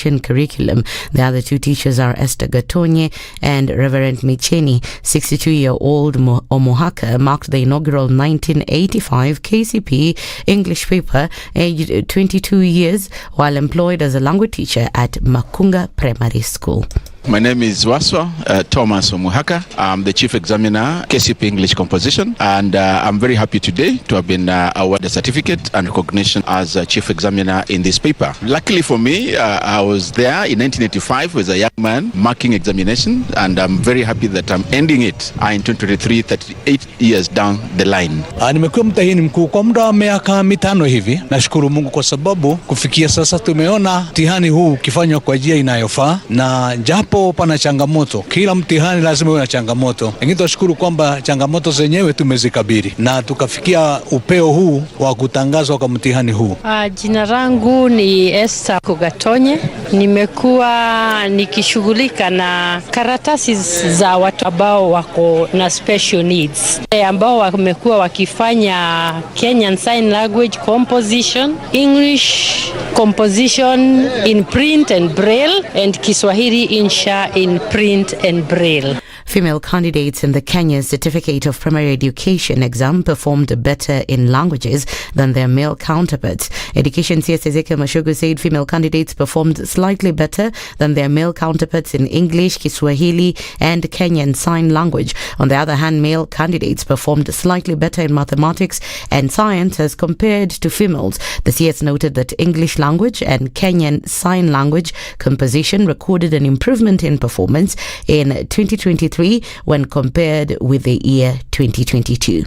fiction curriculum. The other two teachers are Esther Gatonye and Reverend Micheni. 62-year-old Omohaka marked the inaugural 1985 KCP English paper, aged 22 years, while employed as a language teacher at Makunga Primary School. My name is Waswa Thomas Omuhaka. I'm the Chief Examiner, KCP English Composition, and I'm very happy today to have been awarded a certificate and recognition as a Chief Examiner in this paper. Luckily for me, I was there in 1985 as a young man marking examination, and I'm very happy that I'm ending it in 2023, 38 years down the line. Nimekuwa mtahini mkuu kwa muda wa miaka 5 hivi. Nashukuru Mungu kwa sababu kufikia sasa tumeona mtihani huu ukifanywa kwa njia inayofaa, na japo pana changamoto, kila mtihani lazima uwe na changamoto, lakini tunashukuru kwamba changamoto zenyewe tumezikabili na tukafikia upeo huu wa kutangazwa kwa mtihani huu. Jina langu ni Esther Gatonye. Nimekuwa nikishughulika na karatasi za watu ambao wako na special needs, ambao wamekuwa wakifanya Kenyan Sign Language Composition, English Composition in print and braille, and Kiswahili Insha in print and braille. Female candidates in the Kenya Certificate of Primary Education exam performed better in languages than their male counterparts. Education CS Ezekiel Mashugu said female candidates performed slightly better than their male counterparts in English, Kiswahili and Kenyan Sign Language. On the other hand, male candidates performed slightly better in mathematics and science as compared to females. The CS noted that English language and Kenyan Sign Language composition recorded an improvement in performance in 2023 when compared with the year 2022.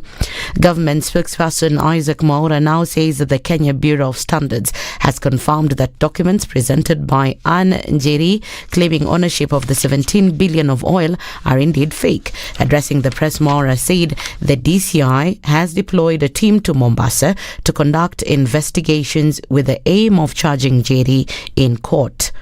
Government spokesperson Isaac Mwaura now says that the Kenya Bureau of Standards has confirmed that documents presented by Nyeri claiming ownership of the 17 billion of oil are indeed fake. Addressing the press, Mwaura said the DCI has deployed a team to Mombasa to conduct investigations with the aim of charging Nyeri in court.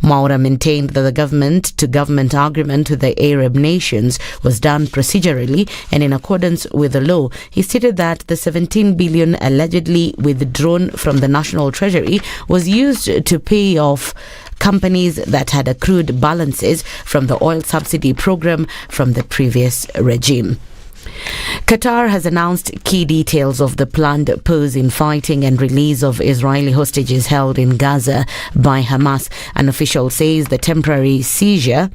Mwaura maintained that the government-to-government agreement with the Arab nations was done procedurally and in accordance with the law. He stated that the 17 billion allegedly withdrawn from the National Treasury was used to pay off companies that had accrued balances from the oil subsidy program from the previous regime. Qatar has announced key details of the planned pause in fighting and release of Israeli hostages held in Gaza by Hamas. An official says the temporary ceasefire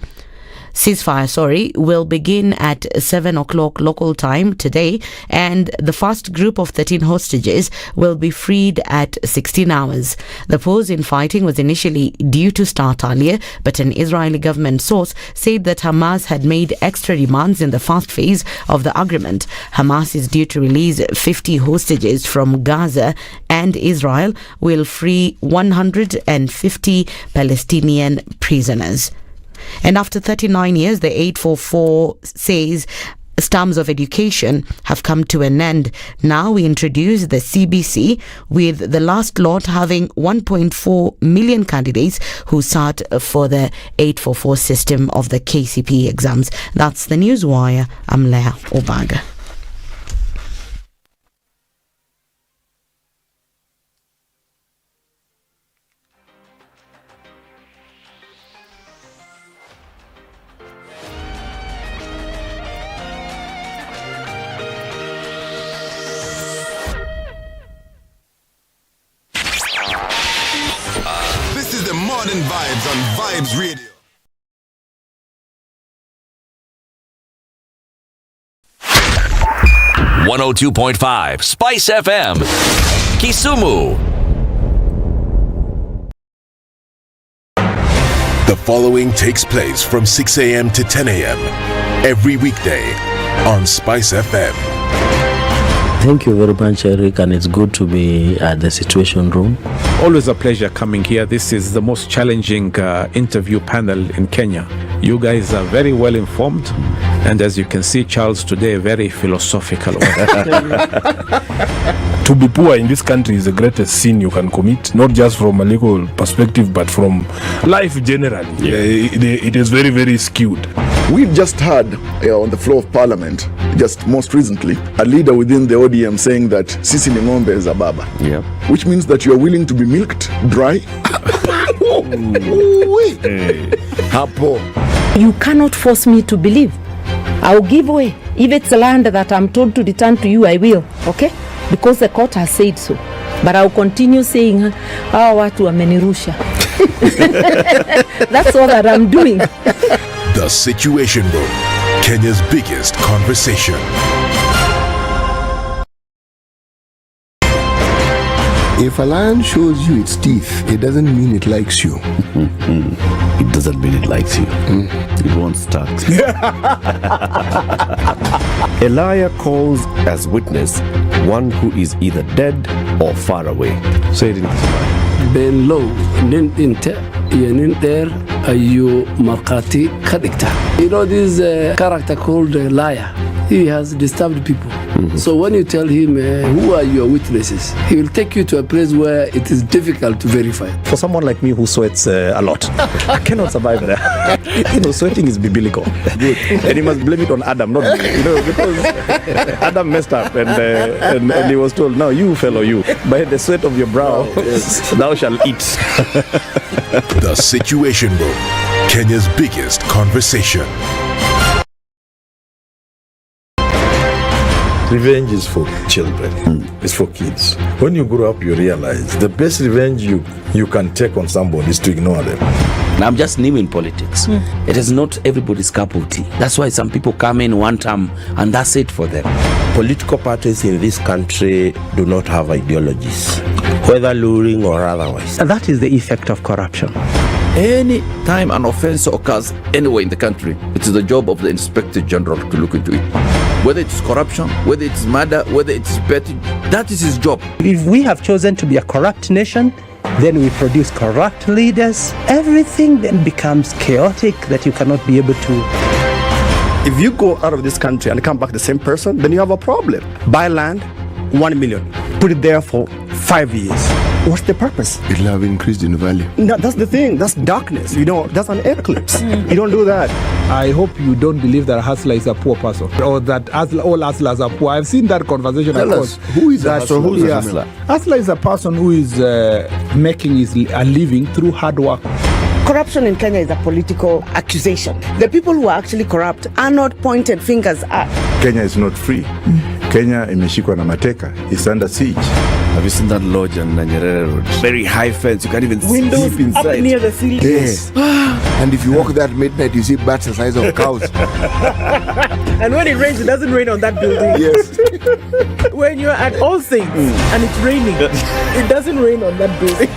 will begin at 7 o'clock local time today, and the first group of 13 hostages will be freed at 16 hours. The pause in fighting was initially due to start earlier, but an Israeli government source said that Hamas had made extra demands in the first phase of the agreement. Hamas is due to release 50 hostages from Gaza, and Israel will free 150 Palestinian prisoners. And after 39 years, the 844 says terms of education have come to an end. Now we introduce the CBC, with the last lot having 1.4 million candidates who sat for the 844 system of the KCP exams. That's the Newswire. I'm Leah Obaga. Modern Vibes on Vibes Radio. .5 Spice FM, Kisumu. The following takes place from 6 a.m. to 10 a.m. every weekday on Spice FM. Thank you very much, Eric, and it's good to be at the Situation Room. Always a pleasure coming here. This is the most challenging interview panel in Kenya. You guys are very well informed, and as you can see, Charles today, very philosophical. To be poor in this country is the greatest sin you can commit, not just from a legal perspective, but from life generally. It is very, very skewed. We've just heard on the floor of Parliament, just most recently, a leader within the ODM saying that Sisi ni ng'ombe za baba. Yeah. Which means that you are willing to be milked dry. Hapo. You cannot force me to believe. I'll give way. If it's land that I'm told to return to you, I will. Okay? Because the court has said so. But I'll continue saying, watu wamenirusha. That's all that I'm doing. The Situation Room, Kenya's biggest conversation. If a lion shows you its teeth, it doesn't mean it likes you. It doesn't mean it likes you. It won't start. A liar calls as witness one who is either dead or far away. Say it in Kiswahili. Ben low, nin inte, nin there, you markati kadikta. You know this character called liar. He has disturbed people. So when you tell him, who are your witnesses, he will take you to a place where it is difficult to verify. For someone like me who sweats a lot, I cannot survive there. Sweating is biblical. And you must blame it on Adam, not me. Because Adam messed up and he was told, now you fellow you, by the sweat of your brow, thou shalt eat. The Situation Room, Kenya's biggest conversation. Revenge is for children. It's for kids. When you grow up, you realize the best revenge you can take on somebody is to ignore them. Now, I'm just new in politics. It is not everybody's cup of tea. That's why some people come in one term and that's it for them. Political parties in this country do not have ideologies, whether luring or otherwise. And that is the effect of corruption. Any time an offense occurs anywhere in the country, it is the job of the Inspector General to look into it. Whether it's corruption, whether it's murder, whether it's petty, that is his job. If we have chosen to be a corrupt nation, then we produce corrupt leaders. Everything then becomes chaotic that you cannot be able to. If you go out of this country and come back the same person, then you have a problem. Buy land, 1 million. Put it there for 5 years. What's the purpose? It'll have increased in value. No, that's the thing. That's darkness. That's an eclipse. You don't do that. I hope you don't believe that a hustler is a poor person or that all hustlers are poor. I've seen that conversation. Tell us, who is a hustler? Who's a hustler? Hustler is a person who is making a living through hard work. Corruption in Kenya is a political accusation. The people who are actually corrupt are not pointed fingers at. Kenya is not free. Kenya imeshikwa na mateka. It's under siege. Have you seen that lodge on Nyeri Road? Very high fence. You can't even windows sleep inside. Up near the ceiling. Yes. And if you walk there at midnight, you see bats the size of cows. And when it rains, it doesn't rain on that building. Yes. When you're at All Saints and it's raining, it doesn't rain on that building.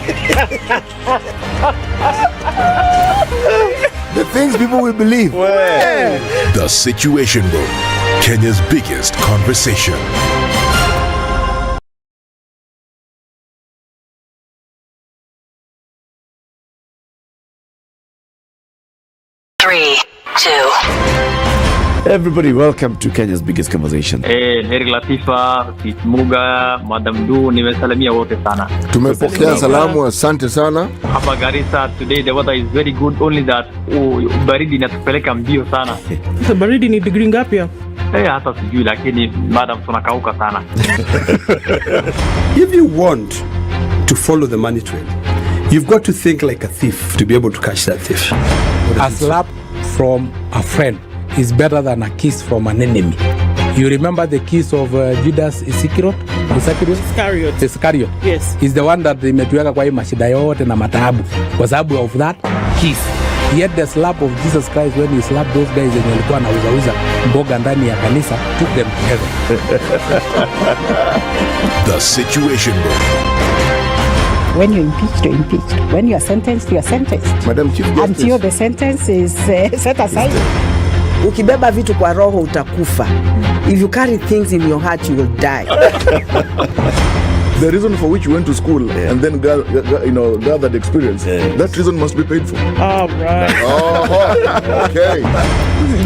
The things people will believe. The Situation Room, Kenya's biggest conversation. Everybody, welcome to Kenya's biggest conversation. Heri Latifa, Muga, Madam Du, nimesalamia wote sana. Tumepokea salamu, asante sana. Hapa Garissa today the weather is very good, only that baridi inatupeleka mbio sana. Sasa baridi ni degree ngapi hapo? Hata sijui lakini madam tunakauka sana. If you want to follow the money trail, you've got to think like a thief to be able to catch that thief. A slap from a friend is better than a kiss from an enemy. You remember the kiss of Judas Iscariot? Iscariot. Yes. Is the one that imetuweka kwa hii mashida yote na mataabu kwa sababu of that kiss. Yet the slap of Jesus Christ when he slapped those guys and walikuwa wanauza mboga ndani ya kanisa took them to heaven. The Situation Room. When you're impeached, you're impeached. When you're sentenced. Madam Chief Justice. Until the sentence is set aside. Ukibeba vitu kwa roho utakufa. If you carry things in your heart, you will die. The reason for which you went to school and then gathered experience, that reason must be paid for. Oh, right. Oh, okay.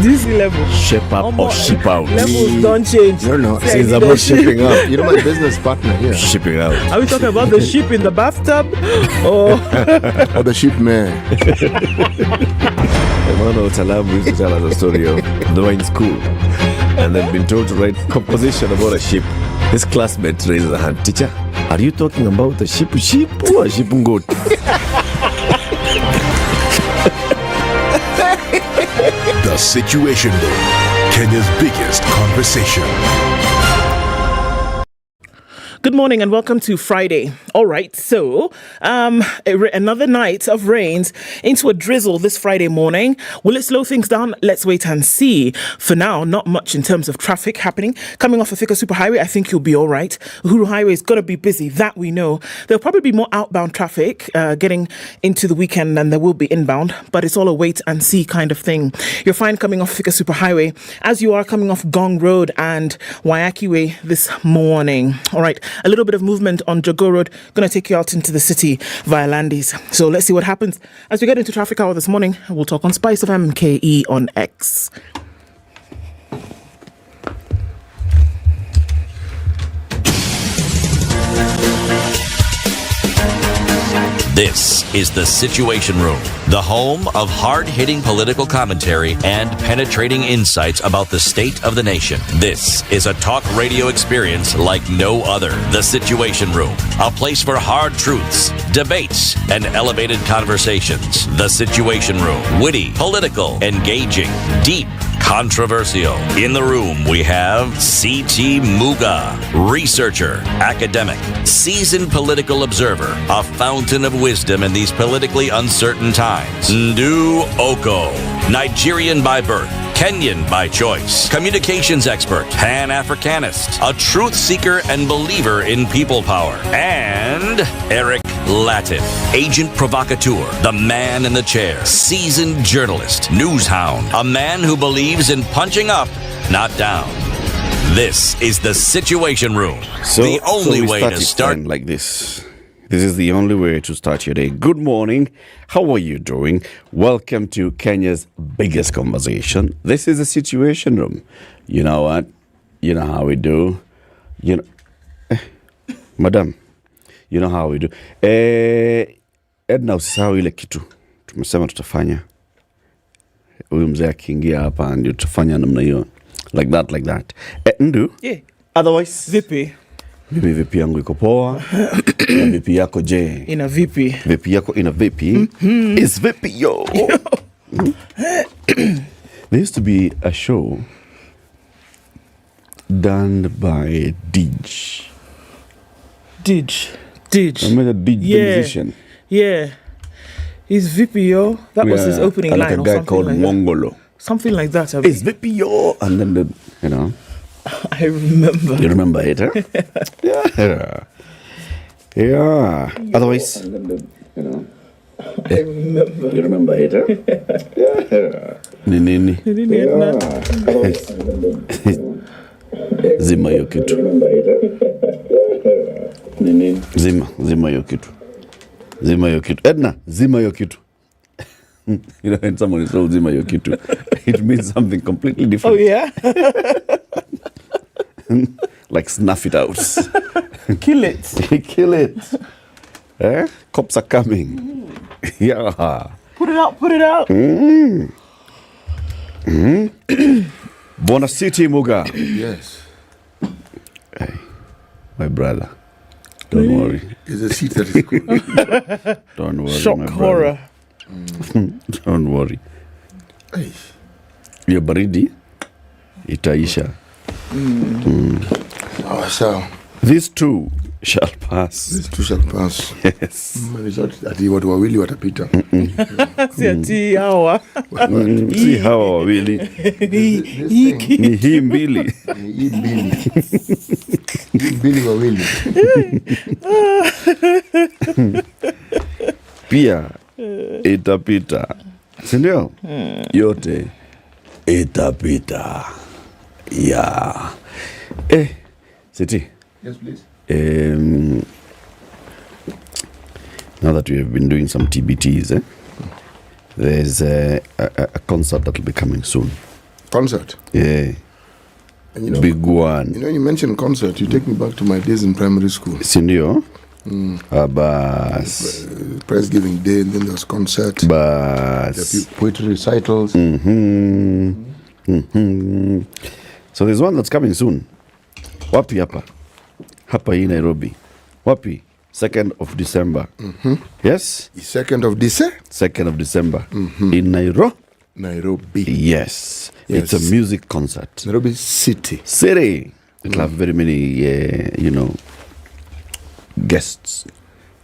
This level. Shape up or ship out. Levels don't change. No. It's about shipping up. You know my business partner here. Shipping out. Are we talking about the ship in the bathtub? Or the ship man? Emmanuel Talabu used to tell us a story of going to school and then been told to write composition about a ship. His classmate raises a hand. Teacher, are you talking about a ship or a ship goat? The Situation Room, Kenya's biggest conversation. Good morning and welcome to Friday. All right, so another night of rains into a drizzle this Friday morning. Will it slow things down? Let's wait and see. For now, not much in terms of traffic happening. Coming off of Thika Superhighway, I think you'll be all right. Uhuru Highway is going to be busy, that we know. There'll probably be more outbound traffic getting into the weekend than there will be inbound, but it's all a wait and see kind of thing. You're fine coming off Thika Superhighway as you are coming off Gong Road and Waiyaki Way this morning. All right. A little bit of movement on Jogo Road, going to take you out into the city via Landis. So let's see what happens as we get into traffic hour this morning. We'll talk on Spice of MKE on X. This is The Situation Room, the home of hard-hitting political commentary and penetrating insights about the state of the nation. This is a talk radio experience like no other. The Situation Room, a place for hard truths, debates, and elevated conversations. The Situation Room, witty, political, engaging, deep, controversial. In the room, we have C.T. Muga, researcher, academic, seasoned political observer, a fountain of wisdom in these politically uncertain times. Ndu Oko, Nigerian by birth, Kenyan by choice, communications expert, Pan-Africanist, a truth seeker and believer in people power, and Eric Latif, agent provocateur, the man in the chair, seasoned journalist, news hound, a man who believes in punching up, not down. This is The Situation Room, the only way to start like this. This is the only way to start your day. Good morning. How are you doing? Welcome to Kenya's biggest conversation. This is The Situation Room. You know what? You know how we do. You know, madam, you know how we do. Edna, usisahau ile kitu tumesema tutafanya. Huyu mzee akiingia hapa ndio tutafanya namna hiyo. Like that. Ndu? Yeah. Otherwise? Vipi? Mimi vipi yangu iko poa. Na vipi yako je? Ina vipi? Vipi yako ina vipi? It's vipi yo. There used to be a show done by Dij. Remember the Dij, the musician? Yeah. He's vipi yo. That was his opening line. Like a guy called like Mongolo. Something like that. It's vipi yo. And then you know. I remember. You remember it, huh? Yeah. Otherwise, you know. I remember. You remember it, huh? Nini. Zima hiyo kitu. Nini. Zima hiyo kitu. Zima hiyo kitu. Edna, zima hiyo kitu. You know, when someone is told zima hiyo kitu, it means something completely different. Oh, yeah? Like snuff it out. Kill it. Kill it. Cops are coming. Yeah. Put it out. Bona City Muga. Yes. Hey, my brother. Don't worry. It's a seat that is good. Don't worry. Shock my horror. Don't worry. Hey. Your baridi itaisha. So these two shall pass. These two shall pass. Yes. Ati watu wawili watapita. Si ati hawa. Si hawa wawili. Ni hii mbili. Hii mbili wawili. Pia itapita. Si ndio? Yote itapita. Yeah. City. Yes, please. Now that we have been doing some TBTs, there's a concert that will be coming soon. Concert? Yeah. And you know, big one. You know, you mentioned concert, you take me back to my days in primary school. Sindio? Abas. Prize giving day, and then there was concert. Bas. Poetry recitals. So there's one that's coming soon. Wapi hapa? Hapa hii Nairobi. Wapi? 2nd of December. Yes? 2nd of December? 2nd of December. In Nairobi. Nairobi. Yes. It's a music concert. Nairobi City. It'll have very many, guests,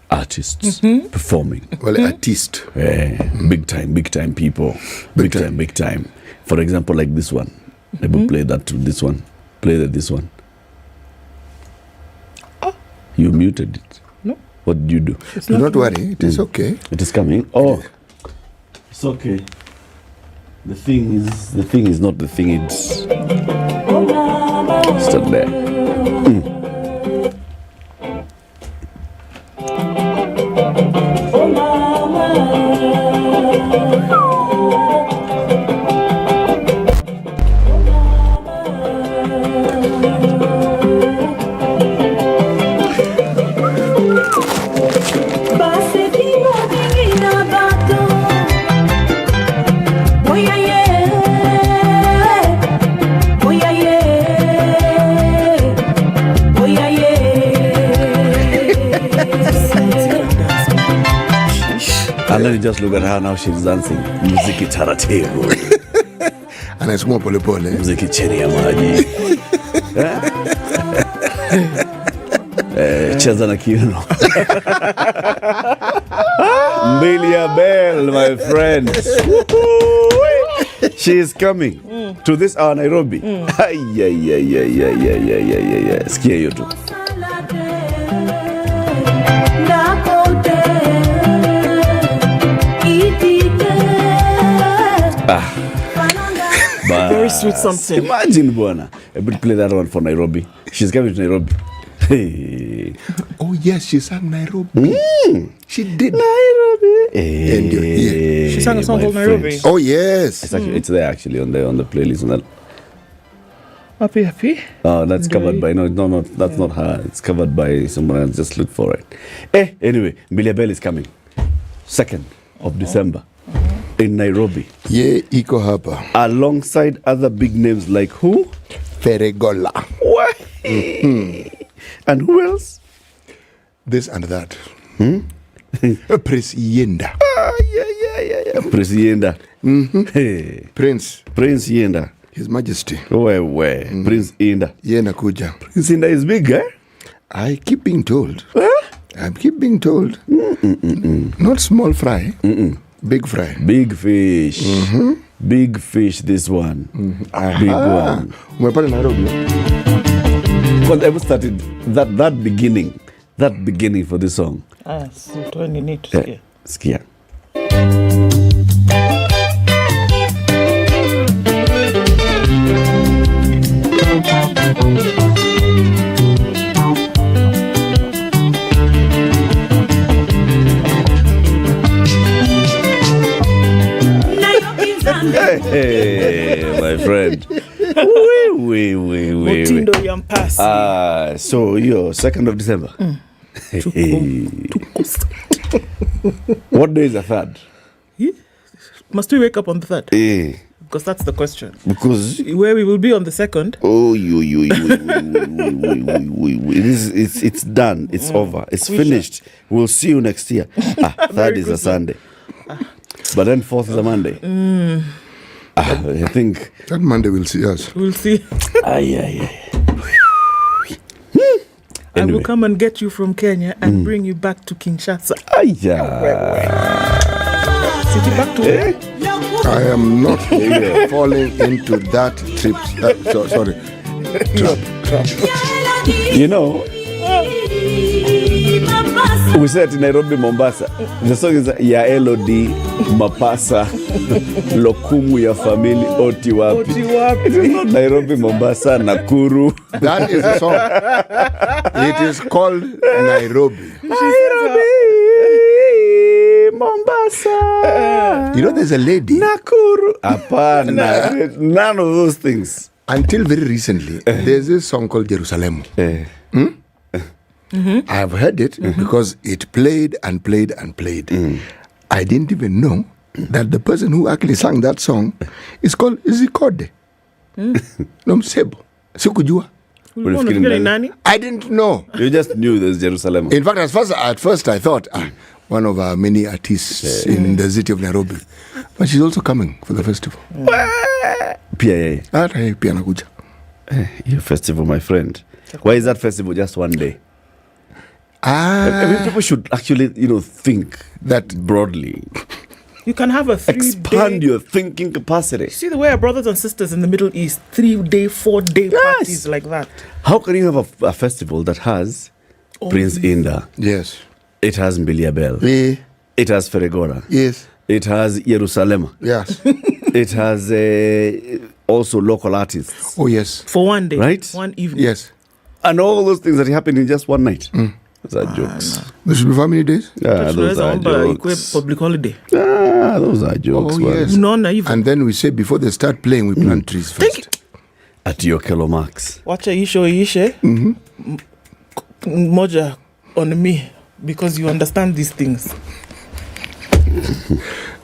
artists performing. Well, artist. Big time people. Big time. For example, like this one. They will play that to this one. Play this one. You muted it. No. What did you do? Do not worry. It is okay. It is coming. Oh, it's okay. The thing is not the thing. It's still there. And then you just look at her now, she's dancing. Muziki taratibu. Anasukuma pole pole. Muziki chini ya maji. Cheza na kiuno. Mbilia Bell, my friend. She is coming to this hour Nairobi. Sikia hiyo tu. Very sweet something. Imagine, Buana. I would play that one for Nairobi. She's coming to Nairobi. Hey. Oh yes, she sang Nairobi. She did. Nairobi. And you're here. She sang a song called Nairobi. Oh yes. It's there actually on the playlist. Happy. Oh, that's covered by no, that's not her. It's covered by someone else. Just look for it. Anyway, Mbilia Bell is coming 2nd of December in Nairobi. Yeah, iko hapa. Alongside other big names like who? Feregola. What? And who else? This and that. Prince Yenda. Yeah. Prince Yenda. Hey. Prince Yenda. His Majesty. Where? Prince Yenda. Yenda kuja. Prince Yenda is big, eh? I keep being told. I keep being told. Not small fry. Big fry. Big fish. Big fish, this one. Big one. Umepata Nairobi. Because I started that beginning for this song. So when you need to Skia. Hey, my friend. Motindo Yampasi. So you're 2nd of December. What day is the 3rd? Must we wake up on the 3rd? Because that's the question. Because where we will be on the 2nd. Oh, it's done. It's over. It's finished. We'll see you next year. 3rd is a Sunday. But then 4th is a Monday. I think that Monday we'll see us. We'll see. Anyway. I will come and get you from Kenya and bring you back to Kinshasa. Back to I am not falling into that trip. Sorry. Trap. You know, we said in Nairobi, Mombasa. The song is Ya Elodi, Mapasa, Lokumu ya Family, Otiwapi. It is not Nairobi, Mombasa, Nakuru. That is the song. It is called Nairobi. Mombasa. You know, there's a lady. Nakuru. Apana. None of those things. Until very recently, there's this song called Jerusalem. I've heard it because it played and played and played. I didn't even know that the person who actually sang that song is called Izikode. Nomsebo. Sikujua. I didn't know. You just knew there's Jerusalem. In fact, at first I thought, one of our many artists in the city of Nairobi. But she's also coming for the festival. PIA. Pia nakuja. Your festival, my friend. Why is that festival just one day? I mean, people should actually, think that broadly. You can have a 3-day... Expand your thinking capacity. See the way our brothers and sisters in the Middle East, 3-day, 4-day parties like that. How can you have a festival that has Prince Inda? Yes. It has Mbilia Bell. It has Feregora. Yes. It has Jerusalem. Yes. It has also local artists. Oh, yes. For one day. Right? One evening. Yes. And all those things that happen in just one night. Those are jokes. There should be how many days? Yeah, those are jokes. Public holiday. Those are jokes. Oh, yes. And then we say before they start playing, we plant trees first. At Yokelo Max. Watch a ishe. Moja on me, because you understand these things.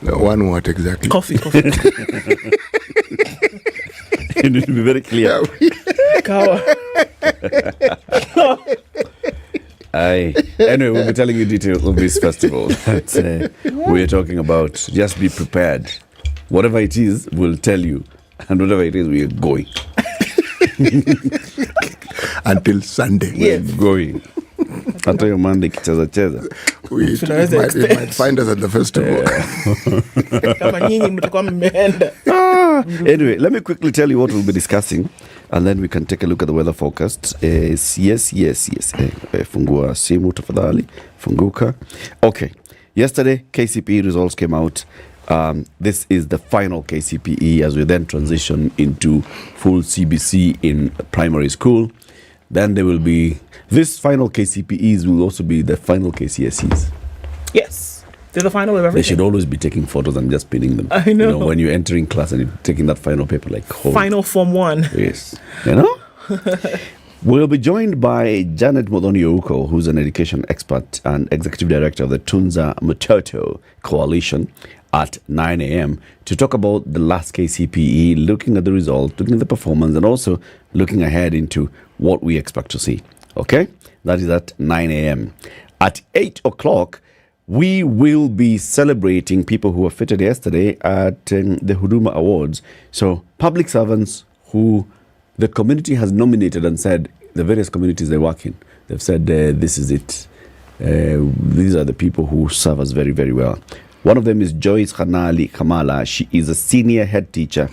One what exactly? Coffee. You need to be very clear. Anyway, we'll be telling you details of this festival that we're talking about. Just be prepared. Whatever it is, we'll tell you. And whatever it is, we're going. Until Sunday. We're going. After your Monday, cheza. You might find us at the festival. Anyway, let me quickly tell you what we'll be discussing, and then we can take a look at the weather forecast. Yes. Fungua simu tafadhali. Funguka. Okay. Yesterday, KCPE results came out. This is the final KCPE as we then transition into full CBC in primary school. Then there will be... This final KCPEs will also be the final KCSEs. Yes. They're the final of everything. They should always be taking photos and just pinning them. I know. When you're entering class and you're taking that final paper, like... Final Form 1. Yes. We'll be joined by Janet Modoni-Ouko, who's an education expert and executive director of the Tunza Mtoto Coalition, at 9 a.m. to talk about the last KCPE, looking at the result, looking at the performance, and also looking ahead into what we expect to see. Okay? That is at 9 a.m. At 8 o'clock, we will be celebrating people who were featured yesterday at the Huduma Awards. So, public servants who the community has nominated and said, the various communities they work in, they've said, this is it. These are the people who serve us very, very well. One of them is Joyce Khanali Kamala. She is a senior head teacher,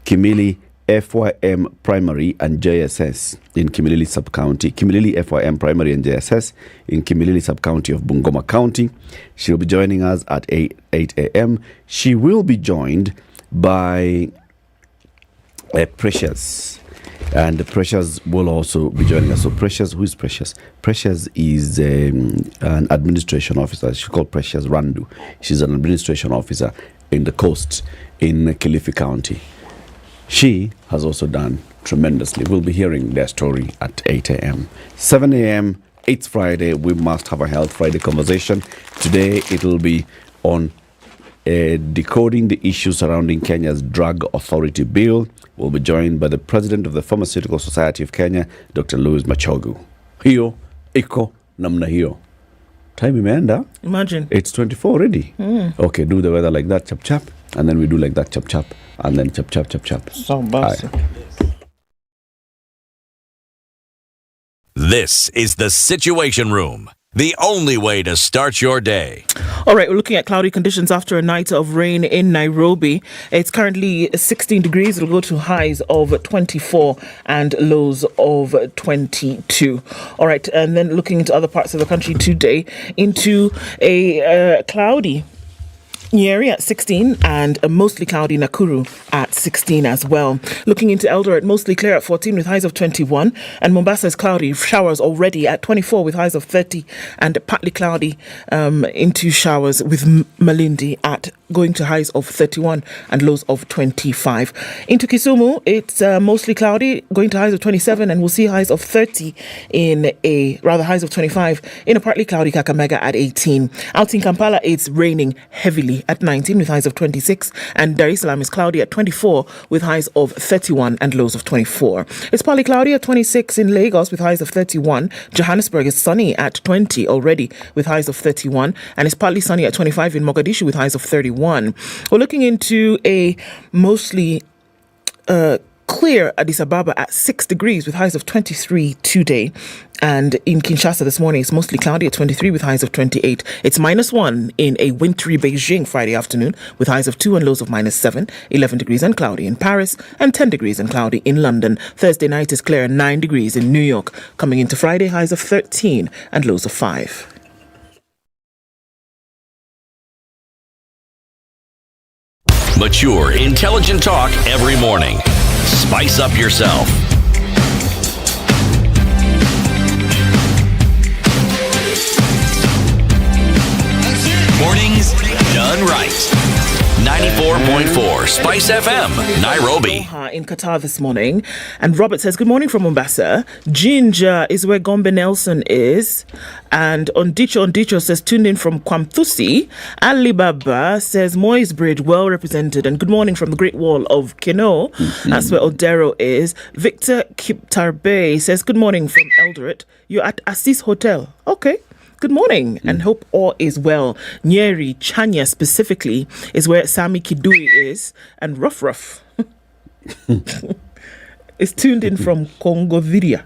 Kimili FYM Primary and JSS in Kimilili Sub-County. Kimilili FYM Primary and JSS in Kimilili Sub-County of Bungoma County. She'll be joining us at 8 a.m. She will be joined by Precious. And Precious will also be joining us. So Precious, who is Precious? Precious is an administration officer. She's called Precious Randu. She's an administration officer in the coast in Kilifi County. She has also done tremendously. We'll be hearing their story at 8 a.m. 7 a.m., it's Friday. We must have a Health Friday conversation. Today it will be on decoding the issues surrounding Kenya's Drug Authority Bill. We'll be joined by the President of the Pharmaceutical Society of Kenya, Dr. Louis Machogu. Hiyo, iko, namna hiyo. Time imeenda. Imagine. It's 24 already. Okay, do the weather like that, chap chap. And then we do like that, chap chap. And then chap chap chap chap. So basic. This is the Situation Room, the only way to start your day. All right, we're looking at cloudy conditions after a night of rain in Nairobi. It's currently 16 degrees. It'll go to highs of 24 and lows of 22. All right, and then looking into other parts of the country today, into a cloudy Nyeri at 16 and a mostly cloudy Nakuru at 16 as well. Looking into Eldoret, mostly clear at 14 with highs of 21, and Mombasa is cloudy, showers already at 24 with highs of 30, and partly cloudy into showers with Malindi at going to highs of 31 and lows of 25. Into Kisumu, it's mostly cloudy, going to highs of 27, and we'll see highs of 30 highs of 25 in a partly cloudy Kakamega at 18. Out in Kampala, it's raining heavily at 19 with highs of 26, and Dar es Salaam is cloudy at 24 with highs of 31 and lows of 24. It's partly cloudy at 26 in Lagos with highs of 31. Johannesburg is sunny at 20 already with highs of 31, and it's partly sunny at 25 in Mogadishu with highs of 31. We're looking into a mostly clear Addis Ababa at 6 degrees with highs of 23 today. And in Kinshasa this morning, it's mostly cloudy at 23 with highs of 28. It's -1 in a wintry Beijing Friday afternoon with highs of 2 and lows of -7, 11 degrees and cloudy in Paris, and 10 degrees and cloudy in London. Thursday night is clear and 9 degrees in New York. Coming into Friday, highs of 13 and lows of 5. Mature, intelligent talk every morning. Spice up yourself. Mornings done right. 94.4 Spice FM, Nairobi. In Qatar this morning. And Robert says, good morning from Mombasa. Ginger is where Gombe Nelson is. And Ondicho says, tuned in from Kwamthusi. Alibaba says, Moy's Bridge, well represented. And good morning from the Great Wall of Keno. That's where Odero is. Victor Kiptarbe says, good morning from Eldoret. You're at Assis Hotel. Okay. Good morning and hope all is well. Nyeri, Chanya specifically, is where Sami Kidui is. And Ruff is tuned in from Congoviria.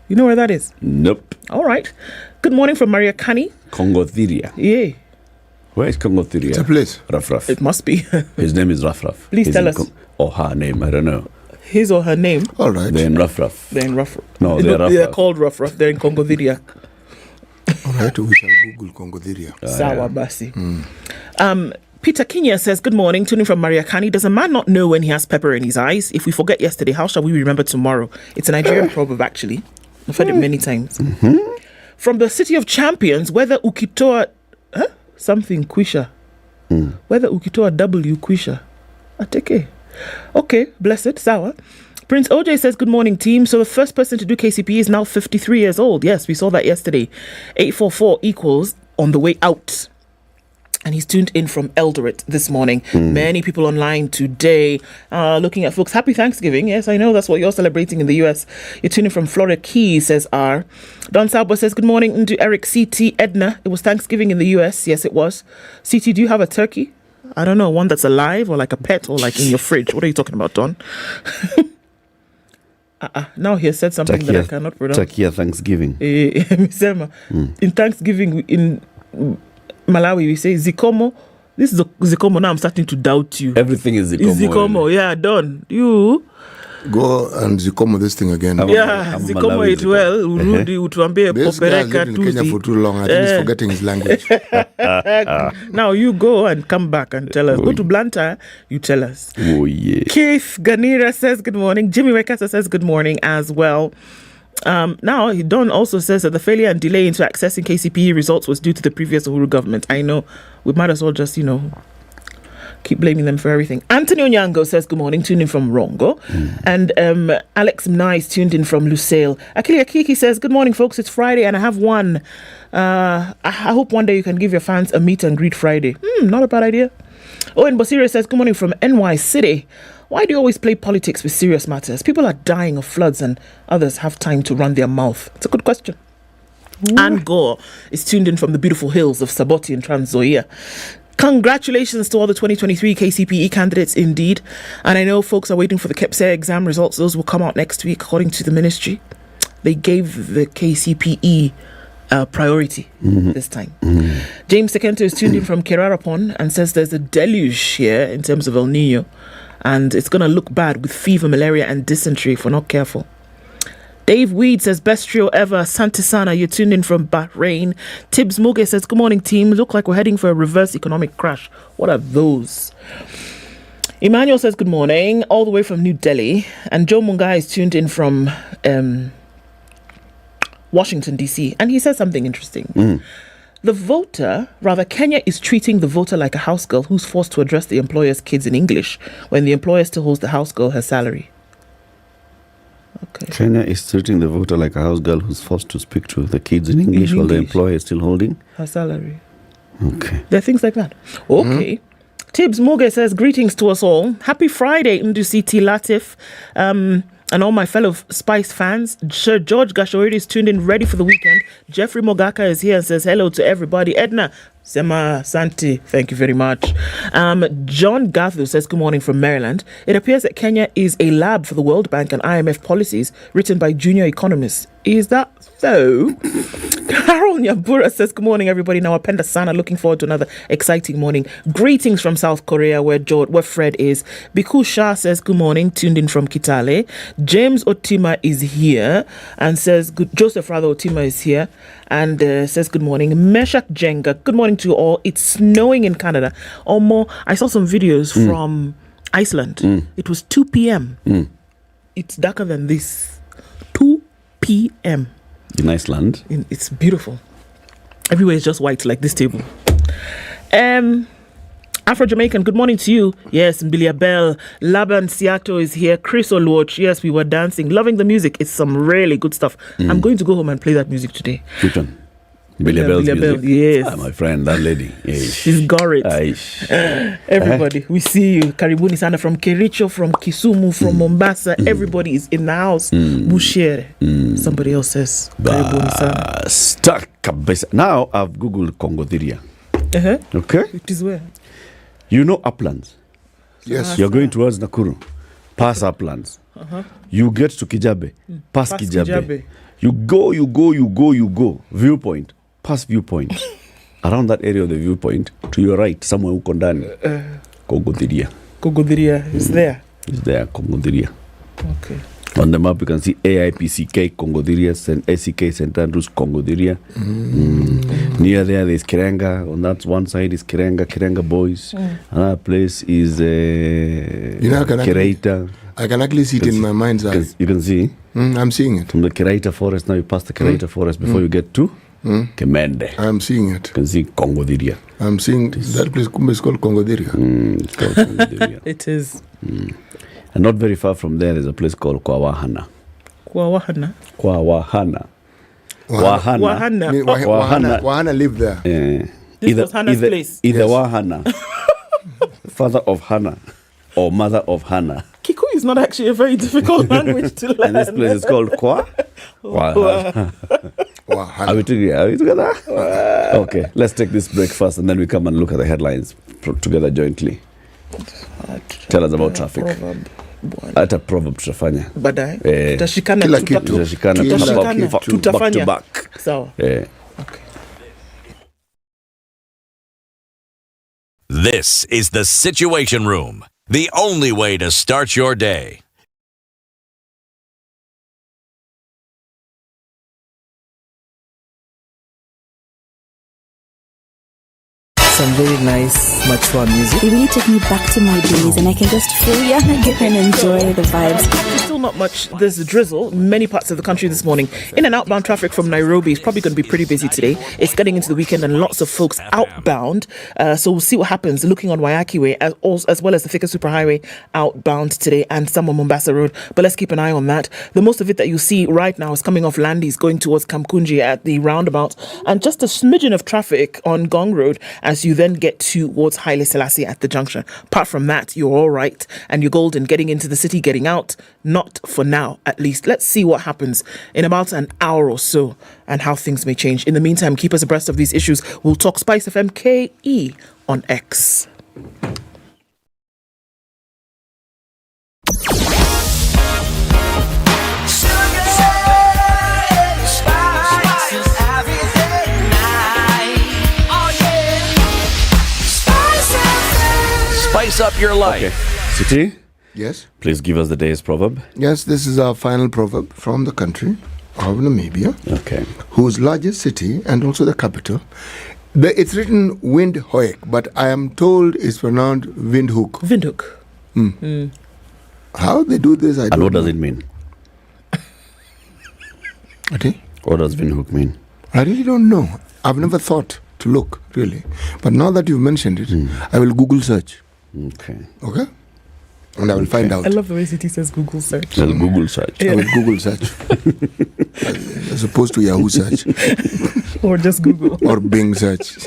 You know where that is? Nope. All right. Good morning from Maria Kani. Congoviria. Yeah. Where is Congoviria? It's a place. Ruff. It must be. His name is Ruff. Please tell us. Or her name, I don't know. His or her name? All right. They're in Ruff. They're in Ruff. No, they're Ruff. They're called Ruff. They're in Congoviria. All right, we shall Google Congoviria. Sawa basi. Peter Kinya says, good morning, tuning from Mariakani. Does a man not know when he has pepper in his eyes? If we forget yesterday, how shall we remember tomorrow? It's a Nigerian proverb, actually. I've heard it many times. From the city of champions, whether Ukitoa... something Quisha. Whether Ukitoa W Quisha. Ateke. Okay, blessed, Sawa. Prince OJ says, good morning, team. So the first person to do KCP is now 53 years old. Yes, we saw that yesterday. 844 equals on the way out. And he's tuned in from Eldoret this morning. Many people online today looking at folks. Happy Thanksgiving. Yes, I know that's what you're celebrating in the US. You're tuning from Florida Keys, says R. Don Salbo says, good morning to Eric CT Edna. It was Thanksgiving in the US. Yes, it was. CT, do you have a turkey? I don't know, one that's alive or like a pet or like in your fridge. What are you talking about, Don? Now he has said something that I cannot pronounce. Takia Thanksgiving. In Thanksgiving, in Malawi, we say Zikomo. This is Zikomo. Now I'm starting to doubt you. Everything is Zikomo. It's Zikomo, yeah, done. You go and Zikomo this thing again. Zikomo it well. Urudi utuambie popereka tuzi. This guy lived in Kenya for too long. I think he's forgetting his language. Now you go and come back and tell us. Go to Blantyre, you tell us. Oh yeah. Keith Ganira says good morning. Jimmy Wekasa says good morning as well. Now, Don also says that the failure and delay into accessing KCPE results was due to the previous Uhuru government. I know. We might as well just, keep blaming them for everything. Anthony Onyango says good morning, tuned in from Rongo. And Alex Mnai is tuned in from Lusail. Akili Akiki says, good morning, folks. It's Friday and I have one. I hope one day you can give your fans a meet and greet Friday. Not a bad idea. Owen Bosire says, good morning from NY City. Why do you always play politics with serious matters? People are dying of floods and others have time to run their mouth. It's a good question. Anne Gore is tuned in from the beautiful hills of Saboti and Trans Nzoia. Congratulations to all the 2023 KCPE candidates indeed. And I know folks are waiting for the KEPSE exam results. Those will come out next week according to the ministry. They gave the KCPE priority this time. James Sekento is tuned in from Kerarapon and says there's a deluge here in terms of El Nino. And it's going to look bad with fever, malaria and dysentery if we're not careful. Dave Weed says, best trio ever. Santisana, you're tuned in from Bahrain. Tibbs Muge says, good morning, team. Look like we're heading for a reverse economic crash. What are those? Emmanuel says, good morning, all the way from New Delhi. And Joe Mungai is tuned in from Washington, D.C. And he says something interesting. Kenya is treating the voter like a house girl who's forced to address the employer's kids in English when the employer still holds the house girl her salary. Okay. Kenya is treating the voter like a house girl who's forced to speak to the kids in English while the employer is still holding her salary. Okay. There are things like that. Okay. Tibbs Muge says, greetings to us all. Happy Friday, Ndusiti Latif. And all my fellow Spice fans. Sir George Gashoridi is tuned in, ready for the weekend. Jeffrey Mogaka is here and says hello to everybody. Edna Sema Santi, thank you very much. John Gathu says good morning from Maryland. It appears that Kenya is a lab for the World Bank and IMF policies written by junior economists. Is that so? Carol Nyabura says good morning everybody. Now Apenda Sana, looking forward to another exciting morning. Greetings from South Korea where Fred is. Biku Shah says good morning, tuned in from Kitale. James Otima is here and says Joseph Otima is here and says good morning. Meshak Jenga, good morning to you all. It's snowing in Canada. I saw some videos from Iceland. It was 2 p.m. It's darker than this. 2 p.m. in Iceland. It's beautiful. Everywhere is just white like this table. Afro-Jamaican, good morning to you. Yes, Mbilia Bell. Laban Siato is here. Chris Oluoch. Yes, we were dancing. Loving the music. It's some really good stuff. I'm going to go home and play that music today. Which one? Mbilia Bell's music? Yes. My friend, that lady. She's got it. Everybody, we see you. Karibuni Sana from Kericho, from Kisumu, from Mombasa. Everybody is in the house. Bushere. Somebody else says Karibuni Sana. Stuck. Now I've Googled Congo Diria. Okay? It is where? You know Uplands? Yes. You're going towards Nakuru. Pass Uplands. You get to Kijabe. Pass Kijabe. You go. Viewpoint. Pass Viewpoint. Around that area of the viewpoint, to your right, somewhere Ukondani. Congo Diria. Congo Diria is there? It's there, Congo Diria. Okay. On the map, you can see AIPCK, Congo Diria, ACK, St. Andrews, Congo Diria. Near there's Kirenga. On that one side is Kirenga Boys. Another place is Kiraita. I can actually see it in my mind's eye. You can see? I'm seeing it. From the Kiraita forest, now you pass the Kiraita forest before you get to Kemende. I'm seeing it. You can see Congo Diria. I'm seeing that place is called Congo Diria. It's called Congo Diria. It is. And not very far from there, there's a place called Kwawahana. Kwawahana? Kwawahana. Wahana lived there. This was Hannah's place. Either Wahana, father of Hannah, or mother of Hannah. Kikuyu is not actually a very difficult language to learn. And this place is called Wahana. Are we together? Okay, let's take this break first and then we come and look at the headlines together jointly. Tell us about traffic. Hata proverb tutafanya baadaye. Tutashikana back to back. Sawa. Okay. This is the Situation Room, the only way to start your day. Some very nice, mature music. It really took me back to my days, and I can just feel young again and enjoy the vibes. Still not much. There's a drizzle in many parts of the country this morning. In and outbound traffic from Nairobi is probably going to be pretty busy today. It's getting into the weekend and lots of folks outbound. So we'll see what happens looking on Waiyaki Way as well as the Thika Superhighway outbound today and some on Mombasa Road. But let's keep an eye on that. The most of it that you see right now is coming off Landis going towards Kamkunji at the roundabout and just a smidgen of traffic on Gong Road as you then get towards Haile Selassie at the junction. Apart from that, you're all right and you're golden getting into the city, getting out. Not for now, at least. Let's see what happens in about an hour or so and how things may change. In the meantime, keep us abreast of these issues. We'll talk Spice FM KE on X. Spice up your life. Okay. City? Yes. Please give us the day's proverb. Yes, this is our final proverb from the country of Namibia. Okay. Whose largest city and also the capital. It's written Windhoek, but I am told it's pronounced Windhoek. Windhoek. How they do this, I don't know. And what does it mean? Okay. What does Windhoek mean? I really don't know. I've never thought to to look, really. But now that you've mentioned it, I will Google search. Okay. Okay? And I will find out. I love the way City says Google search. I'll Google search. I will Google search. As opposed to Yahoo search. Or just Google. Or Bing search.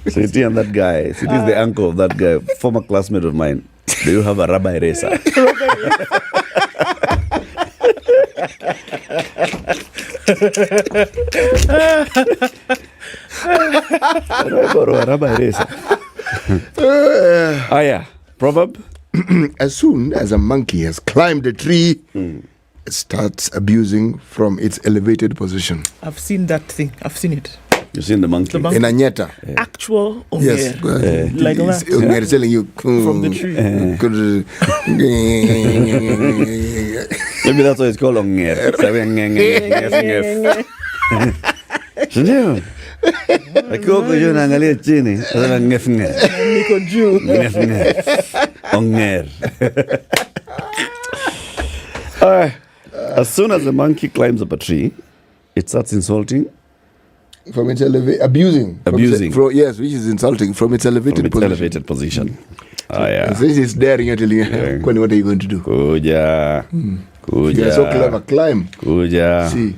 City and that guy. City is the uncle of that guy, former classmate of mine. Do you have a rubber eraser? I borrow a rubber eraser. Yeah. Proverb? As soon as a monkey has climbed a tree, it starts abusing from its elevated position. I've seen that thing. I've seen it. You've seen the monkey? In Anyeta. Actual Onger. Yes. Like that. Onger is telling you from the tree. Maybe that's why it's called Onger. Sindio? Akiwa juu naangalia chini, sasa ngef ngef. Niko juu. Ngef ngef. Onger. As soon as the monkey climbs up a tree, it starts insulting. From its abusing. Abusing. Yes, which is insulting from its elevated position. Yeah. This is daring you, telling you, what are you going to do? Kuja. Kuja. You are so clever. Climb. Kuja. See.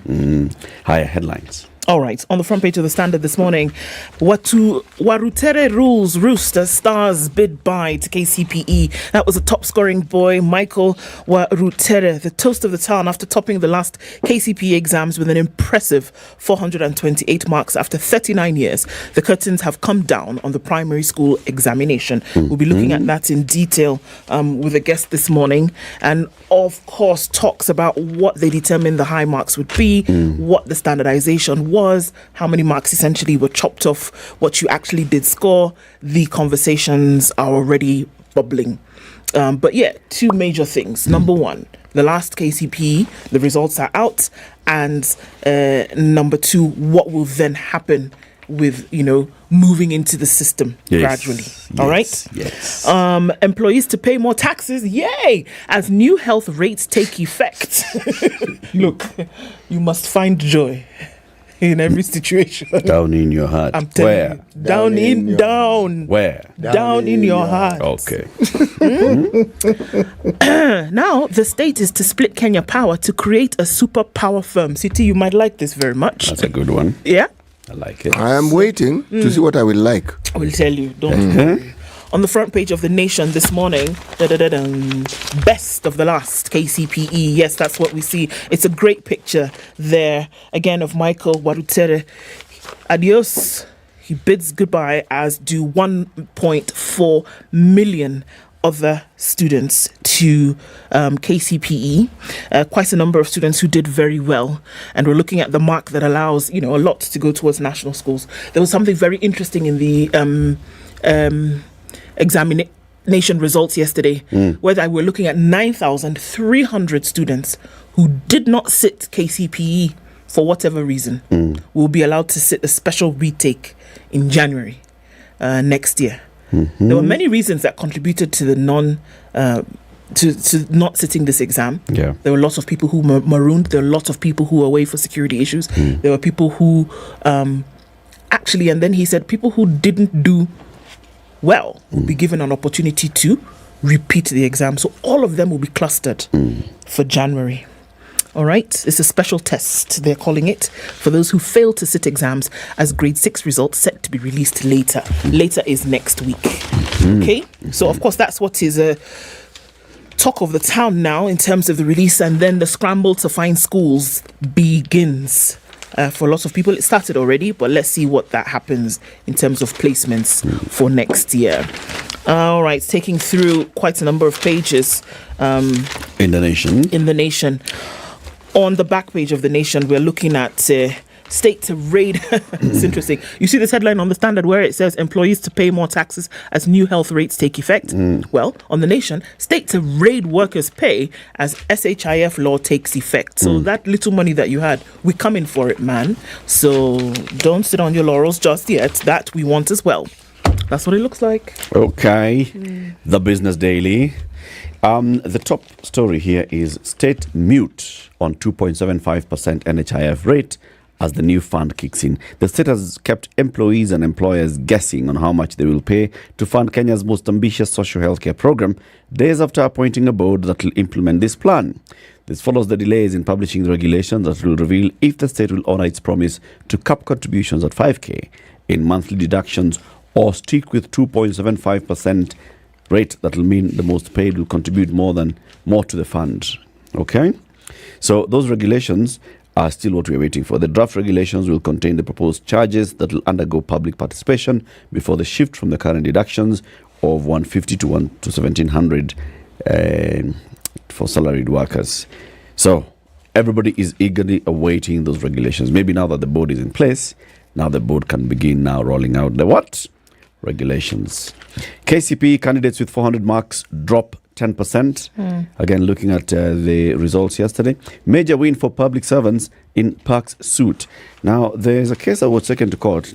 Higher headlines. All right, on the front page of the Standard this morning, Warutere rules Rooster Stars bid bye to KCPE. That was a top-scoring boy, Michael Warutere, the toast of the town after topping the last KCPE exams with an impressive 428 marks after 39 years. The curtains have come down on the primary school examination. We'll be looking at that in detail with a guest this morning, and of course talks about what they determined the high marks would be, what the standardization was, how many marks essentially were chopped off, what you actually did score. The conversations are already bubbling. But yeah, two major things. Number one, the last KCPE, the results are out. And number two, what will then happen with, moving into the system gradually. All right? Yes. Employees to pay more taxes. Yay! As new health rates take effect. Look, you must find joy in every situation. Down in your heart. I'm telling you. Down. Where? Down in your heart. Okay. Now, the state is to split Kenya Power to create a superpower firm. City, you might like this very much. That's a good one. Yeah? I like it. I am waiting to see what I will like. I will tell you. Don't worry. On the front page of The Nation this morning, best of the last KCPE. Yes, that's what we see. It's a great picture there, again, of Michael Warutere. Adios. He bids goodbye, as do 1.4 million other students to KCPE. Quite a number of students who did very well. And we're looking at the mark that allows, a lot to go towards national schools. There was something very interesting in the examination results yesterday, where we're looking at 9,300 students who did not sit KCPE for whatever reason will be allowed to sit a special retake in January next year. There were many reasons that contributed to the to not sitting this exam. Yeah. There were lots of people who were marooned. There were lots of people who were away for security issues. There were people who actually, and then he said, people who didn't do well will be given an opportunity to repeat the exam. So all of them will be clustered for January. All right, it's a special test, they're calling it, for those who fail to sit exams, as grade 6 results set to be released later. Later is next week. Okay, so of course that's what is a talk of the town now in terms of the release, and then the scramble to find schools begins. For lots of people, it started already, but let's see what that happens in terms of placements for next year. All right, taking through quite a number of pages. In The Nation. On the back page of The Nation, we're looking at state to raid. It's interesting. You see this headline on the Standard where it says employees to pay more taxes as new health rates take effect. Well, on The Nation, state to raid workers' pay as SHIF law takes effect. So that little money that you had, we're coming for it, man. So don't sit on your laurels just yet. That we want as well. That's what it looks like. Okay. The Business Daily. The top story here is state mute on 2.75% NHIF rate as the new fund kicks in. The state has kept employees and employers guessing on how much they will pay to fund Kenya's most ambitious social healthcare program, days after appointing a board that will implement this plan. This follows the delays in publishing the regulations that will reveal if the state will honor its promise to cap contributions at 5K in monthly deductions or stick with 2.75% rate that will mean the most paid will contribute more to the fund. Okay? So those regulations are still what we're waiting for. The draft regulations will contain the proposed charges that will undergo public participation before the shift from the current deductions of 150 to 1700 for salaried workers. So everybody is eagerly awaiting those regulations. Maybe now that the board is in place, now the board can begin now rolling out the what? Regulations. KCP candidates with 400 marks drop 10%. Again, looking at the results yesterday. Major win for public servants in Park's suit. Now, there's a case that was taken to court.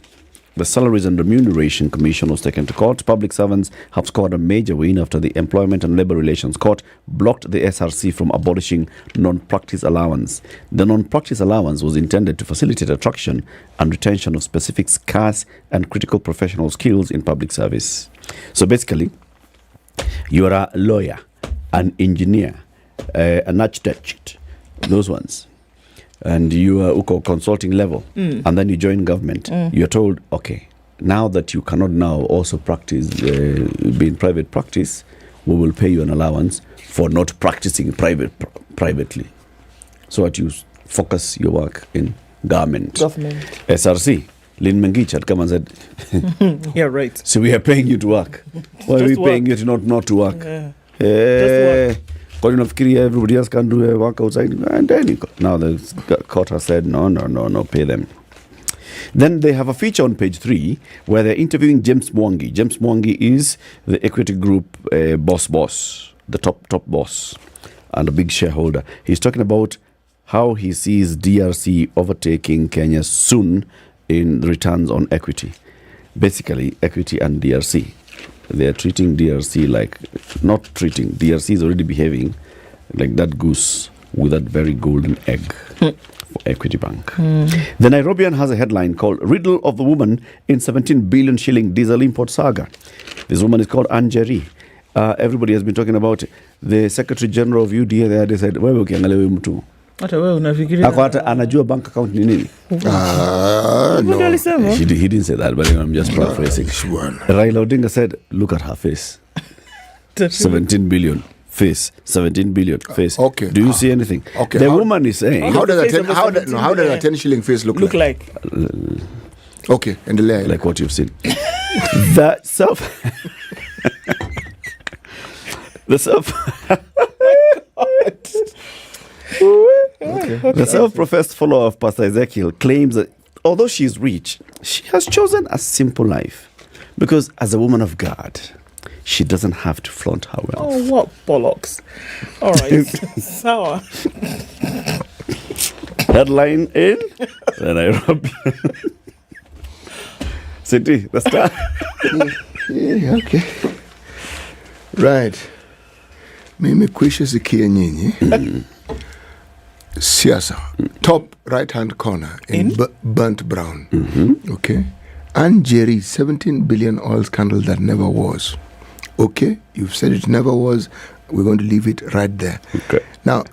The Salaries and Remuneration Commission was taken to court. Public servants have scored a major win after the Employment and Labour Relations Court blocked the SRC from abolishing non-practice allowance. The non-practice allowance was intended to facilitate attraction and retention of specific scarce and critical professional skills in public service. So basically, you are a lawyer, an engineer, an architect, those ones. And you are consulting level, and then you join government. You're told, okay, now that you cannot now also practice, be in private practice, we will pay you an allowance for not practicing privately. So that you focus your work in government. SRC, Lynn Mengich had come and said, yeah, right. So we are paying you to work. Why are we paying you to not to work? Just work. Because everybody else can do work outside. And then now the court has said, no, pay them. Then they have a feature on page 3 where they're interviewing James Mwangi. James Mwangi is the Equity Group boss, the top boss and a big shareholder. He's talking about how he sees DRC overtaking Kenya soon in the returns on equity. Basically, equity and DRC. They're treating DRC like, not treating, DRC is already behaving like that goose with that very golden egg for Equity Bank. The Nairobian has a headline called Riddle of the Woman in 17 billion shilling diesel import saga. This woman is called Nyeri. Everybody has been talking about the Secretary General of UDA there. They said, wewe ukiangalia mtu hata wewe unafikiria hata anajua bank account ni nini? No. He didn't say that, but I'm just paraphrasing. Raila Odinga said, look at her face. 17 billion face, 17 billion face. Okay. Do you see anything? Okay. The woman is saying, how does a 10 shilling face look like? Okay, and the layer. Like what you've seen. The self-professed follower of Pastor Ezekiel claims that although she is rich, she has chosen a simple life because as a woman of God, she doesn't have to flaunt her wealth. Oh, what bollocks. All right. Sour. Headline in the Nairobi City, the Star. Yeah, okay. Right. Mimi kwisha sikia nyinyi. Siasa. Top right-hand corner in burnt brown. Okay. And Nyeri, 17 billion oil scandal that never was. Okay. You've said it never was. We're going to leave it right there. Okay. Now,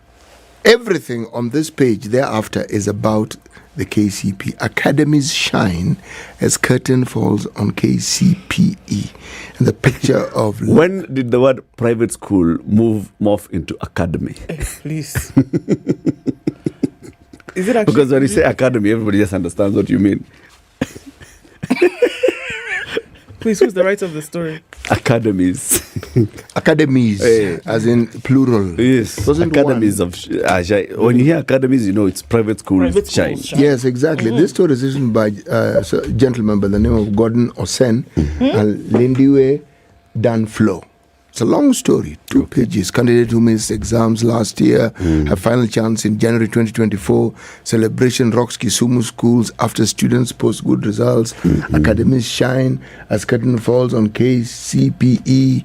everything on this page thereafter is about the KCP. Academies shine as curtain falls on KCPE. And the picture of... When did the word private school morph into academy? Please. Is it actually... Because when you say academy, everybody just understands what you mean. Please, who's the writer of the story? Academies. Academies, as in plural. Yes, academies of... when you hear academies, you know it's private schools. Shine. Yes, exactly. This story is written by a gentleman by the name of Gordon Osen and Lindiwe Danflo. It's a long story, 2 pages. Candidate who missed exams last year, her final chance in January 2024. Celebration rocks Kisumu schools after students post good results. Academics shine as curtain falls on KCPE.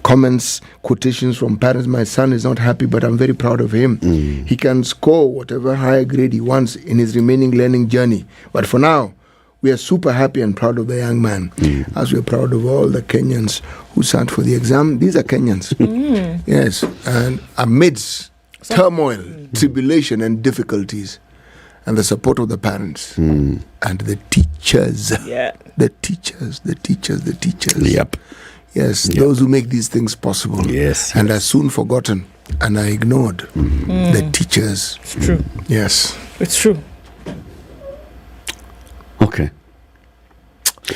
Comments, quotations from parents. My son is not happy, but I'm very proud of him. He can score whatever higher grade he wants in his remaining learning journey. But for now, we are super happy and proud of the young man, as we are proud of all the Kenyans who sat for the exam. These are Kenyans. Yes, and amidst turmoil, tribulation, and difficulties, and the support of the parents and the teachers. The teachers. Yep. Yes, those who make these things possible. Yes. And are soon forgotten and are ignored. The teachers. It's true. Yes. It's true. Okay.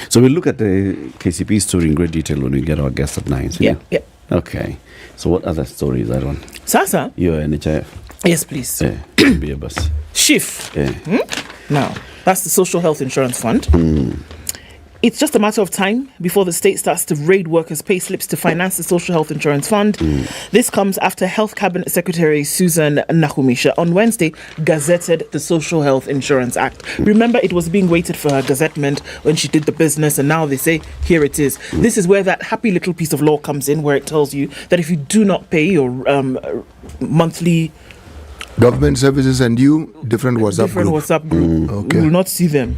So we'll look at the KCP story in great detail when we get our guest at 9. So Yeah. Okay. So what other stories are on? Sasa? You're NHIF. Yes, please. Be a bus. SHIF. Now, that's the Social Health Insurance Fund. It's just a matter of time before the state starts to raid workers' pay slips to finance the Social Health Insurance Fund. This comes after Health Cabinet Secretary Susan Nakhumicha on Wednesday gazetted the Social Health Insurance Act. Remember, it was being waited for her gazettement when she did the business, and now they say, here it is. This is where that happy little piece of law comes in, where it tells you that if you do not pay your monthly government services and you, different WhatsApp group. Okay. You will not see them.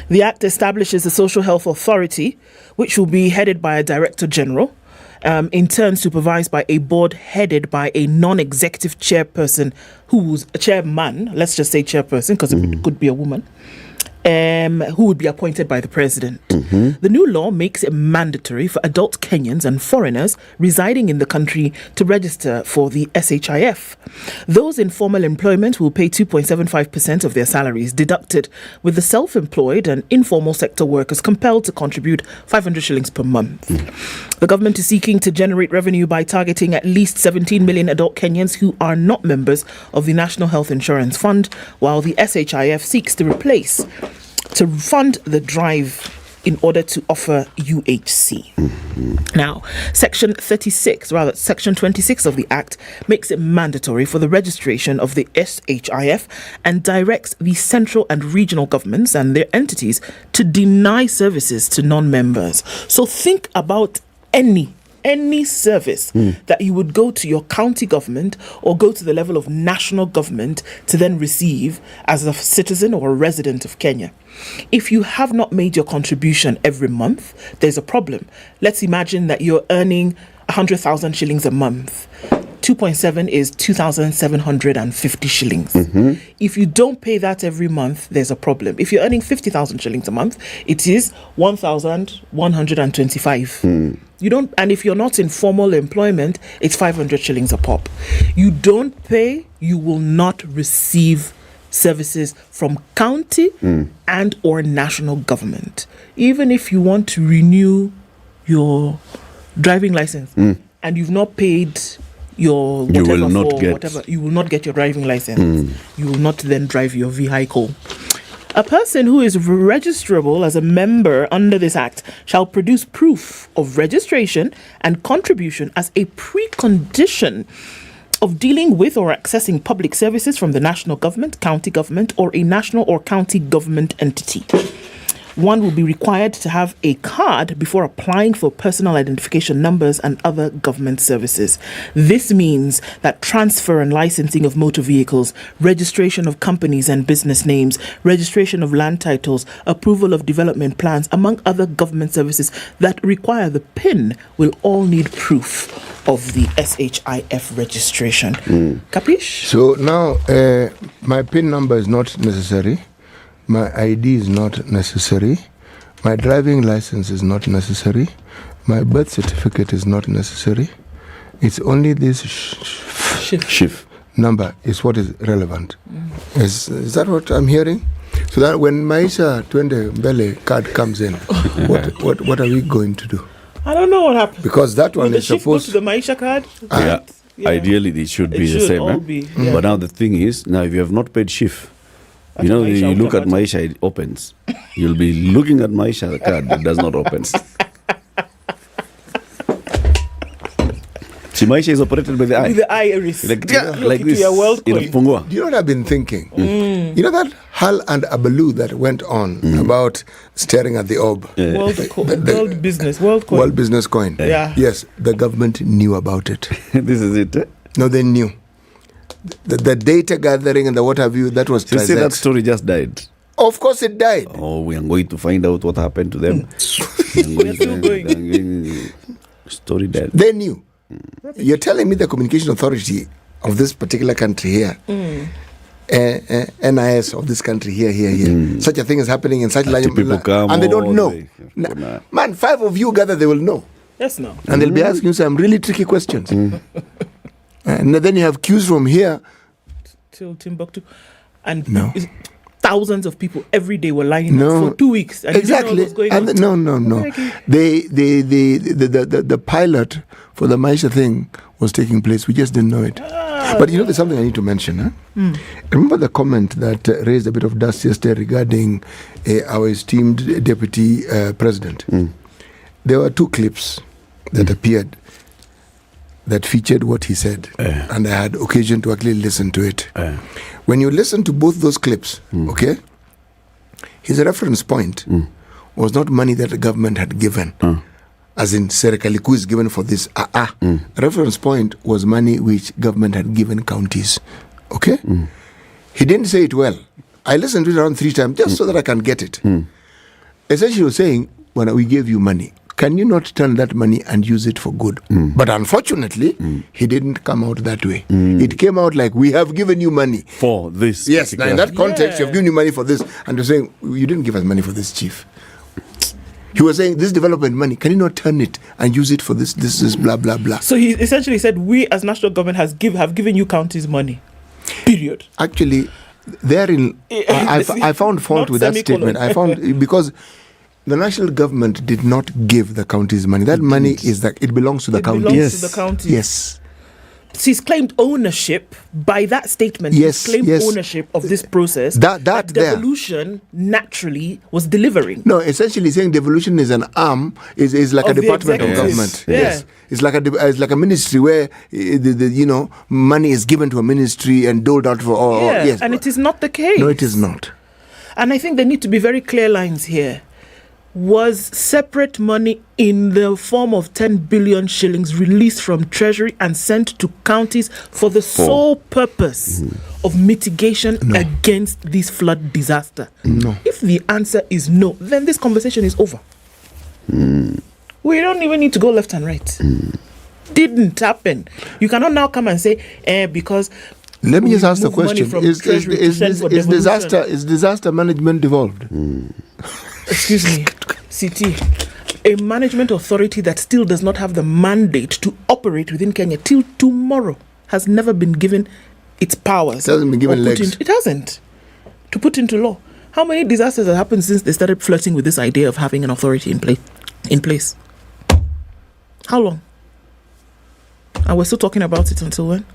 The Act establishes the Social Health Authority, which will be headed by a Director General, in turn supervised by a board headed by a non-executive chairperson who's a chairman, let's just say chairperson, because it could be a woman, who would be appointed by the president. The new law makes it mandatory for adult Kenyans and foreigners residing in the country to register for the SHIF. Those in formal employment will pay 2.75% of their salaries deducted, with the self-employed and informal sector workers compelled to contribute 500 shillings per month. The government is seeking to generate revenue by targeting at least 17 million adult Kenyans who are not members of the National Health Insurance Fund, while the SHIF seeks to fund the drive in order to offer UHC. Now, Section 26 of the Act makes it mandatory for the registration of the SHIF and directs the central and regional governments and their entities to deny services to non-members. So think about any service that you would go to your county government or go to the level of national government to then receive as a citizen or a resident of Kenya. If you have not made your contribution every month, there's a problem. Let's imagine that you're earning 100,000 shillings a month. 2.7 is 2,750 shillings. If you don't pay that every month, there's a problem. If you're earning 50,000 shillings a month, it is 1,125. You don't, and if you're not in formal employment, it's 500 shillings a pop. You don't pay, you will not receive services from county and or national government. Even if you want to renew your driving license and you've not paid your whatever, you will not get your driving license. You will not then drive your vehicle. A person who is registrable as a member under this Act shall produce proof of registration and contribution as a precondition of dealing with or accessing public services from the national government, county government, or a national or county government entity. One will be required to have a card before applying for personal identification numbers and other government services. This means that transfer and licensing of motor vehicles, registration of companies and business names, registration of land titles, approval of development plans, among other government services that require the PIN will all need proof of the SHIF registration. Capish? So now, my PIN number is not necessary. My ID is not necessary. My driving license is not necessary. My birth certificate is not necessary. It's only this SHIF number is what is relevant. Is that what I'm hearing? So that when Maisha Twende Mbele card comes in, what are we going to do? I don't know what happened. Because that one is supposed to the Maisha card. Yeah. Ideally, it should be the same. All be, yeah. But now the thing is, now if you have not paid SHIF, you know, you look at Maisha, it opens. You'll be looking at Maisha, the card that does not open. Simaisha is operated by the eye. With the iris. Like, Yeah. like Look into this. your world coin. Inafungua. Do you know what I've been thinking? You know that Hal and Abaloo that went on about staring at the orb? World business. World coin. World business coin. Yeah. Yes, the government knew about it. This is it. No, they knew. The data gathering and the what have you, that was You see that Trizex. story just died. Of course it died. Oh, we are going to find out what happened to them. We are still going. Story dead. They knew. You're telling me the communication authority of this particular country here, NIS of this country here, such a thing is happening in such large people come and they don't all know. the Man, 5 of you gather, they will know. Yes, no. And they'll be asking you some really tricky questions. And then you have cues from here. Till Timbuktu. And thousands of people every day were lining up for 2 weeks. And Exactly. you didn't know what was And going on. no. The pilot for the Maisha thing was taking place. We just didn't know it. But you know, there's something I need to mention. Huh? Remember the comment that raised a bit of dust yesterday regarding our esteemed deputy president? There were 2 clips that appeared that featured what he said, and I had occasion to actually listen to it. When you listen to both those clips, okay, his reference point was not money that the government had given, as in serikali kuu is given for this. Reference point was money which government had given counties. Okay, he didn't say it well. I listened to it around 3 times just so that I can get it. Essentially, he was saying, when we gave you money, can you not turn that money and use it for good? But unfortunately, he didn't come out that way. It came out like, we have given you money. For this. Yes, now in that context, you've given you money for this. And you're saying, you didn't give us money for this, chief. He was saying, this development money, can you not turn it and use it for this, blah, blah, blah. So he essentially said, we as national government have given you counties money. Period. Actually, therein, I found fault with that statement. I found, because the national government did not give the counties money. That money is that it belongs to the counties. Belongs to the counties. Yes. So he's claimed ownership by that statement. Yes, he's claimed ownership of this process. That devolution naturally was delivering. No, essentially saying devolution is an arm, is like Of a the department of executive. government. Yeah. Yes. It's like a ministry where money is given to a ministry and doled out for all. Yes. And it is not the case. No, it is not. And I think there need to be very clear lines here. Was separate money in the form of 10 billion shillings released from Treasury and sent to counties for the sole purpose of mitigation against this flood disaster? No. If the answer is no, then this conversation is over. We don't even need to go left and right. Didn't happen. You cannot now come and say, because... Let me just ask the moved money question: from Is Treasury to send for devolution. disaster management devolved? Excuse me, CT, a management authority that still does not have the mandate to operate within Kenya till tomorrow has never been given its powers. It hasn't been given legs. It hasn't. To put into law. How many disasters have happened since they started flirting with this idea of having an authority in place? How long? And we're still talking about it until when?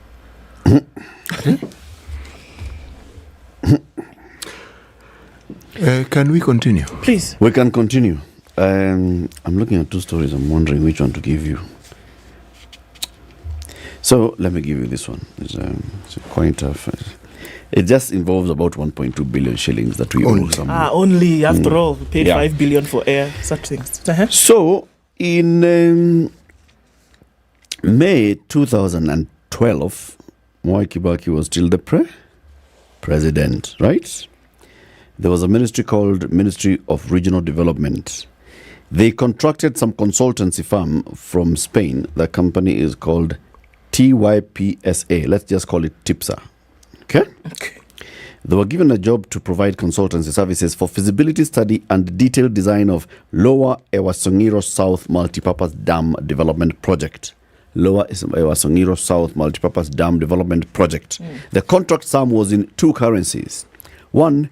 Can we continue? Please. We can continue. I'm looking at 2 stories. I'm wondering which one to give you. So let me give you this one. It's quite tough. It just involves about 1.2 billion shillings that we owe some. Only after all, we paid 5 billion for air, such things. So in May 2012, Mwai Kibaki was still the president, right? There was a ministry called Ministry of Regional Development. They contracted some consultancy firm from Spain. The company is called TYPSA. Let's just call it TIPSA. Okay? They were given a job to provide consultancy services for feasibility study and detailed design of Lower Ewasongiro South Multipurpose Dam Development Project. Lower Ewasongiro South Multipurpose Dam Development Project. The contract sum was in 2 currencies. One,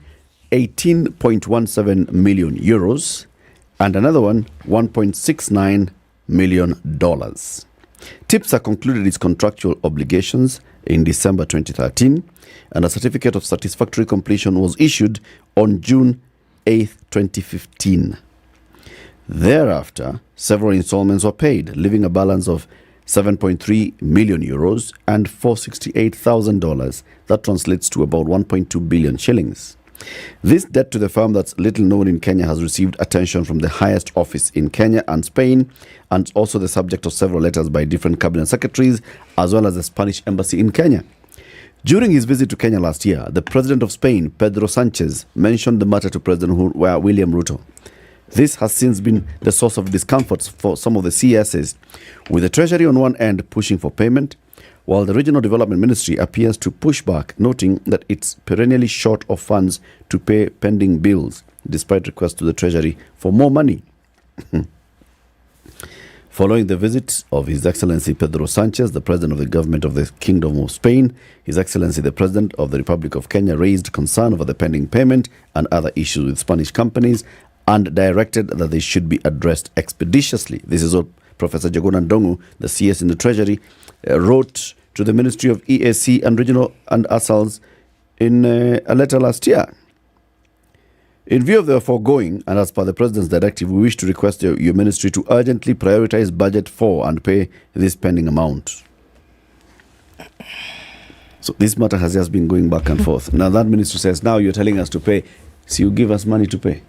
18.17 million euros, and another one, $1.69 million. TIPSA concluded its contractual obligations in December 2013, and a certificate of satisfactory completion was issued on June 8, 2015. Thereafter, several installments were paid, leaving a balance of 7.3 million euros, and $468,000. That translates to about 1.2 billion shillings. This debt to the firm that's little known in Kenya has received attention from the highest office in Kenya and Spain, and also the subject of several letters by different cabinet secretaries, as well as the Spanish embassy in Kenya. During his visit to Kenya last year, the president of Spain, Pedro Sanchez, mentioned the matter to President William Ruto. This has since been the source of discomfort for some of the CSs, with the Treasury on one end pushing for payment, while the Regional Development Ministry appears to push back, noting that it's perennially short of funds to pay pending bills, despite requests to the Treasury for more money. Following the visit of His Excellency Pedro Sanchez, the President of the Government of the Kingdom of Spain, His Excellency the President of the Republic of Kenya raised concern over the pending payment and other issues with Spanish companies and directed that they should be addressed expeditiously. This is what Professor Jagona Ndongu, the CS in the Treasury, wrote to the Ministry of EAC and Regional and ASALs in a letter last year. In view of the foregoing, and as per the President's directive, we wish to request your ministry to urgently prioritize budget for and pay this pending amount. So this matter has just been going back and forth. Now that ministry says, now you're telling us to pay. So you give us money to pay.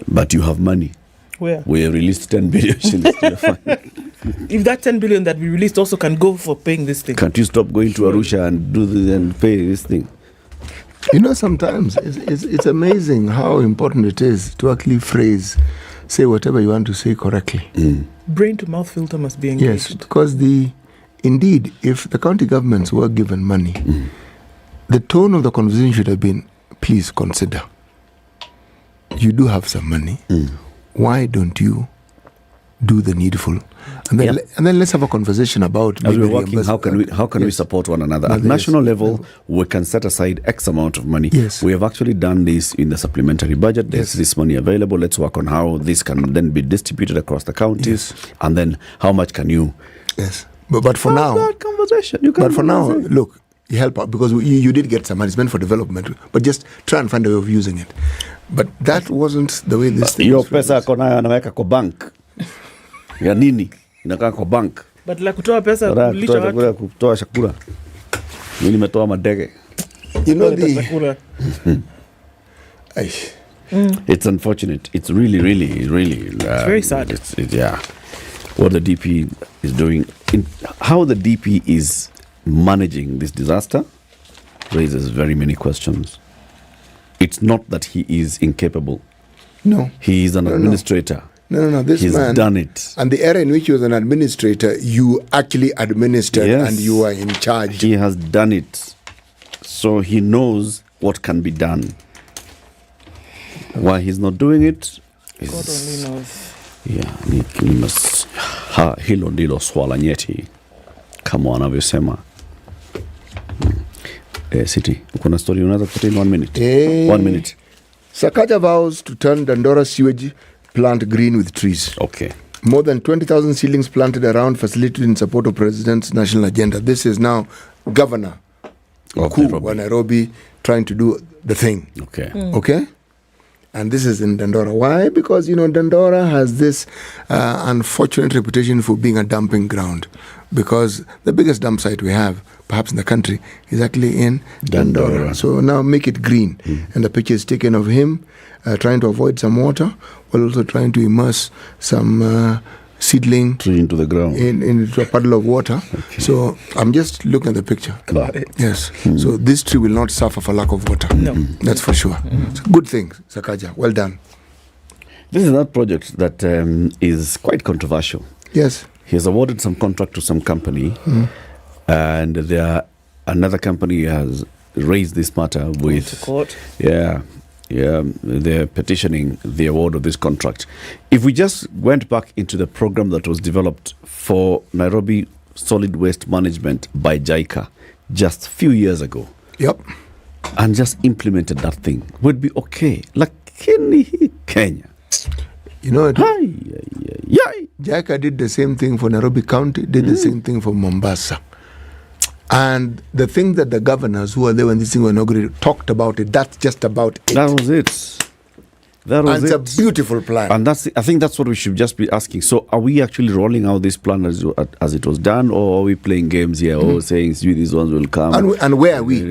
But you have money. Where? We released 10 billion shillings to the fund. If that 10 billion that we released also can go for paying this thing. Can't you stop going to Arusha and do this and pay this thing? You know, sometimes it's amazing how important it is to actually say whatever you want to say correctly. Brain to mouth filter must be engaged. Yes, because indeed, if the county governments were given money, the tone of the conversation should have been, please consider. You do have some money. Why don't you do the needful? And then let's have a conversation about as we're working, how can we support one another? At national level, we can set aside X amount of money. Yes. We have actually done this in the supplementary budget. There's this money available. Let's work on how this can then be distributed across the counties. And then how much can you? Yes. But for now, that conversation. Look, you help out because you did get some money. It's meant for development, but just try and find a way of using it. But that wasn't the way this thing was. Your pesa kona anaweka kwa bank. Ya nini? Inakaa kwa bank. But la kutoa pesa kulisha watu. Kutoa chakula. Mimi nimetoa madege. You know It's unfortunate. It's really it's very sad. What the DP is doing, how the DP is managing this disaster raises very many questions. It's not that he is incapable. No. He is an administrator. No. He's man, done it. And the era in which he was an administrator, you actually administered and you are in charge. He has done it. So he knows what can be done. Why he's not doing it is... God only knows. Hilo ndilo swala nyeti kama wanavyosema. City, kuna story unaweza kufuta in 1 minute? 1 minute. Sakaja vows to turn Dandora sewage plant green with trees. Okay. More than 20,000 seedlings planted around facilitated in support of President's national agenda. This is now Governor of Nairobi trying to do the thing. Okay. Okay? And this is in Dandora. Why? Because, Dandora has this unfortunate reputation for being a dumping ground. Because the biggest dump site we have, perhaps in the country, is actually in Dandora. So now make it green. And the picture is taken of him trying to avoid some water, while also trying to immerse some seedling tree into the ground, into a puddle of water. Okay. So I'm just looking at the picture. Got it. Yes. So this tree will not suffer for lack of water. No. That's for sure. It's a good thing, Sakaja. Well done. This is that project that is quite controversial. Yes. He has awarded some contract to some company, and another company has raised this matter with court. They're petitioning the award of this contract. If we just went back into the program that was developed for Nairobi Solid Waste Management by JICA just a few years ago, and just implemented that thing, we'd be okay. Lakini Kenya. JICA did the same thing for Nairobi County, did the same thing for Mombasa. And the thing that the governors who were there when this thing was inaugurated talked about it, that's just about it. That was it. That was and it's a beautiful plan. And I think that's what we should just be asking. So are we actually rolling out this plan as it was done, or are we playing games here, or saying these ones will come? And where are we?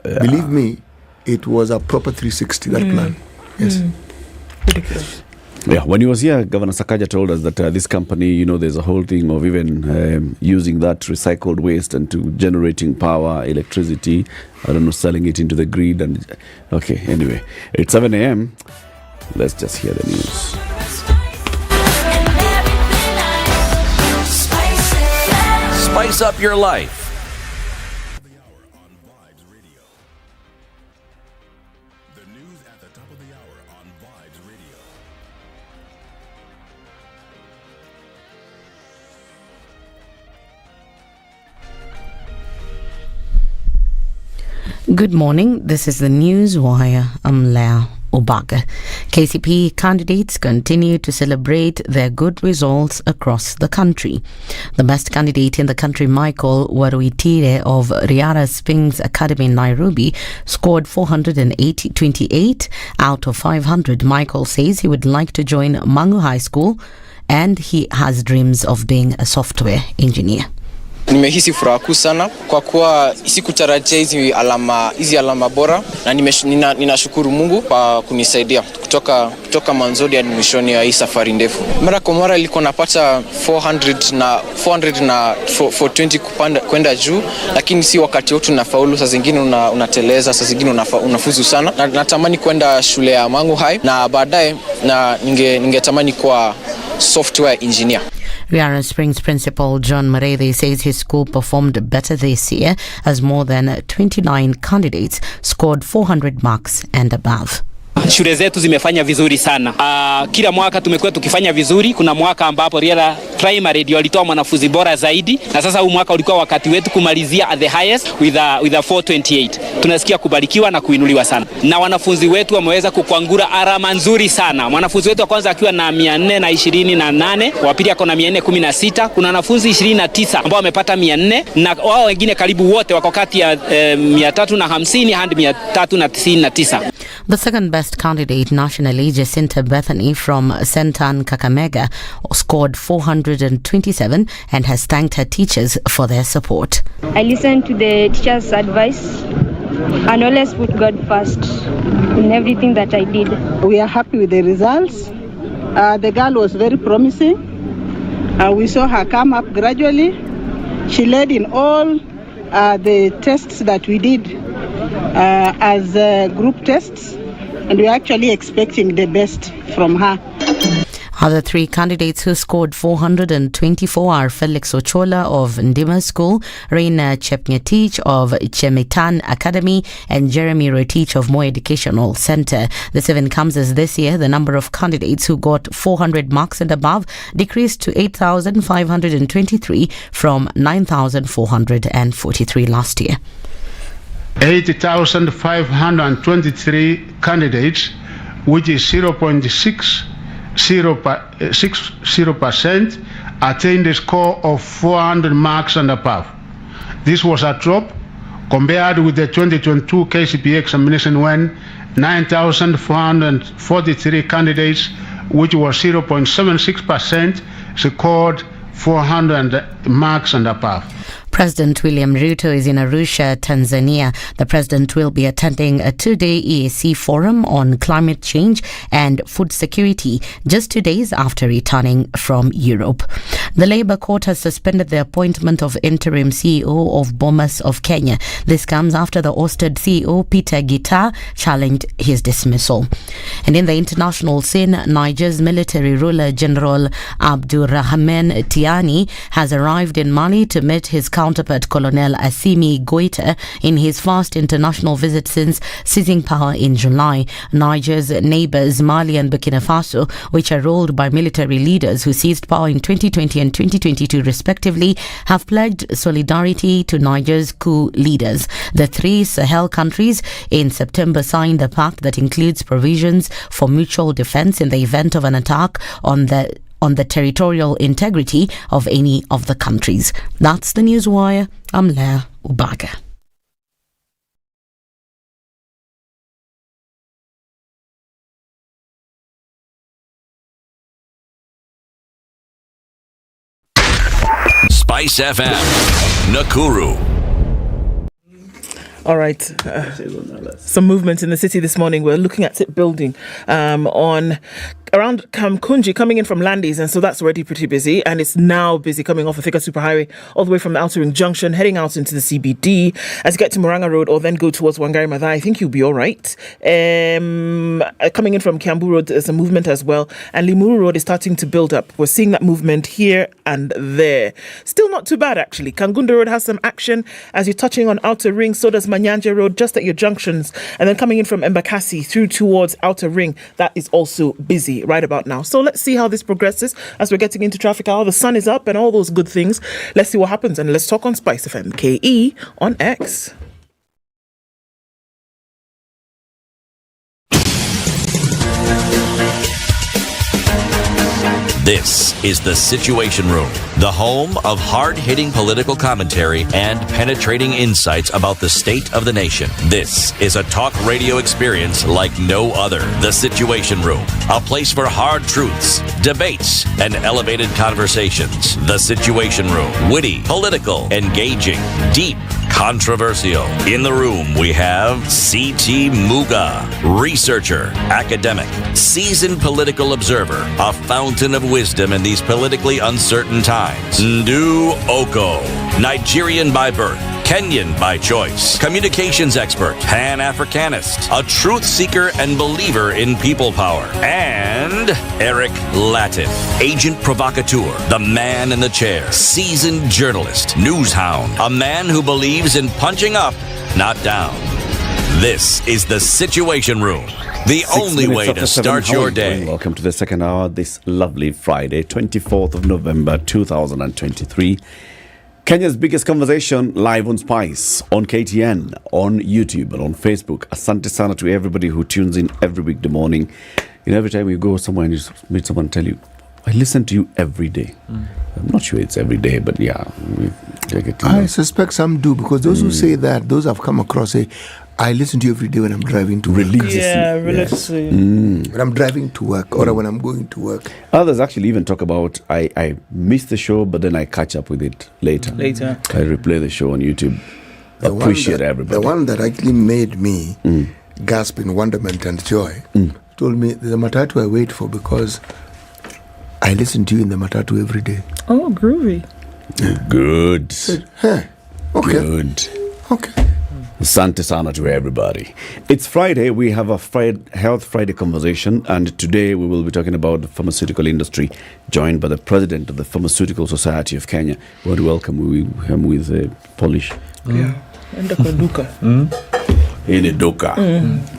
Believe me, it was a proper 360, that plan. Yes. Ridiculous. Yeah, when he was here, Governor Sakaja told us that this company, there's a whole thing of even using that recycled waste and to generating power, electricity, selling it into the grid. And okay, anyway, it's 7 a.m. Let's just hear the news. Spice up your life. Good morning. This is the News Wire. I'm Leah Obaga. KCP candidates continue to celebrate their good results across the country. The best candidate in the country, Michael Waruitire of Riara Springs Academy in Nairobi, scored 428 out of 500. Michael says he would like to join Mangu High School and he has dreams of being a software engineer. Nimehisi furaha kuu sana kwa kuwa sikutarajia hizi alama bora, na ninashukuru Mungu kwa kunisaidia kutoka mwanzoni hadi mwishoni ya hii safari ndefu. Mara kwa mara nilikuwa napata 400 na 420 kupanda kwenda juu, lakini si wakati wote unafaulu. Saa zingine unateleza, saa zingine unafuzu sana. Na natamani kwenda shule ya Mangu High na baadaye ningetamani kuwa software engineer. Riara Springs Principal John Marede says his school performed better this year as more than 29 candidates scored 400 marks and above. Shule zetu zimefanya vizuri sana. Kila mwaka tumekuwa tukifanya vizuri. Kuna mwaka ambapo Riara Primary ndio walitoa mwanafunzi bora zaidi, na sasa huu mwaka ulikuwa wakati wetu kumalizia at the highest with a 428. Tunasikia kubarikiwa na kuinuliwa sana. Na wanafunzi wetu wameweza kukwangura alama nzuri sana. Mwanafunzi wetu wa kwanza akiwa na 428, wa pili ako na 416, kuna wanafunzi 29 ambao wamepata 400, na wao wengine karibu wote wako kati ya 350 hadi 399. The second best candidate nationally, Jacinta Bethany from Sentan Kakamega, scored 427 and has thanked her teachers for their support. I listened to the teachers' advice and always put God first in everything that I did. We are happy with the results. The girl was very promising. We saw her come up gradually. She led in all the tests that we did as group tests, and we're actually expecting the best from her. Other three candidates who scored 424 are Felix Ochola of Ndima School, Reina Chepngetich of Chemitan Academy, and Jeremy Rotich of Moi Educational Center. The 7 comes as this year the number of candidates who got 400 marks and above decreased to 8,523 from 9,443 last year. 80,523 candidates, which is 0.60%, attained a score of 400 marks and above. This was a drop compared with the 2022 KCPE examination when 9,443 candidates, which was 0.76%, scored 400 marks and above. President William Ruto is in Arusha, Tanzania. The president will be attending a 2-day EAC forum on climate change and food security just 2 days after returning from Europe. The Labour Court has suspended the appointment of interim CEO of Bomas of Kenya. This comes after the ousted CEO Peter Gita challenged his dismissal. And in the international scene, Niger's military ruler General Abdurrahman Tiani has arrived in Mali to meet his counterpart Colonel Assimi Goita in his first international visit since seizing power in July. Niger's neighbors Mali and Burkina Faso, which are ruled by military leaders who seized power in 2020 and 2022 respectively, have pledged solidarity to Niger's coup leaders. The 3 Sahel countries in September signed a pact that includes provisions for mutual defense in the event of an attack on the territorial integrity of any of the countries. That's the Newswire. I'm Leah Ubaga. Spice FM, Nakuru. All right. Some movement in the city this morning. We're looking at it building on around Kamkunji, coming in from Landis, and so that's already pretty busy, and it's now busy coming off the Thika Superhighway all the way from the Outer Ring Junction, heading out into the CBD. As you get to Murang'a Road or then go towards Wangari Maathai, I think you'll be all right. Coming in from Kiambu Road, there's a movement as well, and Limuru Road is starting to build up. We're seeing that movement here and there. Still not too bad, actually. Kangunda Road has some action as you're touching on Outer Ring, so does Manyanja Road, just at your junctions, and then coming in from Embakasi through towards Outer Ring, that is also busy right about now. So let's see how this progresses as we're getting into traffic hour. The sun is up and all those good things. Let's see what happens, and let's talk on Spice FM KE on X. This is The Situation Room, the home of hard-hitting political commentary and penetrating insights about the state of the nation. This is a talk radio experience like no other. The Situation Room, a place for hard truths, debates, and elevated conversations. The Situation Room, witty, political, engaging, deep, controversial. In the room, we have C.T. Muga, researcher, academic, seasoned political observer, a fountain of wisdom in these politically uncertain times. Ndu Oko, Nigerian by birth, Kenyan by choice, communications expert, Pan-Africanist, a truth seeker and believer in people power, and Eric Latif, agent provocateur, the man in the chair, seasoned journalist, news hound, a man who believes in punching up, not down. This is The Situation Room, the only way to start your day. Welcome to the second hour this lovely Friday, 24th of November 2023. Kenya's biggest conversation live on Spice, on KTN, on YouTube, and on Facebook. Asante sana to everybody who tunes in every weekday morning. You know, every time you go somewhere and you meet someone tell you, I listen to you every day. I'm not sure it's every day, but yeah. I suspect some do, because those who say that, those I've come across say, I listen to you every day when I'm driving to work. Religiously. When I'm driving to work or when I'm going to work. Others actually even talk about, I miss the show, but then I catch up with it later. I replay the show on YouTube. Appreciate everybody. The one that actually made me gasp in wonderment and joy told me, there's a matatu I wait for because I listen to you in the matatu every day. Oh, groovy. Good. Said, hey, okay. Good. Okay. Asante sana to everybody. It's Friday. We have a Health Friday conversation, and today we will be talking about the pharmaceutical industry, joined by the president of the Pharmaceutical Society of Kenya. We want to welcome him with Polish. Yeah. And Duka. Hii ni duka.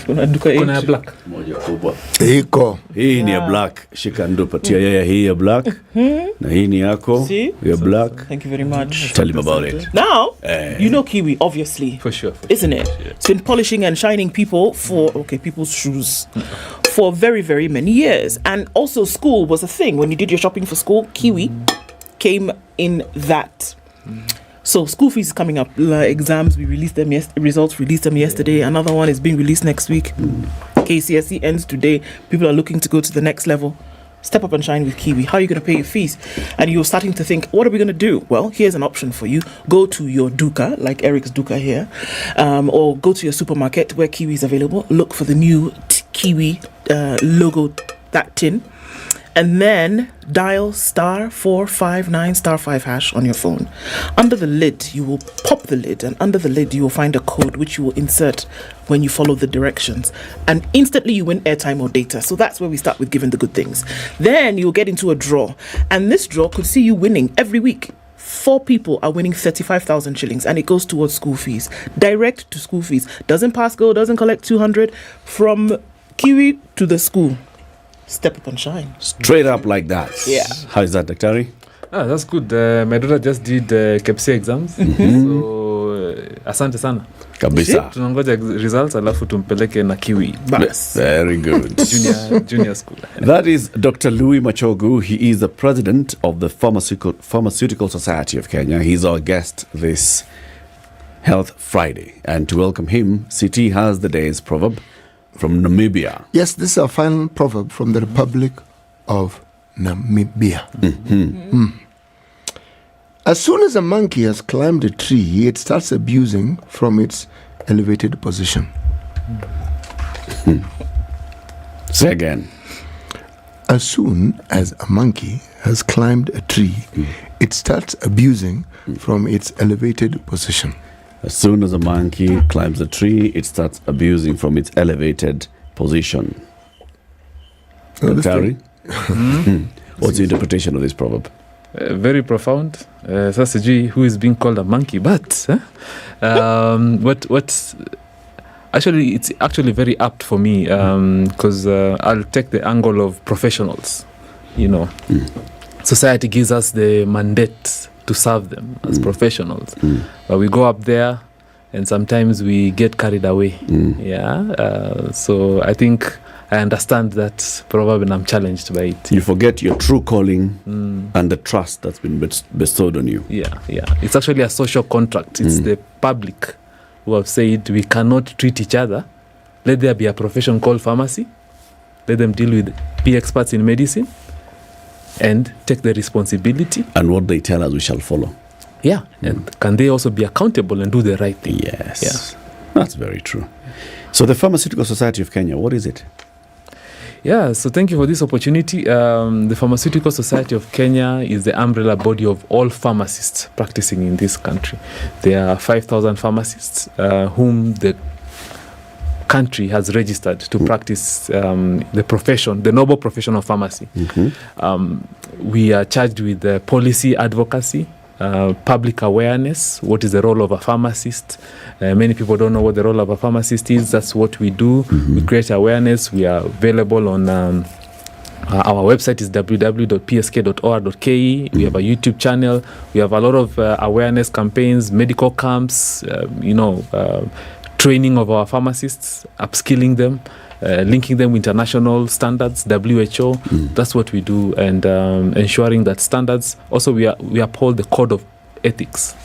Kuna duka Kuna black. Moja kubwa. Iko. Hii ni ya black. Shika ndo patia yeye hii ya black. Na hii ni yako. Ya black. Thank you very much. Tell him about it. Now, you know Kiwi, obviously. For sure. Isn't it? Yeah. It's been polishing and shining people's shoes for very, very many years. And also school was a thing. When you did your shopping for school, Kiwi came in that. So school fees is coming up. Exams, we released them results released them yesterday. Another one is being released next week. KCSE ends today. People are looking to go to the next level. Step up and shine with Kiwi. How are you going to pay your fees? And you're starting to think, what are we going to do? Well, here's an option for you. Go to your Duka, like Eric's Duka here, or go to your supermarket where Kiwi is available. Look for the new Kiwi logo, that tin. And then dial *459*5# on your phone. Under the lid, you will pop the lid, and under the lid, you will find a code which you will insert when you follow the directions. And instantly, you win airtime or data. So that's where we start with giving the good things. Then you'll get into a draw. And this draw could see you winning every week. 4 people are winning 35,000 shillings, and it goes towards school fees. Direct to school fees. Doesn't pass go, doesn't collect 200 from Kiwi to the school. Step up and shine. Straight up like that. Yeah. How is that, Daktari? That's good. My daughter just did KPC exams. So, asante sana. Kabisa. Tunangoja results alafu tumpeleke na Kiwi. Yes. Very good. Junior school. That is Dr. Louis Machogu. He is the president of the Pharmaceutical Society of Kenya. He's our guest this Health Friday. And to welcome him, CT has the day's proverb from Namibia. Yes, this is a final proverb from the Republic of Namibia. As soon as a monkey has climbed a tree, it starts abusing from its elevated position. Say again. As soon as a monkey has climbed a tree, it starts abusing from its elevated position. As soon as a monkey climbs a tree, it starts abusing from its elevated position. Terry? What's the interpretation of this proverb? Very profound. Sasa sijui who is being called a monkey, but what actually, it's actually very apt for me because I'll take the angle of professionals. Society gives us the mandate to serve them as professionals, but we go up there and sometimes we get carried away. So I think I understand that proverb and I'm challenged by it. You forget your true calling and the trust that's been bestowed on you. Yeah. It's actually a social contract. It's the public who have said we cannot treat each other. Let there be a profession called pharmacy. Let them deal with be experts in medicine and take the responsibility. And what they tell us we shall follow. Yeah. And can they also be accountable and do the right thing? Yes. Yeah. That's very true. So the Pharmaceutical Society of Kenya, what is it? Yeah, so thank you for this opportunity. The Pharmaceutical Society of Kenya is the umbrella body of all pharmacists practicing in this country. There are 5,000 pharmacists whom the country has registered to practice the profession, the noble profession of pharmacy. We are charged with policy advocacy, public awareness. What is the role of a pharmacist? Many people don't know what the role of a pharmacist is. That's what we do. We create awareness. We are available on our website is www.psk.or.ke. We have a YouTube channel. We have a lot of awareness campaigns, medical camps, training of our pharmacists, upskilling them, linking them with international standards, WHO. That's what we do, and ensuring that standards. Also, we uphold the code of ethics.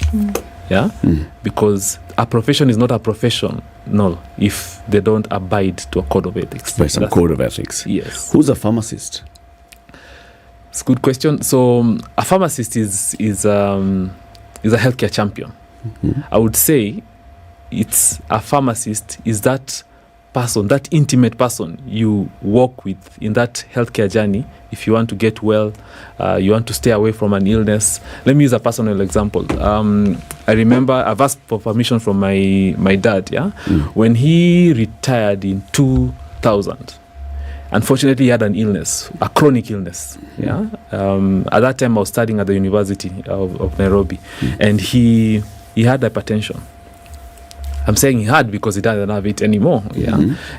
Because a profession is not a profession, if they don't abide to a code of ethics. By some code of ethics. Yes. Who's a pharmacist? It's a good question. So a pharmacist is a healthcare champion. I would say it's a pharmacist is that person, that intimate person you work with in that healthcare journey. If you want to get well, you want to stay away from an illness. Let me use a personal example. I remember I've asked for permission from my dad, when he retired in 2000. Unfortunately, he had an illness, a chronic illness. At that time, I was studying at the University of Nairobi, and he had hypertension. I'm saying he had because he doesn't have it anymore.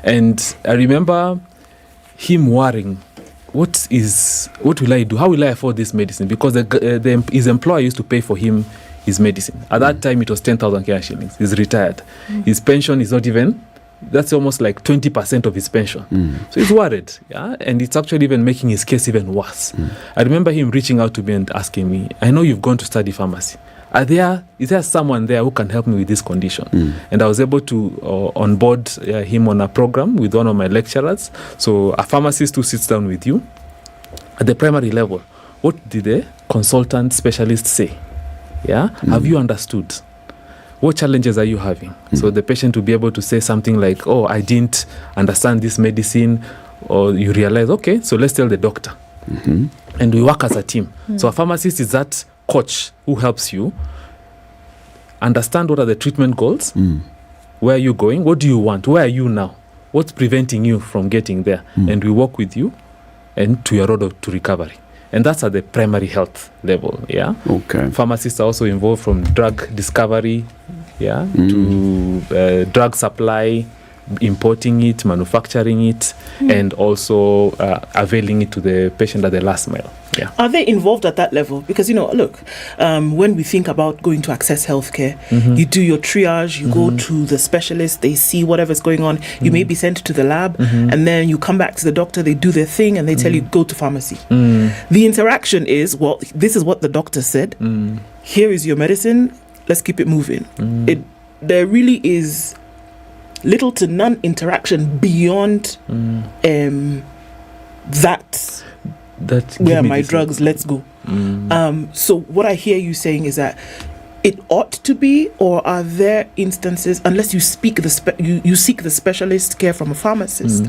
And I remember him worrying, what will I do? How will I afford this medicine? Because his employer used to pay for him his medicine. At that time, it was 10,000 Kenya shillings. He's retired. His pension is not even, that's almost like 20% of his pension. So he's worried. And it's actually even making his case even worse. I remember him reaching out to me and asking me, I know you've gone to study pharmacy. Is there someone there who can help me with this condition? And I was able to onboard him on a program with one of my lecturers. So a pharmacist who sits down with you at the primary level. What did the consultant specialist say? Have you understood? What challenges are you having? So the patient will be able to say something like, oh, I didn't understand this medicine. Or you realize, okay, so let's tell the doctor. And we work as a team. So a pharmacist is that coach who helps you understand what are the treatment goals, where are you going, what do you want, where are you now, what's preventing you from getting there, and we work with you and to your road to recovery. And that's at the primary health level. Okay. Pharmacists are also involved from drug discovery, to drug supply, importing it, manufacturing it, and also availing it to the patient at the last mile. Are they involved at that level? Because, look, when we think about going to access healthcare, you do your triage, you go to the specialist, they see whatever's going on, you may be sent to the lab, and then you come back to the doctor, they do their thing, and they tell you, go to pharmacy. The interaction is, well, this is what the doctor said, here is your medicine, let's keep it moving. There really is little to none interaction beyond that. where are my drugs? Let's go. So what I hear you saying is that it ought to be, or are there instances, unless you seek the specialist care from a pharmacist,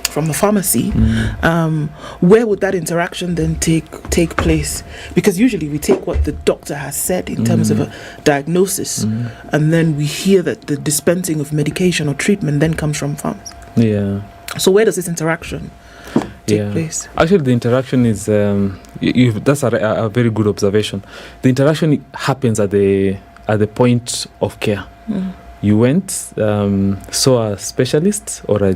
from the pharmacy, where would that interaction then take place? Because usually we take what the doctor has said in terms of a diagnosis, and then we hear that the dispensing of medication or treatment then comes from pharmacy. Yeah. So where does this interaction take place? Actually, the interaction is that's a very good observation. The interaction happens at the point of care. You went, saw a specialist or a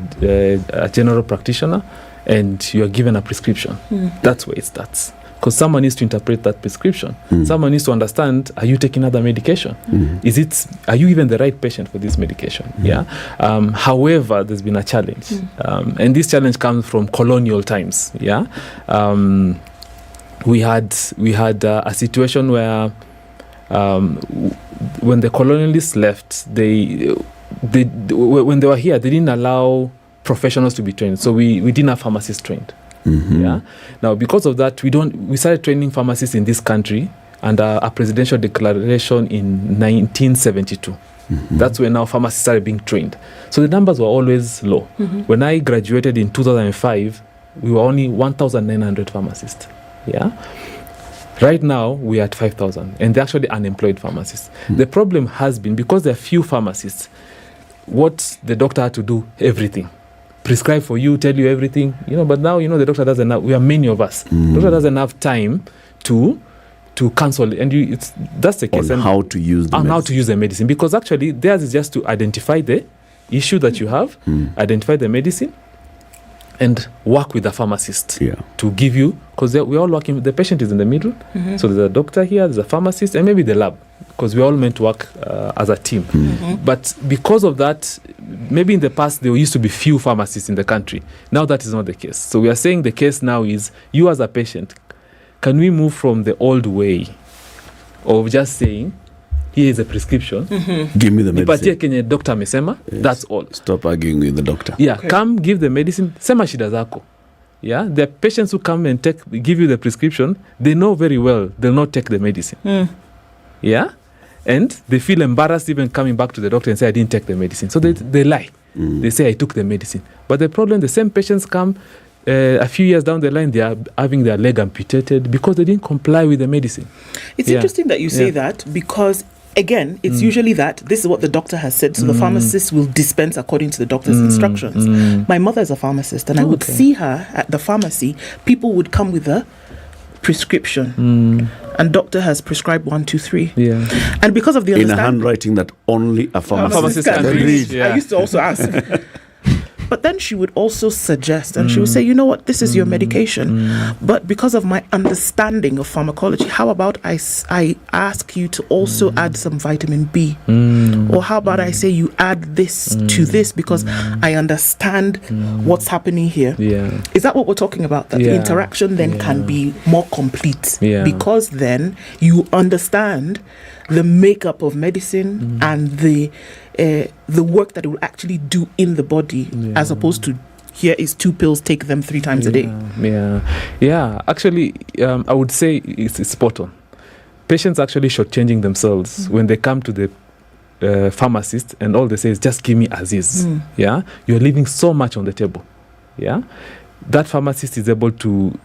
general practitioner, and you are given a prescription. That's where it starts. Because someone needs to interpret that prescription. Someone needs to understand, are you taking other medication? Are you even the right patient for this medication? However, there's been a challenge. And this challenge comes from colonial times. We had a situation where when the colonialists left, when they were here, they didn't allow professionals to be trained. So we didn't have pharmacists trained. Now, because of that, we started training pharmacists in this country under a presidential declaration in 1972. That's when now pharmacists started being trained. So the numbers were always low. When I graduated in 2005, we were only 1,900 pharmacists. Right now, we are at 5,000, and they're actually unemployed pharmacists. The problem has been, because there are few pharmacists, what the doctor had to do, everything. Prescribe for you, tell you everything, but now, the doctor doesn't have, we are many of us. The doctor doesn't have time to counsel, and that's the case. On how to use the medicine. How to use the medicine, because actually theirs is just to identify the issue that you have, identify the medicine, and work with the pharmacist to give you, because we're all working, the patient is in the middle, so there's a doctor here, there's a pharmacist, and maybe the lab, because we're all meant to work as a team. But because of that, maybe in the past there used to be few pharmacists in the country. Now that is not the case. So we are saying the case now is, you as a patient, can we move from the old way of just saying, here is a prescription, give me the medicine, kenye doctor amesema, that's all. Stop arguing with the doctor. Come give the medicine, sema shida zako. There are patients who come and give you the prescription, they know very well they'll not take the medicine. And they feel embarrassed even coming back to the doctor and say, I didn't take the medicine. So they lie. They say, I took the medicine. But the problem, the same patients come a few years down the line, they are having their leg amputated because they didn't comply with the medicine. It's interesting that you say that, because again, it's usually that this is what the doctor has said, so the pharmacist will dispense according to the doctor's instructions. My mother is a pharmacist, and I would see her at the pharmacy. People would come with a prescription, and doctor has prescribed 1, 2, 3. And because of the in a handwriting that only a pharmacist can read. I used to also ask. But then she would also suggest, and she would say, you know what, this is your medication. But because of my understanding of pharmacology, how about I ask you to also add some vitamin B? Or how about I say you add this to this, because I understand what's happening here. Is that what we're talking about? That the interaction then can be more complete, because then you understand the makeup of medicine and the work that it will actually do in the body, as opposed to, here is 2 pills, take them 3 times a day. Actually, I would say it's spot on. Patients actually shortchanging themselves when they come to the pharmacist, and all they say is, just give me as is. You're leaving so much on the table. That pharmacist is able to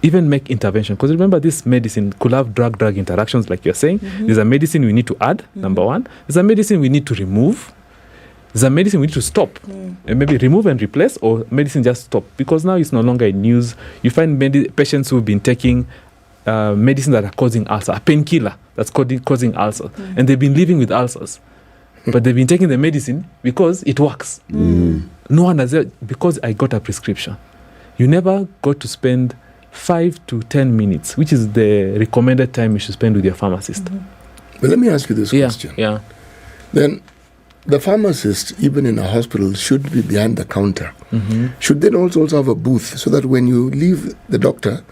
even make intervention, because remember, this medicine could have drug interactions, like you're saying. There's a medicine we need to add, number one. There's a medicine we need to remove. There's a medicine we need to stop, and maybe remove and replace, or medicine just stop, because now it's no longer in use. You find patients who've been taking medicine that are causing ulcer, a painkiller that's causing ulcer, and they've been living with ulcers, but they've been taking the medicine because it works. No one has, because I got a prescription. You never got to spend 5 to 10 minutes, which is the recommended time you should spend with your pharmacist. But let me ask you this question. Then the pharmacist, even in a hospital, should be behind the counter. Should then also have a booth, so that when you leave the doctor,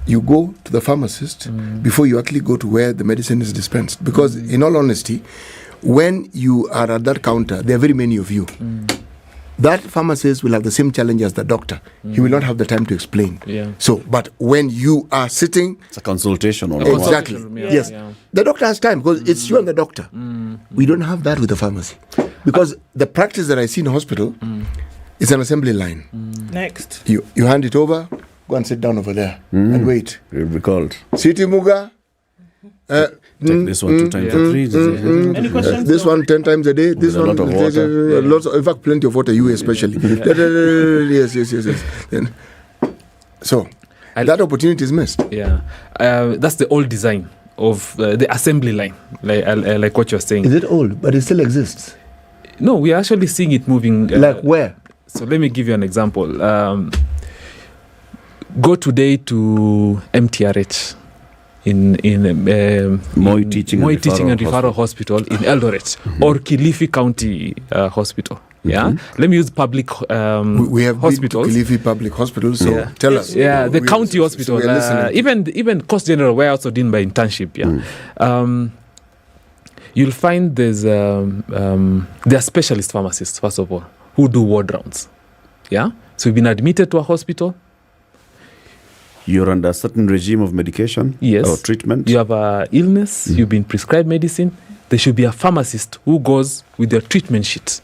you go to the pharmacist before you actually go to where the medicine is dispensed. Because in all honesty, when you are at that counter, there are very many of you. that pharmacist will have the same challenge as the doctor. He will not have the time to explain. Yeah. So, but when you are sitting, it's a consultation. Exactly. Yes. The doctor has time because it's you and the doctor. We don't have that with the pharmacy because the practice that I see in hospital is an assembly line. Next. You hand it over, go and sit down over there and wait. You'll be called. City Muga. Take this one 2 times for 3. Any questions? This one 10 times a day. This With a one lot of water. lots of, in fact, plenty of water. You especially. Yes. Then, so that opportunity is missed. Yeah, that's the old design of the assembly line, like what you're saying. Is it old? But it still exists. No, we are actually seeing it moving. Like where? So let me give you an example. Go today to MTRH. In Moi Teaching and Referral Hospital in Eldoret or Kilifi County Hospital. Yeah, let me use public we have hospitals. Kilifi Public Hospital. So tell us. Yeah, the county hospital. Even Coast General, where I also did my internship. Yeah, you'll find there are specialist pharmacists first of all who do ward rounds. Yeah, so you've been admitted to a hospital. You're under a certain regime of medication or treatment. You have an illness, you've been prescribed medicine. There should be a pharmacist who goes with your treatment sheet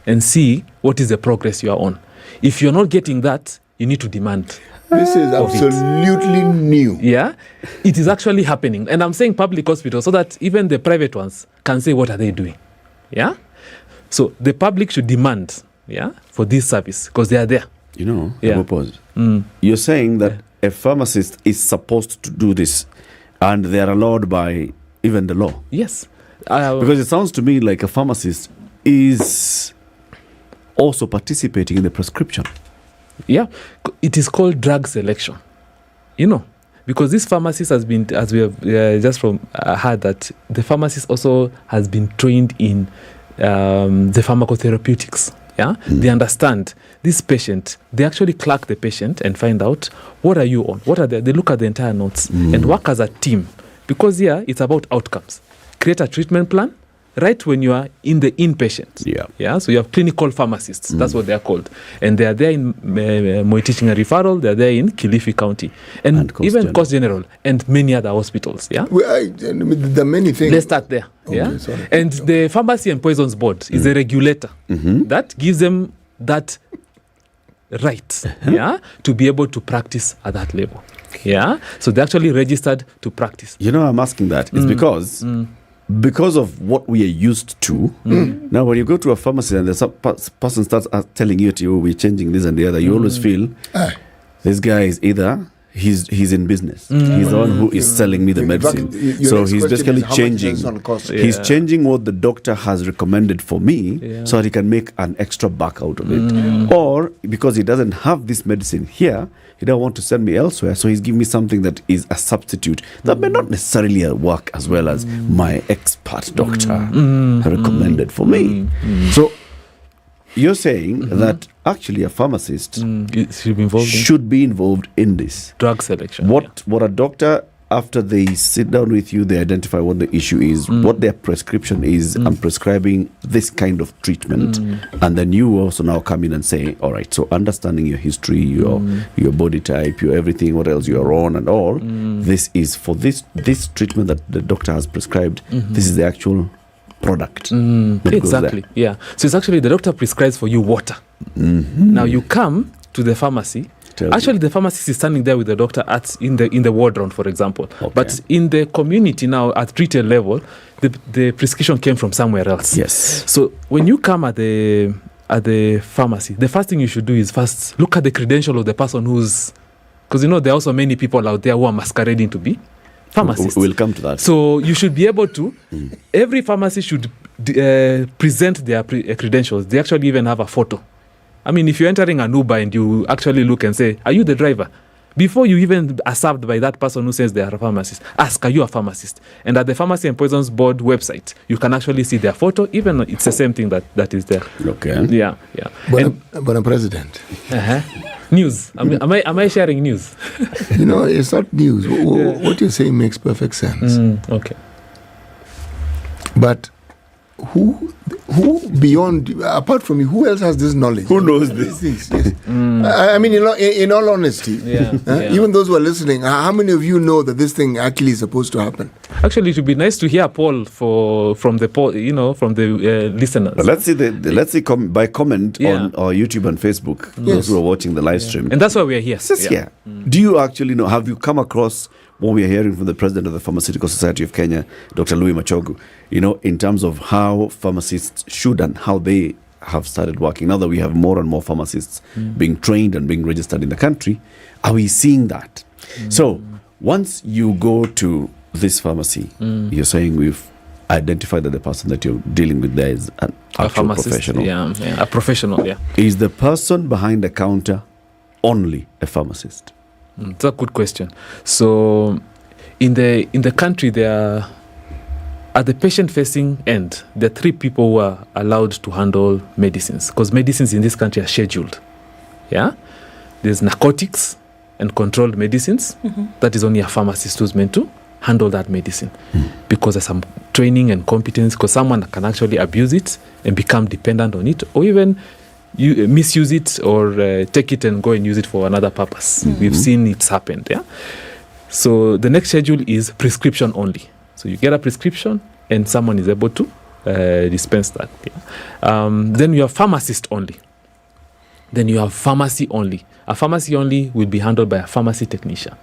and see what is the progress you are on. If you're not getting that, you need to demand. This is absolutely new. Yeah, it is actually happening. And I'm saying public hospitals so that even the private ones can say what are they doing. Yeah, so the public should demand for this service because they are there. You know, you're saying that a pharmacist is supposed to do this and they are allowed by even the law. Yes. Because it sounds to me like a pharmacist is also participating in the prescription. Yeah. It is called drug selection. You know, because this pharmacist has been, as we have just from heard that the pharmacist also has been trained in the pharmacotherapeutics. Yeah, they understand this patient. They actually clerk the patient and find out what are you on. What are they look at the entire notes and work as a team because it's about outcomes. Create a treatment plan right when you are in the inpatient. Yeah. So you have clinical pharmacists. That's what they are called, and they are there in Moi Teaching and Referral. They are there in Kilifi County and even Coast General and many other hospitals. Yeah. The many things. Let's start there. Sorry. And the Pharmacy and Poisons Board is a regulator that gives them that right, to be able to practice at that level. Yeah, so they actually registered to practice. You know, I'm asking that is because of what we are used to. Now, when you go to a pharmacy and the person starts telling you, we're changing this and the other, you always feel this guy is either he's in business. He's the one who is selling me the medicine. So he's basically changing. He's changing what the doctor has recommended for me so that he can make an extra buck out of it. Or because he doesn't have this medicine here, he don't want to send me elsewhere. So he's giving me something that is a substitute that may not necessarily work as well as my expert doctor recommended for me. So you're saying that actually a pharmacist should be involved in this drug selection. What a doctor, after they sit down with you, they identify what the issue is, what their prescription is, and prescribing this kind of treatment. And then you also now come in and say, all right, so understanding your history, your body type, your everything, what else you're on and all, this is for this treatment that the doctor has prescribed. This is the actual product. Exactly. Yeah. So it's actually the doctor prescribes for you water. Now you come to the pharmacy. Actually, the pharmacist is standing there with the doctor in the ward round, for example. But in the community now, at retail level, the prescription came from somewhere else. Yes. So when you come at the pharmacy, the first thing you should do is first look at the credential of the person who's, because there are also many people out there who are masquerading to be pharmacists. We'll come to that. So you should be able to, every pharmacy should present their credentials. They actually even have a photo. I mean, if you're entering an Uber and you actually look and say, are you the driver? Before you even are served by that person who says they are a pharmacist, ask, are you a pharmacist? And at the Pharmacy and Poisons Board website, you can actually see their photo, even it's the same thing that is there. Okay. Yeah. But I'm president. News. Am I sharing news? It's not news. What you're saying makes perfect sense. Okay. But who who beyond, apart from you, who else has this knowledge? Who knows these things? Yes. I mean, in all honesty, even those who are listening, how many of you know that this thing actually is supposed to happen? Actually, it would be nice to hear Paul from the listeners. But let's see by comment on our YouTube and Facebook. Those who are watching the live stream, and that's why we are here. Do you actually know? Have you come across what we are hearing from the president of the Pharmaceutical Society of Kenya, Dr. Louis Machogu? In terms of how pharmacists should and how they have started working. Now that we have more and more pharmacists being trained and being registered in the country, are we seeing that? So once you go to this pharmacy, you're saying we've identified that the person that you're dealing with there is an actual professional. A professional. Is the person behind the counter only a pharmacist? It's a good question. So in the country, there are, at the patient-facing end, there are 3 people who are allowed to handle medicines, because medicines in this country are scheduled. There's narcotics and controlled medicines. That is only a pharmacist who's meant to handle that medicine, because there's some training and competence, because someone can actually abuse it and become dependent on it, or even you misuse it, or take it and go and use it for another purpose. We've seen it's happened. So the next schedule is prescription only. So you get a prescription and someone is able to dispense that. Then you have pharmacist only. Then you have pharmacy only. A pharmacy only will be handled by a pharmacy technician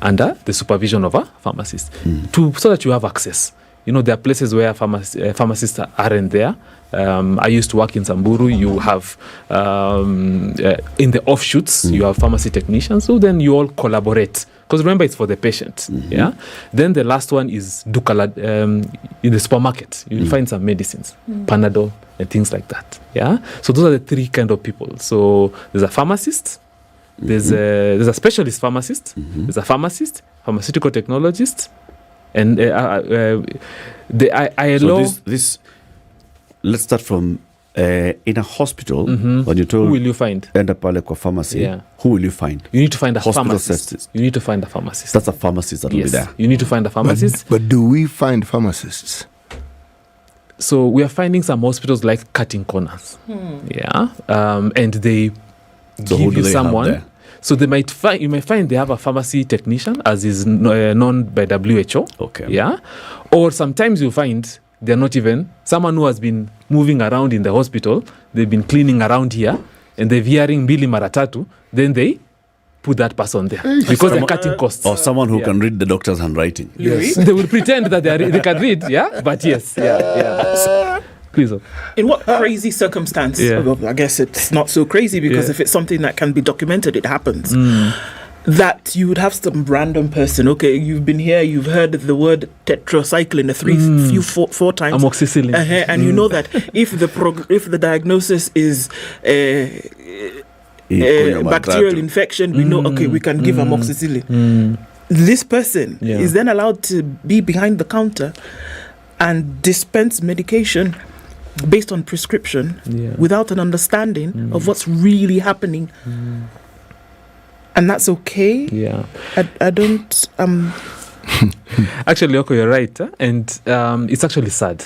under the supervision of a pharmacist, so that you have access. There are places where pharmacists aren't there. I used to work in Samburu. You have, in the offshoots, you have pharmacy technicians. So then you all collaborate. Because remember, it's for the patient. Then the last one is Dukala, in the supermarket. You'll find some medicines, Panadol, and things like that. So those are the 3 kind of people. So there's a pharmacist, there's a specialist pharmacist, there's a pharmacist, pharmaceutical technologist, and the ILO. So this let's start from in a hospital. When you told who will you find? Enda pale kwa pharmacy. Who will you find? You need to find a hospital pharmacist. You need to find a pharmacist. That's a pharmacist that will be there. You need to find a pharmacist. But do we find pharmacists? So we are finding some hospitals like cutting corners. And they give you someone. So you might find they have a pharmacy technician, as is known by WHO. Or sometimes you find they're not even someone who has been moving around in the hospital. They've been cleaning around here, and they're hearing Billy Maratatu. Then they put that person there because they're cutting costs. Or someone who can read the doctor's handwriting. Yes. They will pretend that they can read. But yes. Please. In what crazy circumstance? Well, I guess it's not so crazy, because if it's something that can be documented, it happens. That you would have some random person. Okay, you've been here, you've heard the word tetracycline four times. Amoxicillin. And you know that if the diagnosis is bacterial infection, we know, okay, we can give amoxicillin. This person is then allowed to be behind the counter and dispense medication based on prescription without an understanding of what's really happening. And that's okay. I don't. Actually, Oko, you're right, and it's actually sad.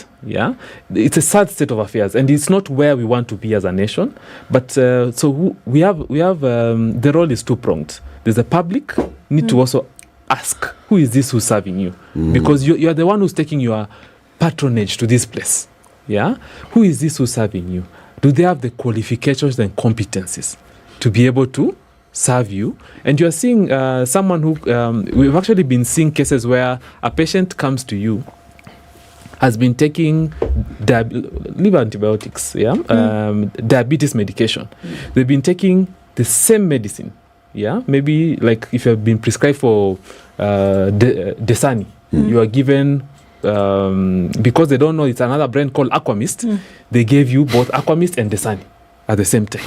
It's a sad state of affairs, and it's not where we want to be as a nation. But we have the role is 2-pronged. There's the public need to also ask, who is this who's serving you? Because you're the one who's taking your patronage to this place. Who is this who's serving you? Do they have the qualifications and competencies to be able to serve you? And you're seeing someone who we've actually been seeing cases where a patient comes to you, has been taking liver antibiotics, diabetes medication. They've been taking the same medicine, maybe like if you've been prescribed for Desani, you are given because they don't know it's another brand called Aquamist. They gave you both Aquamist and Desani at the same time.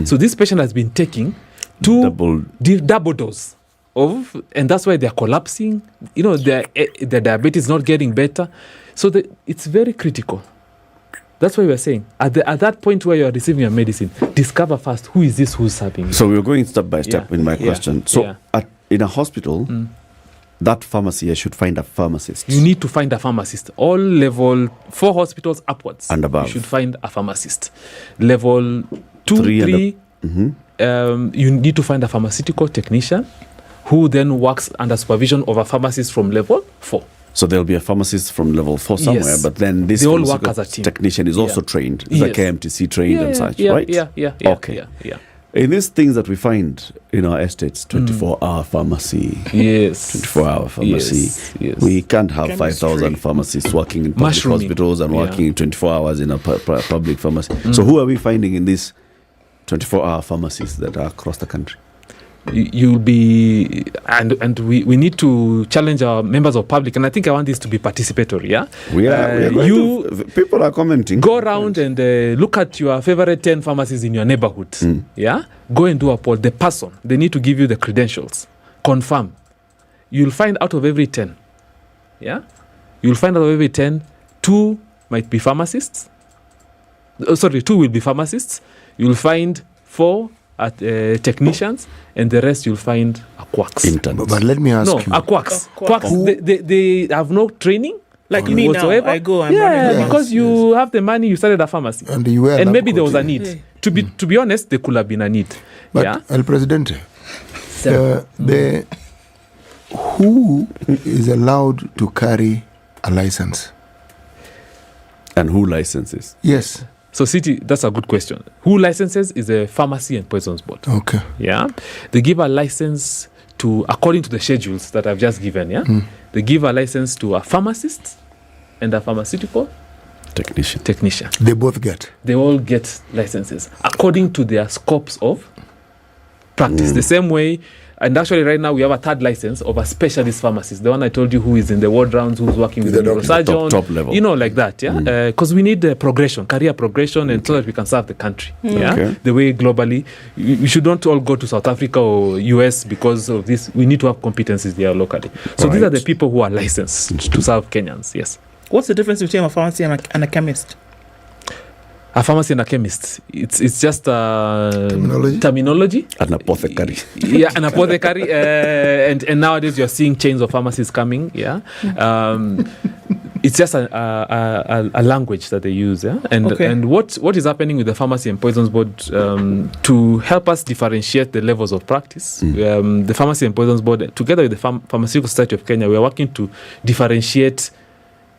So this patient has been taking double dose of, and that's why they're collapsing. Their diabetes is not getting better. So it's very critical. That's why we're saying at that point where you're receiving your medicine, discover first who is this who's serving you. So we're going step by step in my question. So in a hospital, that pharmacy, I should find a pharmacist. You need to find a pharmacist. All level 4 hospitals upwards and above. You should find a pharmacist. Level 2, 3, you need to find a pharmaceutical technician who then works under supervision of a pharmacist from level 4. So there'll be a pharmacist from level 4 somewhere, Yes. but then this They all work as a team. technician is also trained, is Yes. like KMTC trained and such, right? Yeah. Okay. In these things that we find in our estates, 24-hour pharmacy. Yes. 24-hour pharmacy. Yes. We can't have Chemistry. 5,000 pharmacists working in public Mushrooming. hospitals and working 24 hours in a public pharmacy. So who are we finding in these 24-hour pharmacies that are across the country? You'll be, and we need to challenge our members of public, and I think I want this to be participatory. Yeah, people are commenting. Go around and look at your favorite 10 pharmacies in your neighborhood. Yeah, go and do a poll. The person, they need to give you the credentials. Confirm. You'll find out of every 10. Yeah, you'll find out of every 10, 2 might be pharmacists. 2 will be pharmacists. You'll find 4 at technicians, and the rest you'll find are quacks. But let me ask you. Are quacks. Quacks. They have no training. Like me whatsoever. now, I go and run because you have the money, you started a pharmacy, and maybe there was a need. To be honest, there could have been a need. But El Presidente, who is allowed to carry a license? And who licenses? Yes. So, City, that's a good question. Who licenses is the Pharmacy and Poisons Board. Okay. Yeah. They give a license to, according to the schedules that I've just given, yeah? They give a license to a pharmacist and a pharmaceutical technician. They both get? They all get licenses according to their scopes of practice. The same way, and actually right now we have a 3rd license of a specialist pharmacist, the one I told you who is in the ward rounds, who's working with the neurosurgeon, top level. You know, like that, yeah? Because we need progression, career progression, and so that we can serve the country, yeah? Okay. The way globally, we should not all go to South Africa or US because of this. We need to have competencies there locally. So these are the people who are licensed to serve Kenyans, yes. What's the difference between a pharmacy and a chemist? A pharmacy and a chemist. It's just terminology. An apothecary. Yeah, an apothecary. And nowadays you're seeing chains of pharmacies coming. Yeah. It's just a language that they use. Yeah. And what is happening with the Pharmacy and Poisons Board to help us differentiate the levels of practice? The Pharmacy and Poisons Board, together with the Pharmaceutical Society of Kenya, we are working to differentiate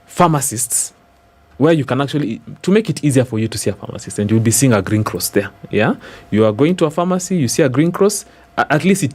pharmacists, where you can actually, to make it easier for you to see a pharmacist, and you'll be seeing a green cross there. Yeah, you are going to a pharmacy, you see a green cross, at least it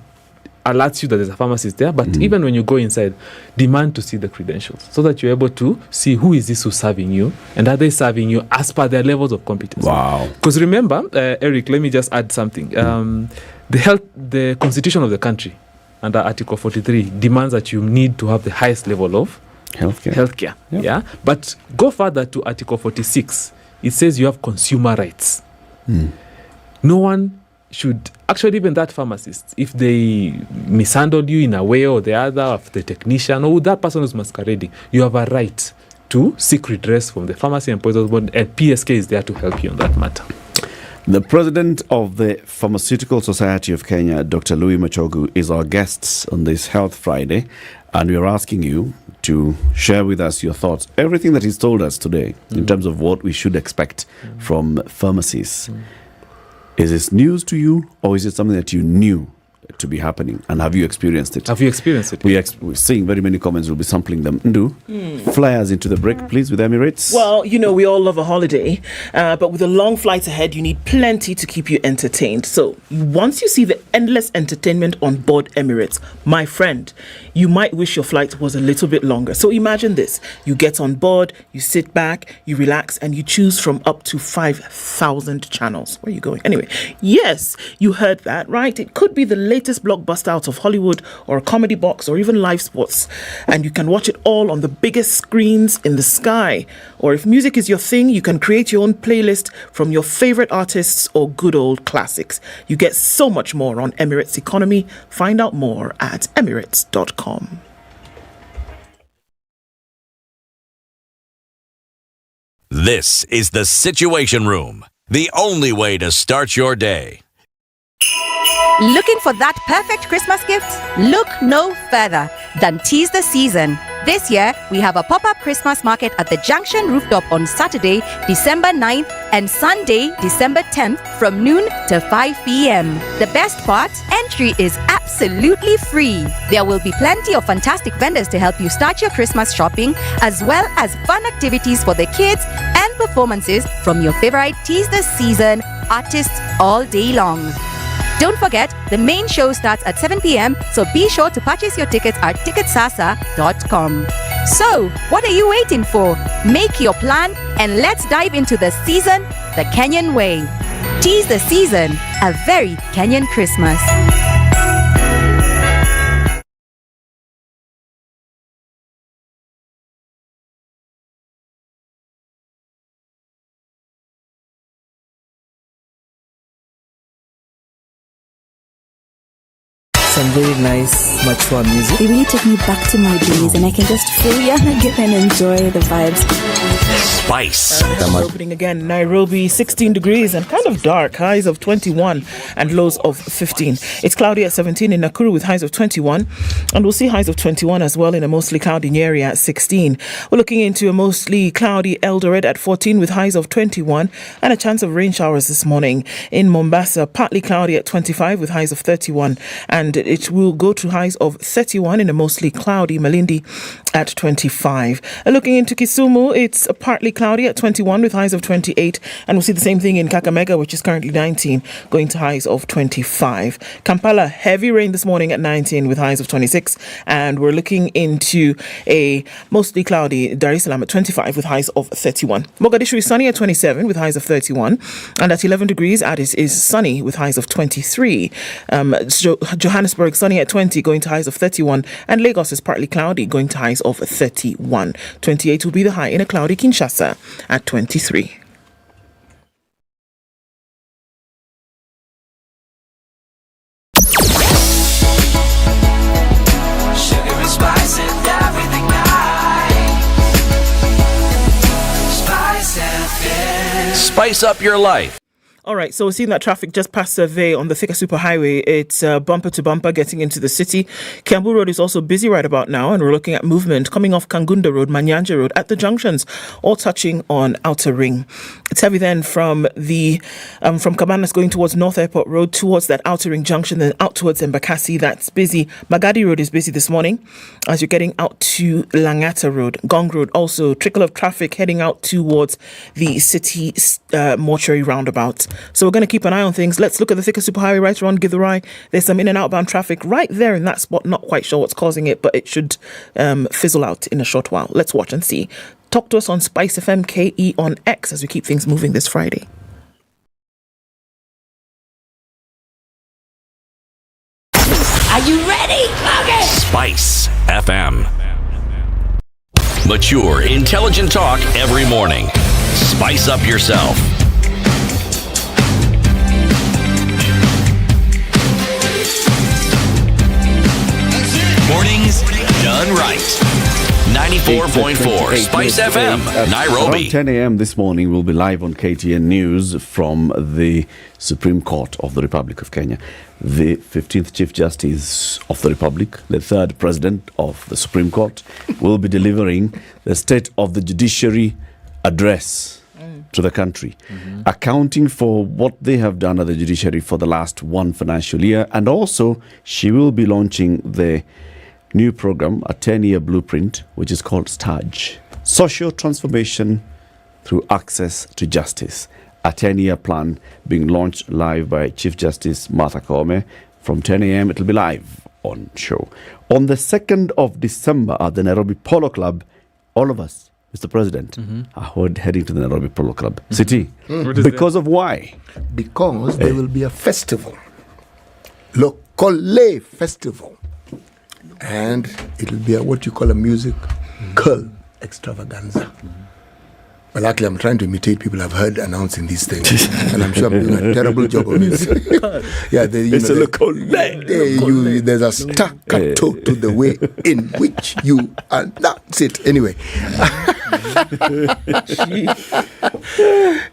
alerts you that there's a pharmacist there. But even when you go inside, demand to see the credentials so that you're able to see who is this who's serving you, and are they serving you as per their levels of competence. Wow. Because remember, Eric, let me just add something. The constitution of the country under Article 43 demands that you need to have the highest level of healthcare. Yeah. But go further to Article 46. It says you have consumer rights. No one should, actually, even that pharmacist, if they mishandled you in a way or the other, of the technician or that person who's masquerading, you have a right to seek redress from the Pharmacy and Poisons Board, and PSK is there to help you on that matter. The president of the Pharmaceutical Society of Kenya, Dr. Louis Machogu, is our guest on this Health Friday, and we are asking you to share with us your thoughts, everything that he's told us today in terms of what we should expect from pharmacies. Is this news to you, or is it something that you knew to be happening, and have you experienced it? Have you experienced it? We're seeing very many comments. We'll be sampling them. Ndu, flyers into the break, please, with Emirates. Well, you know, we all love a holiday, but with a long flight ahead, you need plenty to keep you entertained. So once you see the endless entertainment on board Emirates, my friend, you might wish your flight was a little bit longer. So imagine this. You get on board, you sit back, you relax, and you choose from up to 5,000 channels. Where are you going? Anyway, yes, you heard that, right? It could be the latest blockbuster out of Hollywood, or a comedy box, or even live sports, and you can watch it all on the biggest screens in the sky. Or if music is your thing, you can create your own playlist from your favorite artists or good old classics. You get so much more on Emirates Economy. Find out more at emirates.com. This is the Situation Room, the only way to start your day. Looking for that perfect Christmas gift? Look no further than Tease the Season. This year, we have a pop-up Christmas market at the Junction rooftop on Saturday, December 9th and Sunday, December 10th from noon to 5 p.m. The best part, entry is absolutely free. There will be plenty of fantastic vendors to help you start your Christmas shopping, as well as fun activities for the kids and performances from your favorite Tease the Season artists all day long. Don't forget, the main show starts at 7 p.m, so be sure to purchase your tickets at ticketsasa.com. So, what are you waiting for? Make your plan and let's dive into the season the Kenyan way. Tease the Season, a very Kenyan Christmas. Some very nice, mature music. They really took me back to my days, and I can just feel young again and enjoy the vibes. Spice. Opening again, Nairobi, 16 degrees and kind of dark, highs of 21 and lows of 15. It's cloudy at 17 in Nakuru with highs of 21, and we'll see highs of 21 as well in a mostly cloudy Nyeri at 16. We're looking into a mostly cloudy Eldoret at 14 with highs of 21 and a chance of rain showers this morning. In Mombasa, partly cloudy at 25 with highs of 31, and it will go to highs of 31 in a mostly cloudy Malindi at 25. Looking into Kisumu, it's partly cloudy at 21 with highs of 28, and we'll see the same thing in Kakamega, which is currently 19, going to highs of 25. Kampala, heavy rain this morning at 19 with highs of 26, and we're looking into a mostly cloudy Dar es Salaam at 25 with highs of 31. Mogadishu is sunny at 27 with highs of 31, and at 11 degrees Addis is sunny with highs of 23. Johannesburg sunny at 20 going to highs of 31, and Lagos is partly cloudy going to highs of 31. 28 will be the high in a cloudy Kinshasa at 23. Sugar and spice and everything nice. Spice FM. Spice up your life. All right, so we're seeing that traffic just past Survey on the Thika Superhighway. It's bumper to bumper getting into the city. Kiambu Road is also busy right about now, and we're looking at movement coming off Kangunda Road, Manyanja Road at the junctions, all touching on Outer Ring. It's heavy then from Cabanas going towards North Airport Road towards that Outer Ring junction, then out towards Embakasi. That's busy. Magadi Road is busy this morning as you're getting out to Langata Road. Gong Road also trickle of traffic heading out towards the city mortuary roundabout. So we're going to keep an eye on things. Let's look at the Thika Superhighway right around Githurai. There's some in and outbound traffic right there in that spot. Not quite sure what's causing it, but it should fizzle out in a short while. Let's watch and see. Talk to us on Spice FM KE on X as we keep things moving this Friday. Are you ready? Okay. Spice FM. Mature, intelligent talk every morning. Spice up yourself. Mornings done right. 94.4 Spice FM, Nairobi. Around 10 a.m. this morning, we'll be live on KTN News from the Supreme Court of the Republic of Kenya. The 15th Chief Justice of the Republic, the third President of the Supreme Court, will be delivering the State of the Judiciary address to the country, accounting for what they have done at the judiciary for the last one financial year. And also, she will be launching the new program, a 10-year blueprint, which is called STARGE, Social Transformation Through Access to Justice. A 10-year plan being launched live by Chief Justice Martha Koome. From 10 a.m. it will be live on show. On the 2nd of December at the Nairobi Polo Club, all of us, Mr. President, are heading to the Nairobi Polo Club City. Because of why? Because there will be a festival, Lokole Festival, and it will be what you call a musical extravaganza. Well, luckily, I'm trying to imitate people I've heard announcing these things, and I'm sure I'm doing a terrible job of it. Yeah, there's a staccato to the way in which you announce it. Anyway,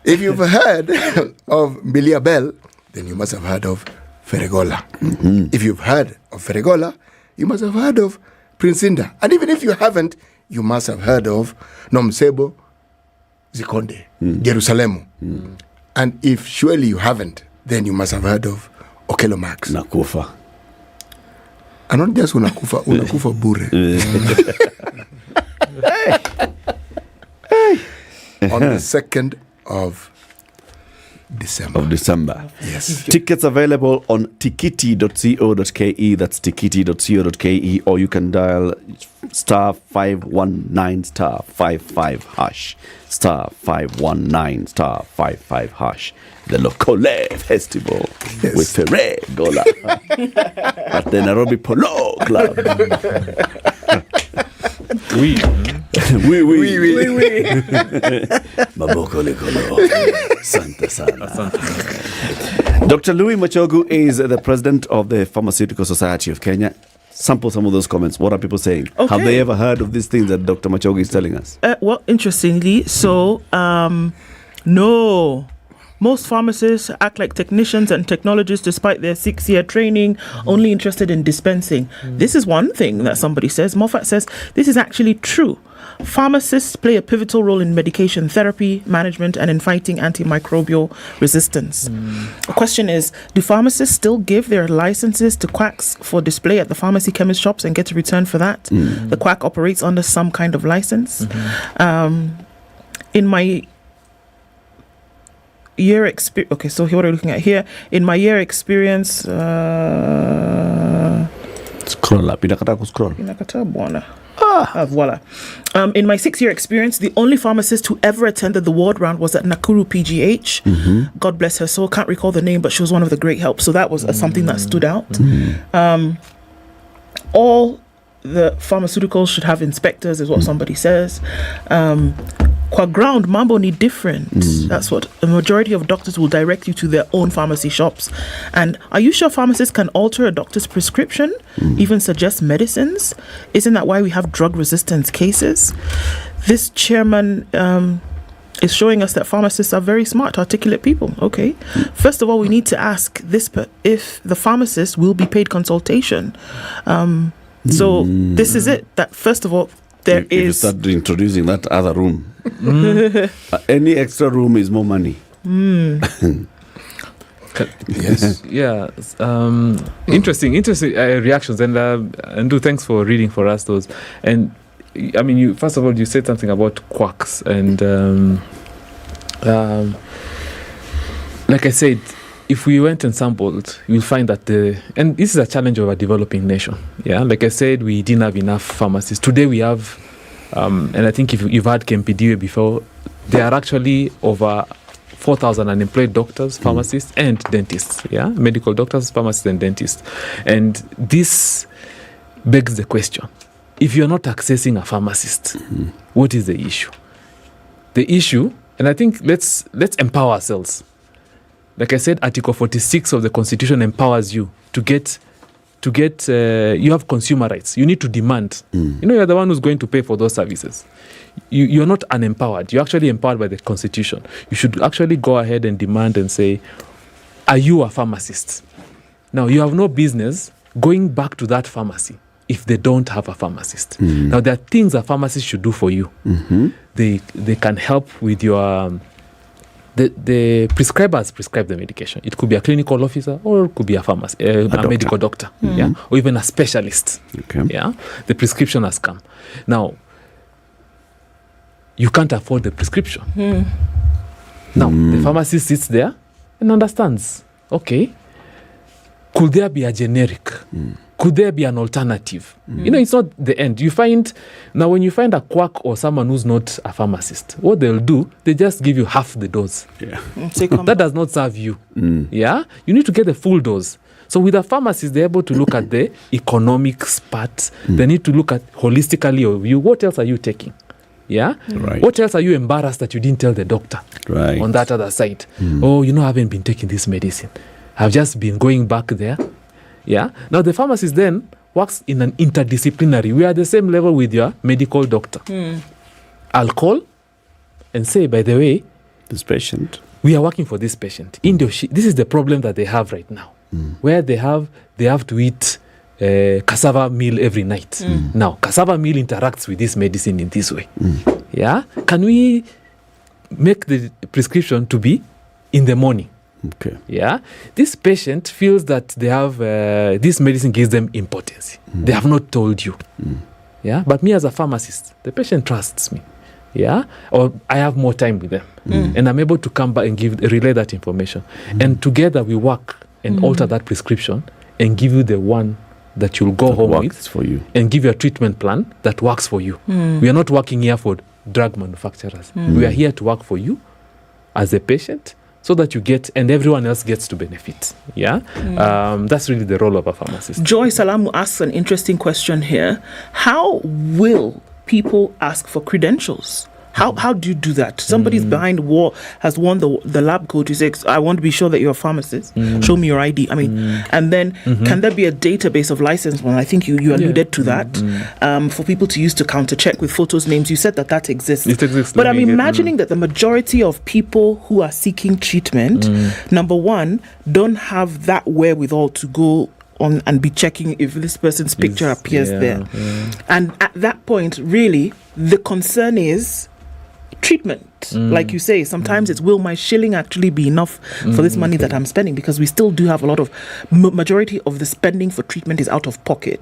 if you've heard of Bilia Bell, then you must have heard of Ferregola. If you've heard of Ferregola, you must have heard of Prince Indah. And even if you haven't, you must have heard of Nomsebo Zikonde, Jerusalemu. And if surely you haven't, then you must have heard of Okello Max. Nakufa. And not just unakufa bure. On the 2nd of December. Yes. Tickets available on tikiti.co.ke. That's tikiti.co.ke, or you can dial star 519 star 55 hash. Star 519 star 55 hash. The Lokole Festival with Ferregola at the Nairobi Polo Club. Oui. Maboko Lekolo. Santa Sana. Dr. Louis Machogu is the president of the Pharmaceutical Society of Kenya. Sample some of those comments. What are people saying? Okay. Have they ever heard of these things that Dr. Machogu is telling us? Well, interestingly, so no. Most pharmacists act like technicians and technologists despite their 6-year training, only interested in dispensing. This is one thing that somebody says. Moffat says this is actually true. Pharmacists play a pivotal role in medication therapy, management, and in fighting antimicrobial resistance. The question is, do pharmacists still give their licenses to quacks for display at the pharmacy chemist shops and get a return for that? The quack operates under some kind of license. In my year experience, okay, so here what are we looking at here? In my year experience, scroll up. Scroll. Voila. In my 6-year experience, the only pharmacist who ever attended the ward round was at Nakuru PGH. God bless her soul. Can't recall the name, but she was one of the great helps. So that was something that stood out. All the pharmaceuticals should have inspectors, is what somebody says. Qua ground, mambo need different. That's what a majority of doctors will direct you to their own pharmacy shops. And are you sure pharmacists can alter a doctor's prescription, even suggest medicines? Isn't that why we have drug resistance cases? This chairman is showing us that pharmacists are very smart, articulate people. Okay. First of all, we need to ask this if the pharmacist will be paid consultation. So this is it. That first of all, if you start introducing that other room, any extra room is more money. Yes. Yeah. Interesting reactions, and do thanks for reading for us those. And I mean, you first of all, you said something about quacks, and like I said, if we went and sampled, you'll find that and this is a challenge of a developing nation. Yeah, like I said, we didn't have enough pharmacists. Today we have, and I think if you've had Kempidiwe before, there are actually over 4,000 unemployed doctors, pharmacists, and dentists. Yeah, medical doctors, pharmacists, and dentists. And this begs the question: if you're not accessing a pharmacist, what is the issue? The issue, and I think let's empower ourselves. Like I said, Article 46 of the Constitution empowers you to get. You have consumer rights. You need to demand. You're the one who's going to pay for those services. You're not unempowered. You're actually empowered by the Constitution. You should actually go ahead and demand and say, are you a pharmacist? Now, you have no business going back to that pharmacy if they don't have a pharmacist. Now, there are things a pharmacist should do for you. They can help with your... The prescribers prescribe the medication. It could be a clinical officer, or it could be a pharmacist, a medical doctor, or even a specialist. Yeah, the prescription has come. Now, you can't afford the prescription. Now, the pharmacist sits there and understands. Okay, could there be a generic? Could there be an alternative? It's not the end. You find, now when you find a quack or someone who's not a pharmacist, what they'll do, they just give you half the dose. That does not serve you. Yeah? You need to get the full dose. So with a pharmacist, they're able to look at the economics part. They need to look at holistically of you. What else are you taking? Yeah? Right. What else are you embarrassed that you didn't tell the doctor? Right. On that other side. Oh, I haven't been taking this medicine. I've just been going back there. Yeah. Now the pharmacist then works in an interdisciplinary. We are at the same level with your medical doctor. I'll call and say, by the way, this patient, we are working for this patient. This is the problem that they have right now. where they have to eat cassava meal every night. Now, cassava meal interacts with this medicine in this way. Yeah, can we make the prescription to be in the morning? Okay. Yeah, this patient feels that they have this medicine gives them impotency. They have not told you. Yeah, but me as a pharmacist, the patient trusts me. Yeah, or I have more time with them, and I'm able to come back and relay that information, and together we work and alter that prescription and give you the one that you'll go home with for you, and give you a treatment plan that works for you. We are not working here for drug manufacturers. We are here to work for you as a patient, so that you get, and everyone else gets to benefit. Yeah, that's really the role of a pharmacist. Joy Salamu asks an interesting question here. How will people ask for credentials? How do you do that? Somebody's behind the wall, has won the lab coat. He says, I want to be sure that you're a pharmacist. Show me your ID. I mean, and then can there be a database of licensed ones? I think you alluded to that, for people to use to counter check with photos, names. You said that exists. It exists. But I'm imagining that the majority of people who are seeking treatment, number one, don't have that wherewithal to go on and be checking if this person's picture appears there. And at that point, really, the concern is treatment. Like you say, sometimes it's, will my shilling actually be enough for this money that I'm spending? Because we still do have a lot of majority of the spending for treatment is out of pocket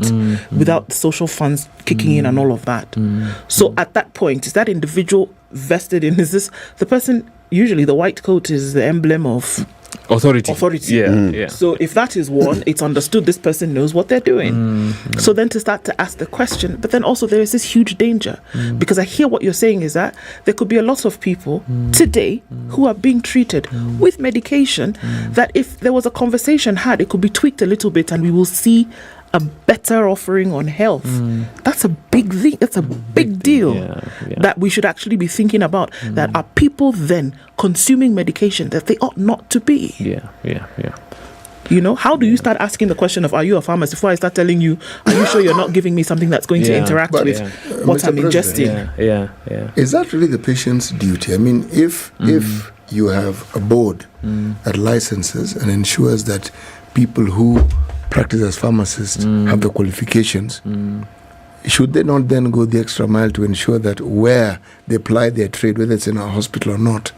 without the social funds kicking in and all of that. So at that point, is that individual vested in, is this the person? Usually the white coat is the emblem of authority. Yeah. So if that is one, it's understood this person knows what they're doing. So then to start to ask the question, but then also there is this huge danger, because I hear what you're saying is that there could be a lot of people today who are being treated with medication that if there was a conversation had, it could be tweaked a little bit and we will see a better offering on health. That's a big thing. That's a big deal that we should actually be thinking about. That are people then consuming medication that they ought not to be? You know, how do you start asking the question of, are you a pharmacist, before I start telling you, are you sure you're not giving me something that's going to interact with what I'm ingesting? Is that really the patient's duty? I mean, if you have a board that licenses and ensures that people who practice as pharmacists have the qualifications, should they not then go the extra mile to ensure that where they apply their trade, whether it's in a hospital or not,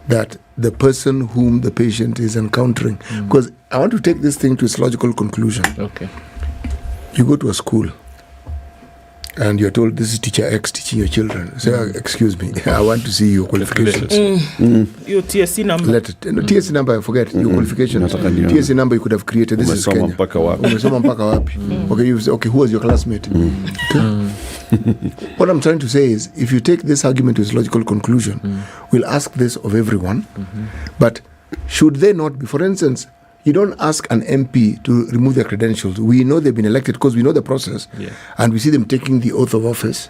that the person whom the patient is encountering, because I want to take this thing to its logical conclusion. Okay. You go to a school and you're told this is teacher X teaching your children. Say, excuse me, I want to see your qualifications. Your TSC number. TSC number, I forget. Your qualifications. TSC number you could have created. This is Kenya. Umesoma mpaka wapi? Okay, you say, okay, who was your classmate? What I'm trying to say is, if you take this argument to its logical conclusion, we'll ask this of everyone, but should they not be, for instance, you don't ask an MP to remove their credentials. We know they've been elected because we know the process, and we see them taking the oath of office,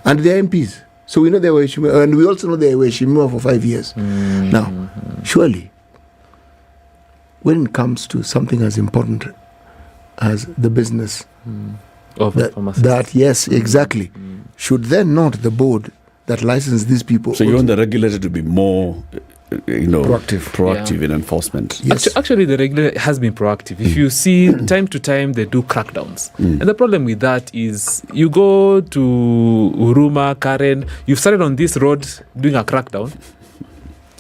and they're MPs. So we know they were Shimua, and we also know they were Shimua for 5 years. Now, surely, when it comes to something as important as the business of that yes, exactly, should then not the board that license these people? So you want the regulator to be more proactive in enforcement. Yes. Actually, the regulator has been proactive. If you see, time to time, they do crackdowns. And the problem with that is you go to Huruma, Karen, you've started on this road doing a crackdown.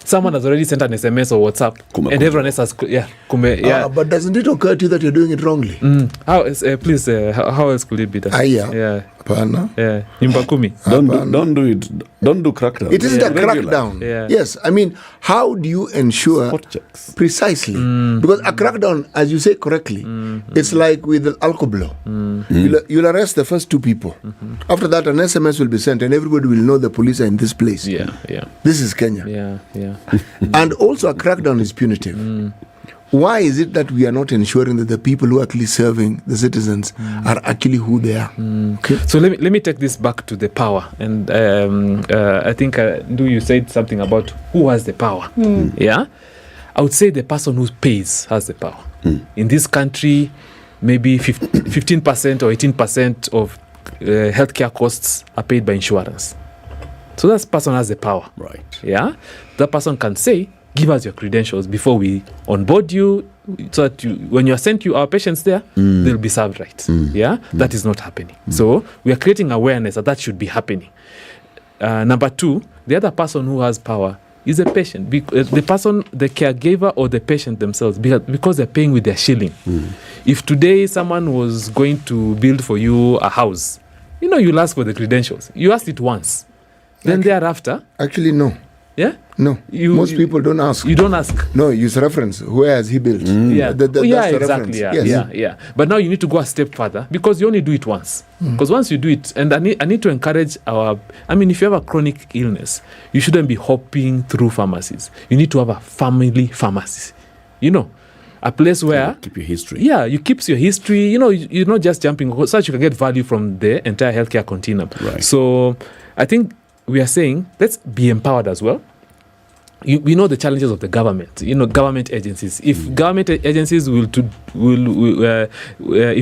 Someone has already sent an SMS or WhatsApp, and everyone else has, but doesn't it occur to you that you're doing it wrongly? How else could it be done? Nyumba kumi. Don't do it. Don't do crackdown. It isn't a crackdown. Yes, I mean, how do you ensure precisely? Because a crackdown, as you say correctly, it's like with the alcohol. You'll arrest the first two people. After that, an SMS will be sent, and everybody will know the police are in this place. This is Kenya. And also, a crackdown is punitive. Why is it that we are not ensuring that the people who are actually serving the citizens are actually who they are? Okay. So let me take this back to the power. And I think, you said something about who has the power. Yeah? I would say the person who pays has the power. In this country, maybe 15% or 18% of healthcare costs are paid by insurance. So that person has the power. Right. Yeah? That person can say, give us your credentials before we onboard you. so that when you are sent to our patients there, they'll be served right. That is not happening. So we are creating awareness that should be happening. Number two, the other person who has power is a patient. The caregiver or the patient themselves, because they're paying with their shilling. If today someone was going to build for you a house, you'll ask for the credentials. You asked it once. Then thereafter... Actually, no. Yeah? No. Most people don't ask. You don't ask? No, use reference. Where has he built? Yeah. That's the exactly. reference. Yeah. But now you need to go a step further because you only do it once. Because once you do it, and I need to encourage if you have a chronic illness, you shouldn't be hopping through pharmacies. You need to have a family pharmacy. A place where... keep your history. Yeah, you keep your history. You're not just jumping, so that you can get value from the entire healthcare continuum. Right. So I think we are saying, let's be empowered as well. We know the challenges of the government, government agencies. If government agencies if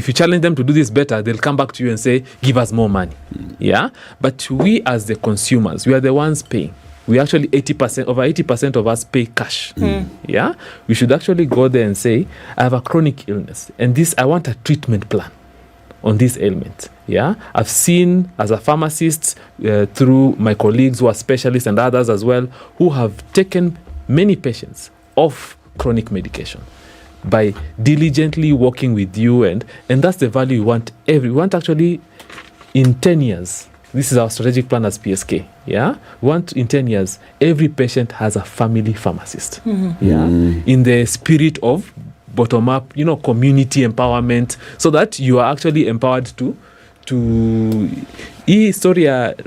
you challenge them to do this better, they'll come back to you and say, give us more money. Yeah. But we as the consumers, we are the ones paying. We actually over 80% of us pay cash. Yeah. We should actually go there and say, I have a chronic illness and I want a treatment plan on this ailment. Yeah, I've seen as a pharmacist through my colleagues who are specialists and others as well, who have taken many patients off chronic medication by diligently working with you, and that's the value we want. We want actually in 10 years. This is our strategic plan as PSK. Yeah, we want in 10 years every patient has a family pharmacist. Yeah, in the spirit of bottom up, community empowerment, so that you are actually empowered to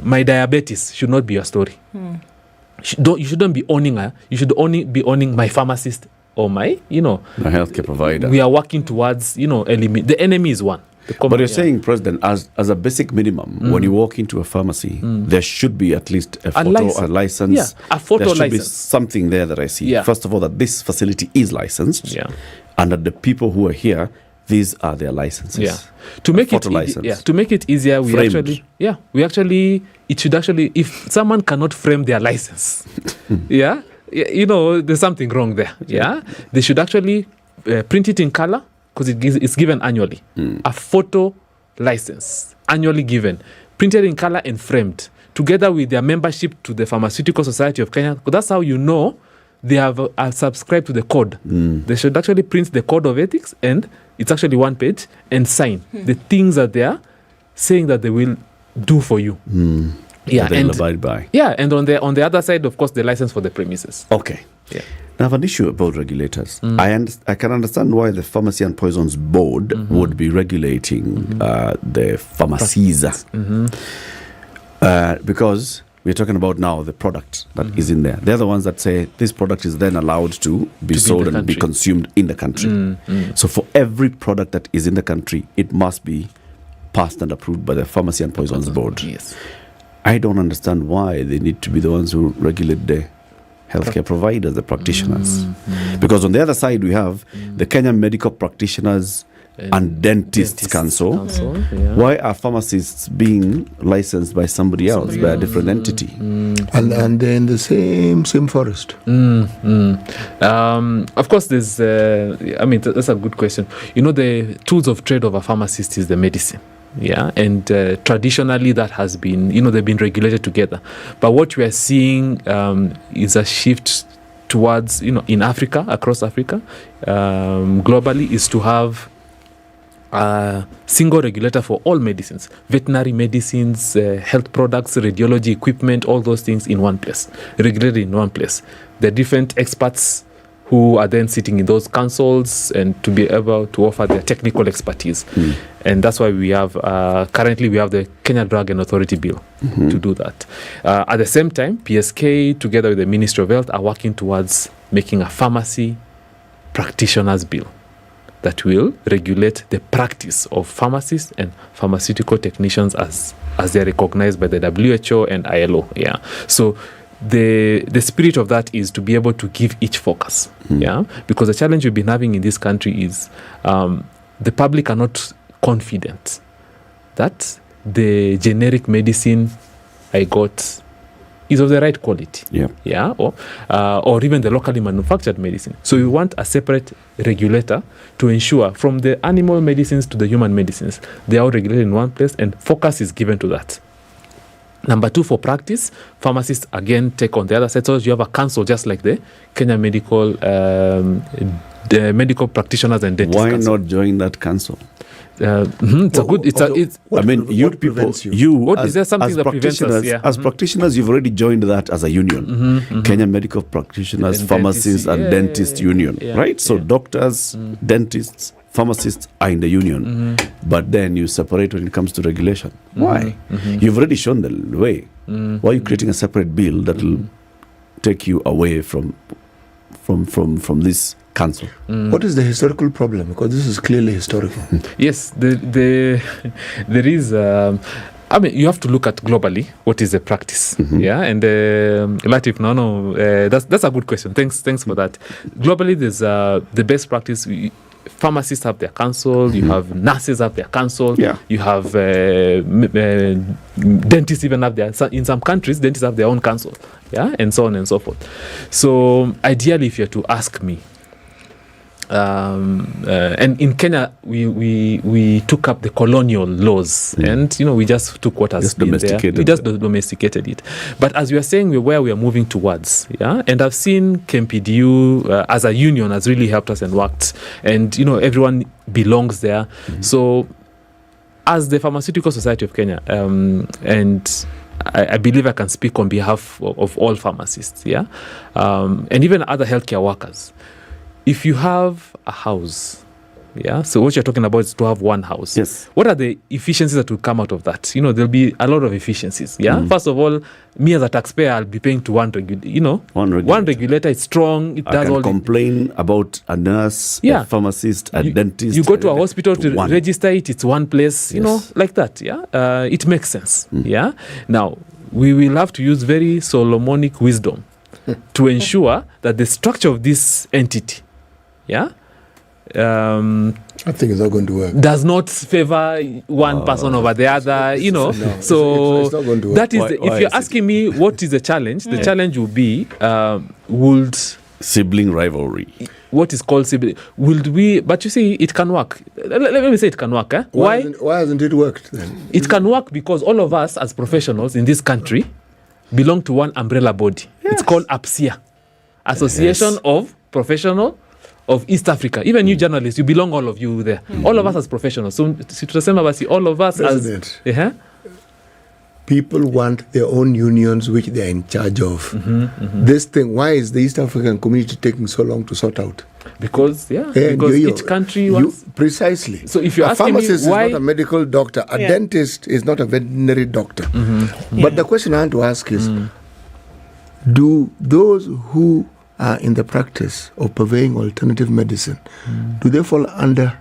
my diabetes should not be your story. You shouldn't be owning you should only be owning my pharmacist or my healthcare provider. We are working towards the enemy is one. But you're saying, President, as a basic minimum, when you walk into a pharmacy, there should be at least a license. Yeah, a photo there should license. be something there that I see. Yeah. First of all, that this facility is licensed, and that the people who are here, these are their licenses. Yeah. To make it to make it easier, Framed. it should actually, if someone cannot frame their license, there's something wrong there. Yeah. They should actually print it in color, because it's given annually. A photo license, annually given, printed in color and framed, together with their membership to the Pharmaceutical Society of Kenya. That's how they have subscribed to the code. They should actually print the code of ethics, and it's actually one page, and sign the things that they are saying that they will do for you. Yeah, and abide by. Yeah, and on the other side, of course, the license for the premises. Okay. Yeah. Now, I have an issue about regulators. I can understand why the Pharmacy and Poisons Board would be regulating the pharmacies. Because we're talking about now the product that is in there. They're the ones that say this product is then allowed to be sold and be consumed in the country. So for every product that is in the country, it must be passed and approved by the Pharmacy and Poisons Board. Yes. I don't understand why they need to be the ones who regulate the healthcare providers, the practitioners. Because on the other side, we have the Kenyan Medical Practitioners and Dentists Council. Why are pharmacists being licensed by somebody else, by a different entity? And they're in the same forest. Of course, there's, that's a good question. The tools of trade of a pharmacist is the medicine. Yeah, and traditionally that has been, they've been regulated together. But what we are seeing is a shift towards, in Africa, across Africa, globally, is to have a single regulator for all medicines, veterinary medicines, health products, radiology equipment, all those things in one place, regulated in one place. The different experts who are then sitting in those councils and to be able to offer their technical expertise. And that's why we have, currently we have the Kenya Drug and Authority Bill to do that. At the same time, PSK, together with the Ministry of Health, are working towards making a pharmacy practitioners bill that will regulate the practice of pharmacists and pharmaceutical technicians as they're recognized by the WHO and ILO. Yeah. So the spirit of that is to be able to give each focus. Yeah. Because the challenge we've been having in this country is the public are not confident that the generic medicine I got is of the right quality. Yeah. Or even the locally manufactured medicine. So we want a separate regulator to ensure from the animal medicines to the human medicines, they are all regulated in one place and focus is given to that. Number 2, for practice, pharmacists again take on the other side. So you have a council just like the Kenya Medical the medical practitioners and dentists. Why council. not join that council? It's a good. It's. I mean, you people. You is there something as that prevents us? practitioners, Yeah. as practitioners, you've already joined that as a union, Kenya Medical Practitioners, And Pharmacists, dentists, and Dentists Union, yeah, right? So doctors, dentists, pharmacists are in the union, but then you separate when it comes to regulation. Why? You've already shown the way. Why are you creating a separate bill that will take you away from this council? What is the historical problem? Because this is clearly historical. Yes, there is. I mean, you have to look at globally what is the practice. Yeah, and Latif, that's a good question. Thanks for that. Globally, there's the best practice. Pharmacists have their council, you have nurses have their council, you have dentists even have their, in some countries, dentists have their own council, and so on and so forth. So ideally, if you're to ask me, and in Kenya, we took up the colonial laws, and we just took what has been there. We just domesticated it. But as we are saying, where we are moving towards, and I've seen KMPDU as a union has really helped us and worked, and everyone belongs there. So, as the Pharmaceutical Society of Kenya, and I believe I can speak on behalf of all pharmacists, and even other healthcare workers. If you have a house, so what you're talking about is to have one house. Yes. What are the efficiencies that will come out of that? There'll be a lot of efficiencies. First of all, me as a taxpayer, I'll be paying to one regulator. One regulator is strong. It does all. Complain about a nurse, a pharmacist, a dentist. You go to a hospital to register it. It's one place. Like that. It makes sense. Now we will have to use very Solomonic wisdom to ensure that the structure of this entity, I think it's not going to work. Does not favor one person over the other, So it's not going to work. That is, if you're asking me what is the challenge, the challenge will be would sibling rivalry. What is called sibling? Would we? But you see, it can work. Let me say it can work. Why hasn't it worked then? It can work because all of us as professionals in this country belong to one umbrella body. It's called APSIA, Association of Professional of East Africa. Even you journalists, you belong, all of you there. All of us as professionals. So all of us President, as people want their own unions which they are in charge of. This thing, why is the East African community taking so long to sort out? Because each country wants precisely. So if you're a asking me pharmacist why, is not a medical doctor, a dentist is not a veterinary doctor. But the question I want to ask is, do those who are in the practice of purveying alternative medicine, do they fall under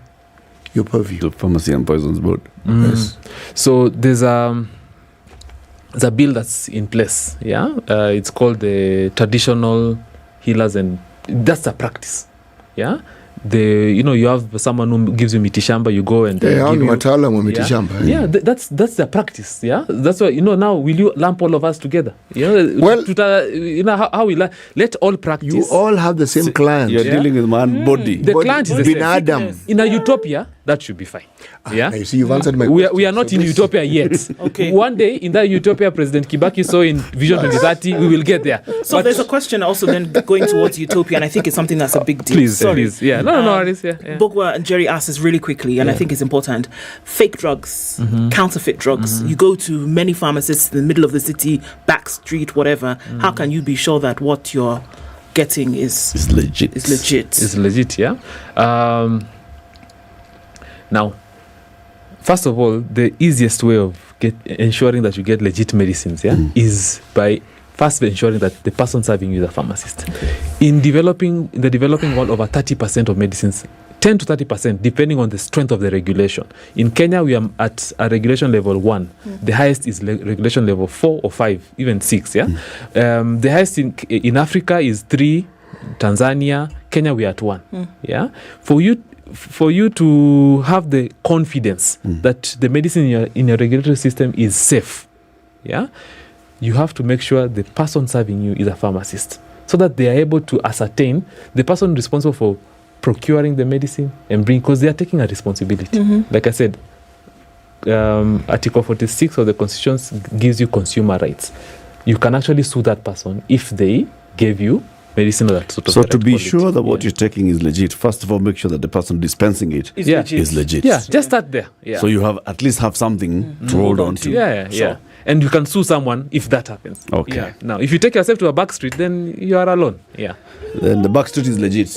your purview? The Pharmacy and Poisons Board. Yes. So there's a bill that's in place. It's called the Traditional Healers, and that's a practice. You have someone who gives you mitishamba, you go and give you, that's the practice. That's why now will you lump all of us together? Well, how we let all practice. You all have the same client. You're dealing with one body. The client is the same. Adam. In a utopia, that should be fine. I see you've answered my question. We are not in utopia yet. One day in that utopia President Kibaki saw in Vision 2030, we will get there. So there's a question also then going towards utopia, and I think it's something that's a big deal. Please. Yeah. No, Aris, yeah. Bogwa and Jerry asked us really quickly, and I think it's important. Fake drugs, counterfeit drugs. You go to many pharmacists in the middle of the city, back street, whatever. How can you be sure that what you're getting is legit? It's legit, yeah. Now, first of all, the easiest way of ensuring that you get legit medicines, is by first ensuring that the person serving you is a pharmacist. In the developing world, over 30% of medicines, 10 to 30%, depending on the strength of the regulation. In Kenya, we are at a regulation level 1. The highest is regulation level 4 or 5, even 6. The highest in Africa is 3. Tanzania, Kenya, we are at 1. For you to have the confidence that the medicine in your regulatory system is safe, you have to make sure the person serving you is a pharmacist, so that they are able to ascertain the person responsible for procuring the medicine and bring, because they are taking a responsibility. Like I said, Article 46 of the Constitution gives you consumer rights. You can actually sue that person if they gave you medicine of that sort of. So to be sure that what you're taking is legit, first of all, make sure that the person dispensing it is legit. Yeah, just start there. Yeah. So you have at least have something to hold on to. Yeah. And you can sue someone if that happens. Okay. Yeah. Now, if you take yourself to a back street, then you are alone. Yeah. Then the back street is legit.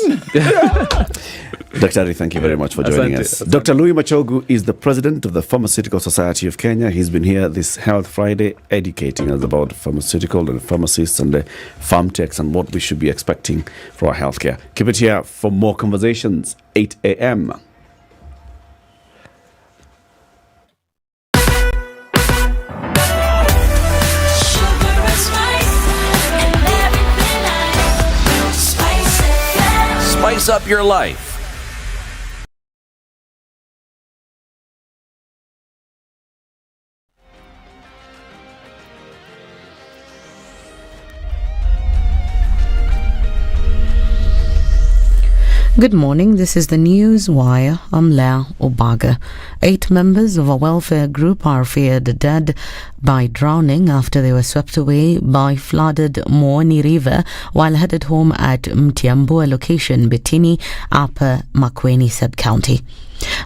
Dr. thank you very much for joining us. Dr. Louis Machogu is the president of the Pharmaceutical Society of Kenya. He's been here this Health Friday educating us about pharmaceutical and pharmacists and the farm techs and what we should be expecting for our healthcare. Keep it here for more conversations, 8 a.m. Spice up your life. Good morning, this is the News Wire. I'm Lea Obaga. 8 members of a welfare group are feared dead by drowning after they were swept away by flooded Nyeri River while headed home at Mtiambua location, Betini, Upper Makueni sub-county.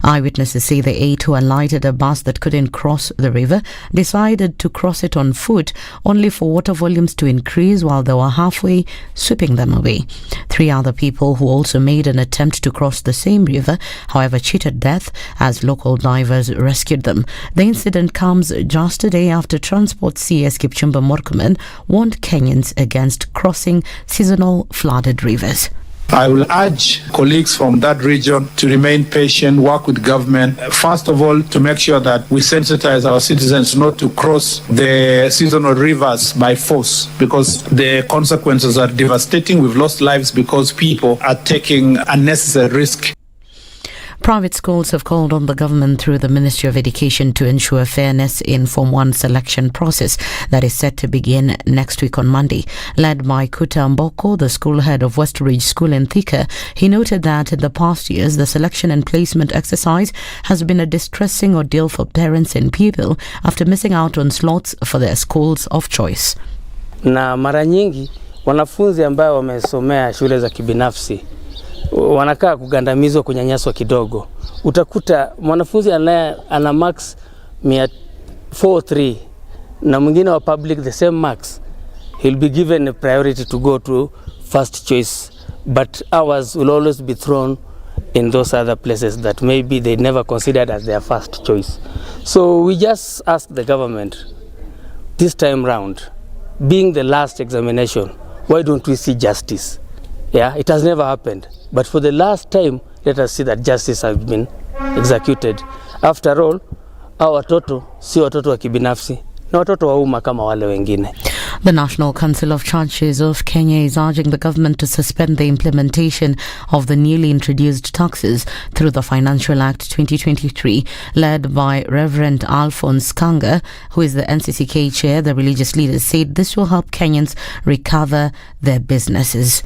Eyewitnesses say the 8 who alighted a bus that couldn't cross the river decided to cross it on foot, only for water volumes to increase while they were halfway, sweeping them away. 3 other people who also made an attempt to cross the same river, however, cheated death as local divers rescued them. The incident comes just a day after Transport CS Kipchumba Murkomen warned Kenyans against crossing seasonal flooded rivers. I will urge colleagues from that region to remain patient, work with government. First of all, to make sure that we sensitize our citizens not to cross the seasonal rivers by force, because the consequences are devastating. We've lost lives because people are taking unnecessary risk. Private schools have called on the government through the Ministry of Education to ensure fairness in Form 1 selection process that is set to begin next week on Monday. Led by Kuta Mboko, the school head of Westridge School in Thika, he noted that in the past years, the selection and placement exercise has been a distressing ordeal for parents and pupils after missing out on slots for their schools of choice. Na mara nyingi wanafunzi ambao wamesomea shule za kibinafsi wanakaa kugandamizwa, kunyanyaswa kidogo. Utakuta mwanafunzi ana max 4.3 na mwingine wa public the same marks, he'll be given a priority to go to first choice, but ours will always be thrown in those other places that maybe they never considered as their first choice. So we just ask the government this time round, being the last examination, why don't we see justice? Yeah, it has never happened. But for the last time, let us see that justice has been executed. After all, our watoto si watoto wa kibinafsi, na watoto wa umma kama wale wengine. The National Council of Churches of Kenya is urging the government to suspend the implementation of the newly introduced taxes through the Financial Act 2023. Led by Reverend Alphonse Kanga, who is the NCCK chair, the religious leaders said this will help Kenyans recover their businesses.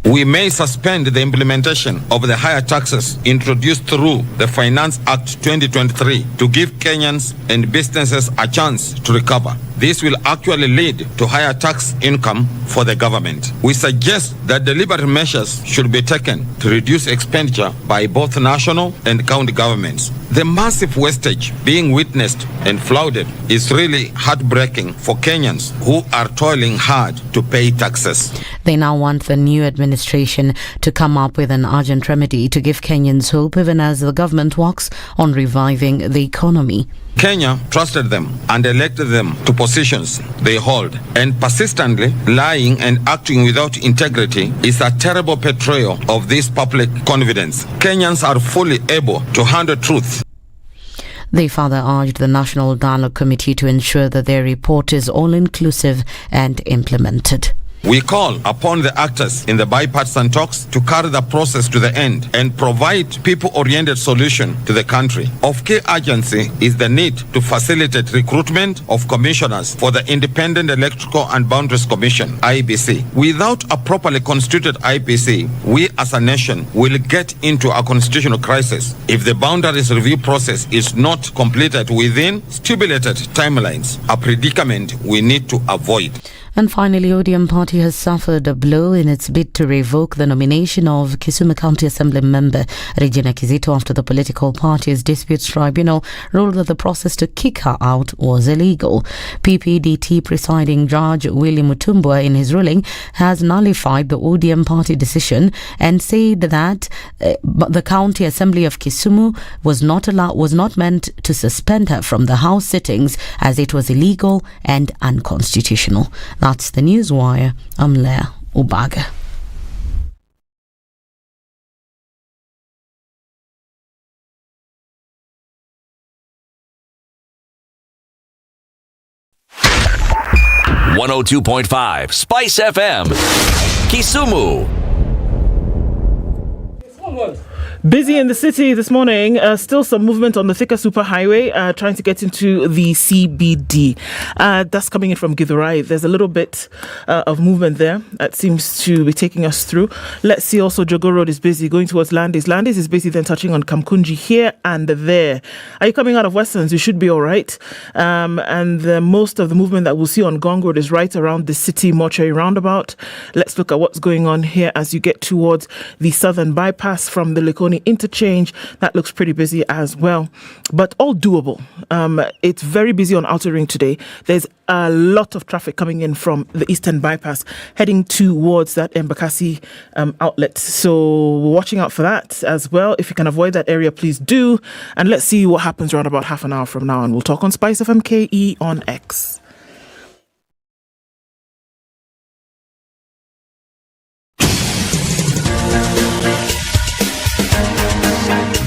We may suspend the implementation of the higher taxes introduced through the Finance Act 2023 to give Kenyans and businesses a chance to recover. This will actually lead to higher tax income for the government. We suggest that deliberate measures should be taken to reduce expenditure by both national and county governments. The massive wastage being witnessed and flaunted is really heartbreaking for Kenyans who are toiling hard to pay taxes. They now want the new administration to come up with an urgent remedy to give Kenyans hope, even as the government works on reviving the economy. Kenya trusted them and elected them to positions they hold, and persistently lying and acting without integrity is a terrible betrayal of this public confidence. Kenyans are fully able to handle truth. They further urged the National Dialogue Committee to ensure that their report is all-inclusive and implemented. We call upon the actors in the bipartisan talks to carry the process to the end and provide people-oriented solution to the country. Of key urgency is the need to facilitate recruitment of commissioners for the Independent Electoral and Boundaries Commission, IEBC. Without a properly constituted IEBC, we as a nation will get into a constitutional crisis if the boundaries review process is not completed within stipulated timelines, a predicament we need to avoid. And finally, ODM party has suffered a blow in its bid to revoke the nomination of Kisumu County Assembly member Regina Kizito after the political party's disputes tribunal ruled that the process to kick her out was illegal. PPDT presiding judge Willie Mutumbwa in his ruling has nullified the ODM party decision and said that the County Assembly of Kisumu was not meant to suspend her from the House sittings as it was illegal and unconstitutional. That's the Newswire. I'm Leah Ubaga. .5 Spice FM, Kisumu. Busy in the city this morning. Still some movement on the Thika Superhighway, trying to get into the CBD. That's coming in from Githurai. There's a little bit of movement there that seems to be taking us through. Let's see also Jogo Road is busy going towards Landis. Landis is busy then touching on Kamkunji here and there. Are you coming out of Westerns? You should be all right. And most of the movement that we'll see on Gong Road is right around the city mortuary roundabout. Let's look at what's going on here as you get towards the southern bypass from the Likoni interchange. That looks pretty busy as well, but all doable. It's very busy on Outer Ring today. There's a lot of traffic coming in from the eastern bypass heading towards that Embakasi outlet, so we're watching out for that as well. If you can avoid that area, please do, and let's see what happens around about half an hour from now, and we'll talk on Spice FM KE on X.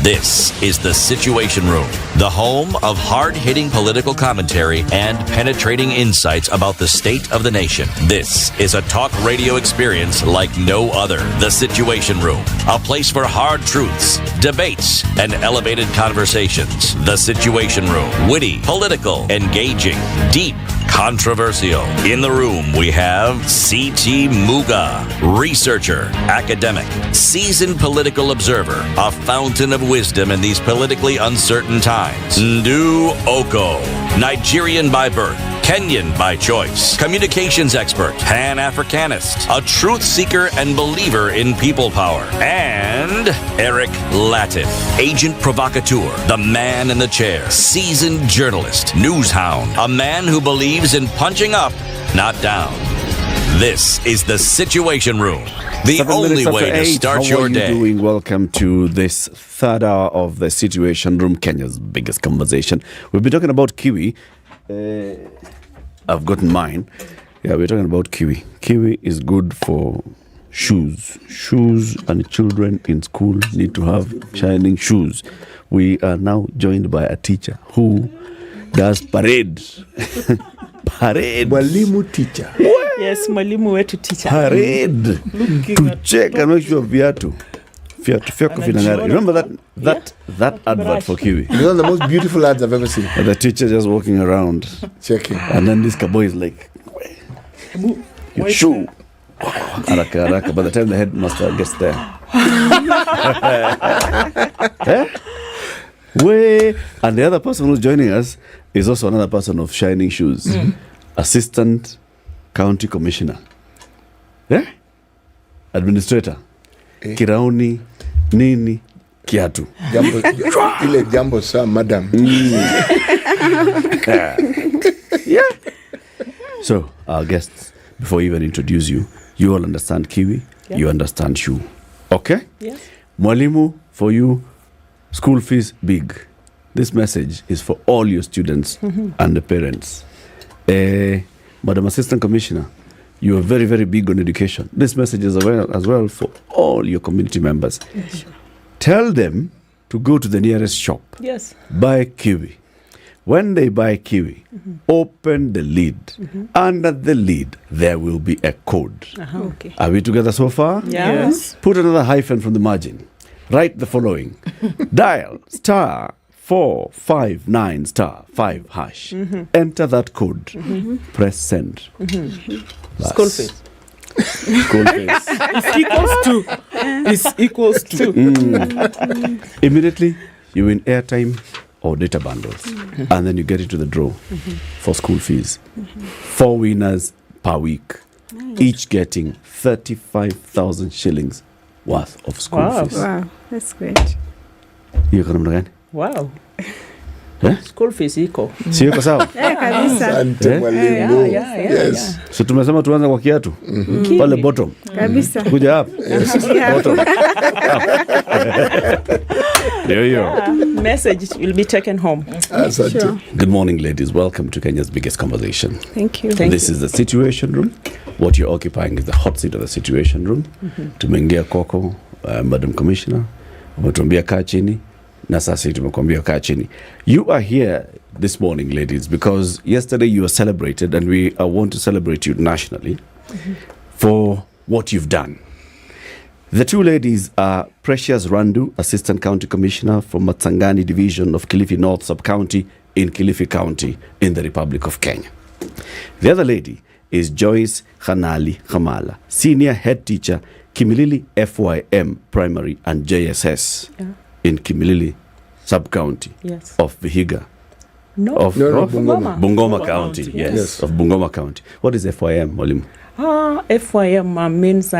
This is the Situation Room, the home of hard-hitting political commentary and penetrating insights about the state of the nation. This is a talk radio experience like no other. The Situation Room, a place for hard truths, debates, and elevated conversations. The Situation Room, witty, political, engaging, deep, controversial. In the room, we have C.T. Muga, researcher, academic, seasoned political observer, a fountain of wisdom in these politically uncertain times. Ndu Oko, Nigerian by birth, Kenyan by choice, communications expert, Pan-Africanist, a truth seeker and believer in people power, and Eric Latif, agent provocateur, the man in the chair, seasoned journalist, news hound, a man who believes in punching up, not down. This is the Situation Room, the only way to start your day. How are you doing? Welcome to this third hour of the Situation Room, Kenya's biggest conversation. We've been talking about kiwi. I've gotten mine. Yeah, we're talking about kiwi. Kiwi is good for shoes. Shoes, and children in school need to have shining shoes. We are now joined by a teacher who does parade. Parade. Mwalimu teacher. Yes, mwalimu wetu teacher. Parade. To check and make sure viatu vinang'ara. Remember that advert for kiwi? It's one of the most beautiful ads I've ever seen. The teacher just walking around checking, and then this boy is like, your shoe. Haraka. By the time the headmaster gets there, way. And the other person who's joining us is also another person of shining shoes, assistant county commissioner, administrator, Kirauni nini kiatu. Ile jambo sa madam. Yeah. So our guests, before we even introduce you, you all understand kiwi, you understand shoe. Okay? Yes. Mwalimu, for you, school fees big. This message is for all your students and the parents. Madam Assistant Commissioner, you are very, very big on education. This message is as well for all your community members. Yes, sure. Tell them to go to the nearest shop. Yes. Buy kiwi. When they buy kiwi, open the lid. Under the lid, there will be a code. Okay. Are we together so far? Yes. Put another hyphen from the margin. Write the following. Dial *459 *5 hash. Enter that code. Press send. Bas. School fees. School fees. It's equals to. Immediately, you win airtime or data bundles. And then you get into the draw for school fees. 4 winners per week. Each getting 35,000 shillings worth of school fees. Wow, that's great. Hiyo kana mnagani? Wow. Eh? School fees iko. Sio kwa sawa? Kabisa. Asante mwalimu. Yes. So tumesema tuanze kwa kiatu. Pale bottom. Kabisa. Kuja up. Bottom. There you go. Message will be taken home. Asante. Sure. Good morning, ladies. Welcome to Kenya's biggest conversation. Thank you. This is the Situation Room. What you're occupying is the hot seat of the Situation Room. Tumeingia kwako, Madam Commissioner. Umetuambia kaa chini. Na sasa tumekuambia kaa chini. You are here this morning, ladies, because yesterday you were celebrated, and we want to celebrate you nationally for what you've done. The two ladies are Precious Randu, Assistant County Commissioner from Matsangani Division of Kilifi North Sub-County in Kilifi County in the Republic of Kenya. The other lady is Joyce Khanali Khamala, Senior Head Teacher, Kimilili FYM Primary and JSS in Kimilili Sub-County of Vihiga. Bungoma County. Yes, of Bungoma County. What is FYM, Mwalimu? FYM means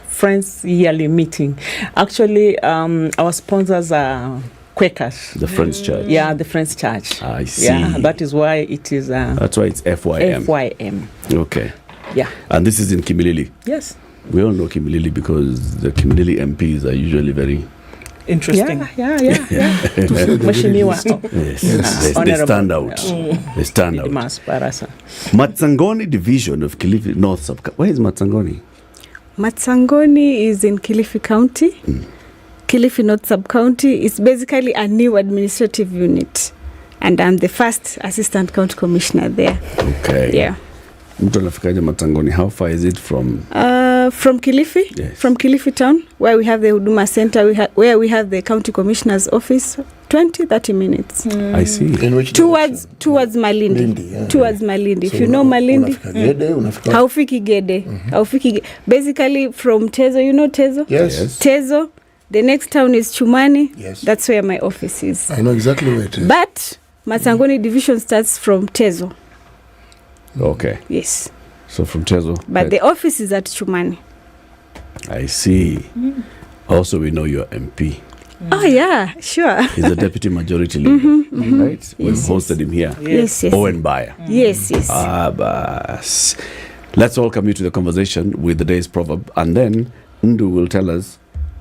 Friends Yearly Meeting. Actually, our sponsors are Quakers. The Friends Church. Yeah, the Friends Church. I see. Yeah, that is why it is. That's why it's FYM. FYM. Okay. Yeah. And this is in Kimilili. Yes. We all know Kimilili because the Kimilili MPs are usually very interesting. Yeah. Mheshimiwa. Yes. They stand out. They stand out. Matsangoni Division of Kilifi North Sub-County. Where is Matsangoni? Matsangoni is in Kilifi County. Kilifi North Sub-County is basically a new administrative unit. And I'm the first Assistant County Commissioner there. Okay. Yeah. Mtu anafikaje Matsangoni? How far is it from? From Kilifi. Yes. From Kilifi town, where we have the Huduma Center, where we have the County Commissioner's office. 20-30 minutes. I see. Towards Malindi. Towards Malindi. So if you know Malindi. Haufiki Gede. Haufiki. Basically from Tezo, you know Tezo? Yes. Tezo. The next town is Chumani. Yes. That's where my office is. I know exactly where it is. But Matsangoni Division starts from Tezo. Okay. Yes. So from Tezo. But the office is at Chumani. I see. Also, we know you're MP. Oh, yeah, sure. He's a deputy majority leader, right? We've hosted him here. Yes. Owen Bayer. Yes. Bas. Let's welcome you to the conversation with the day's proverb. And then Ndu will tell us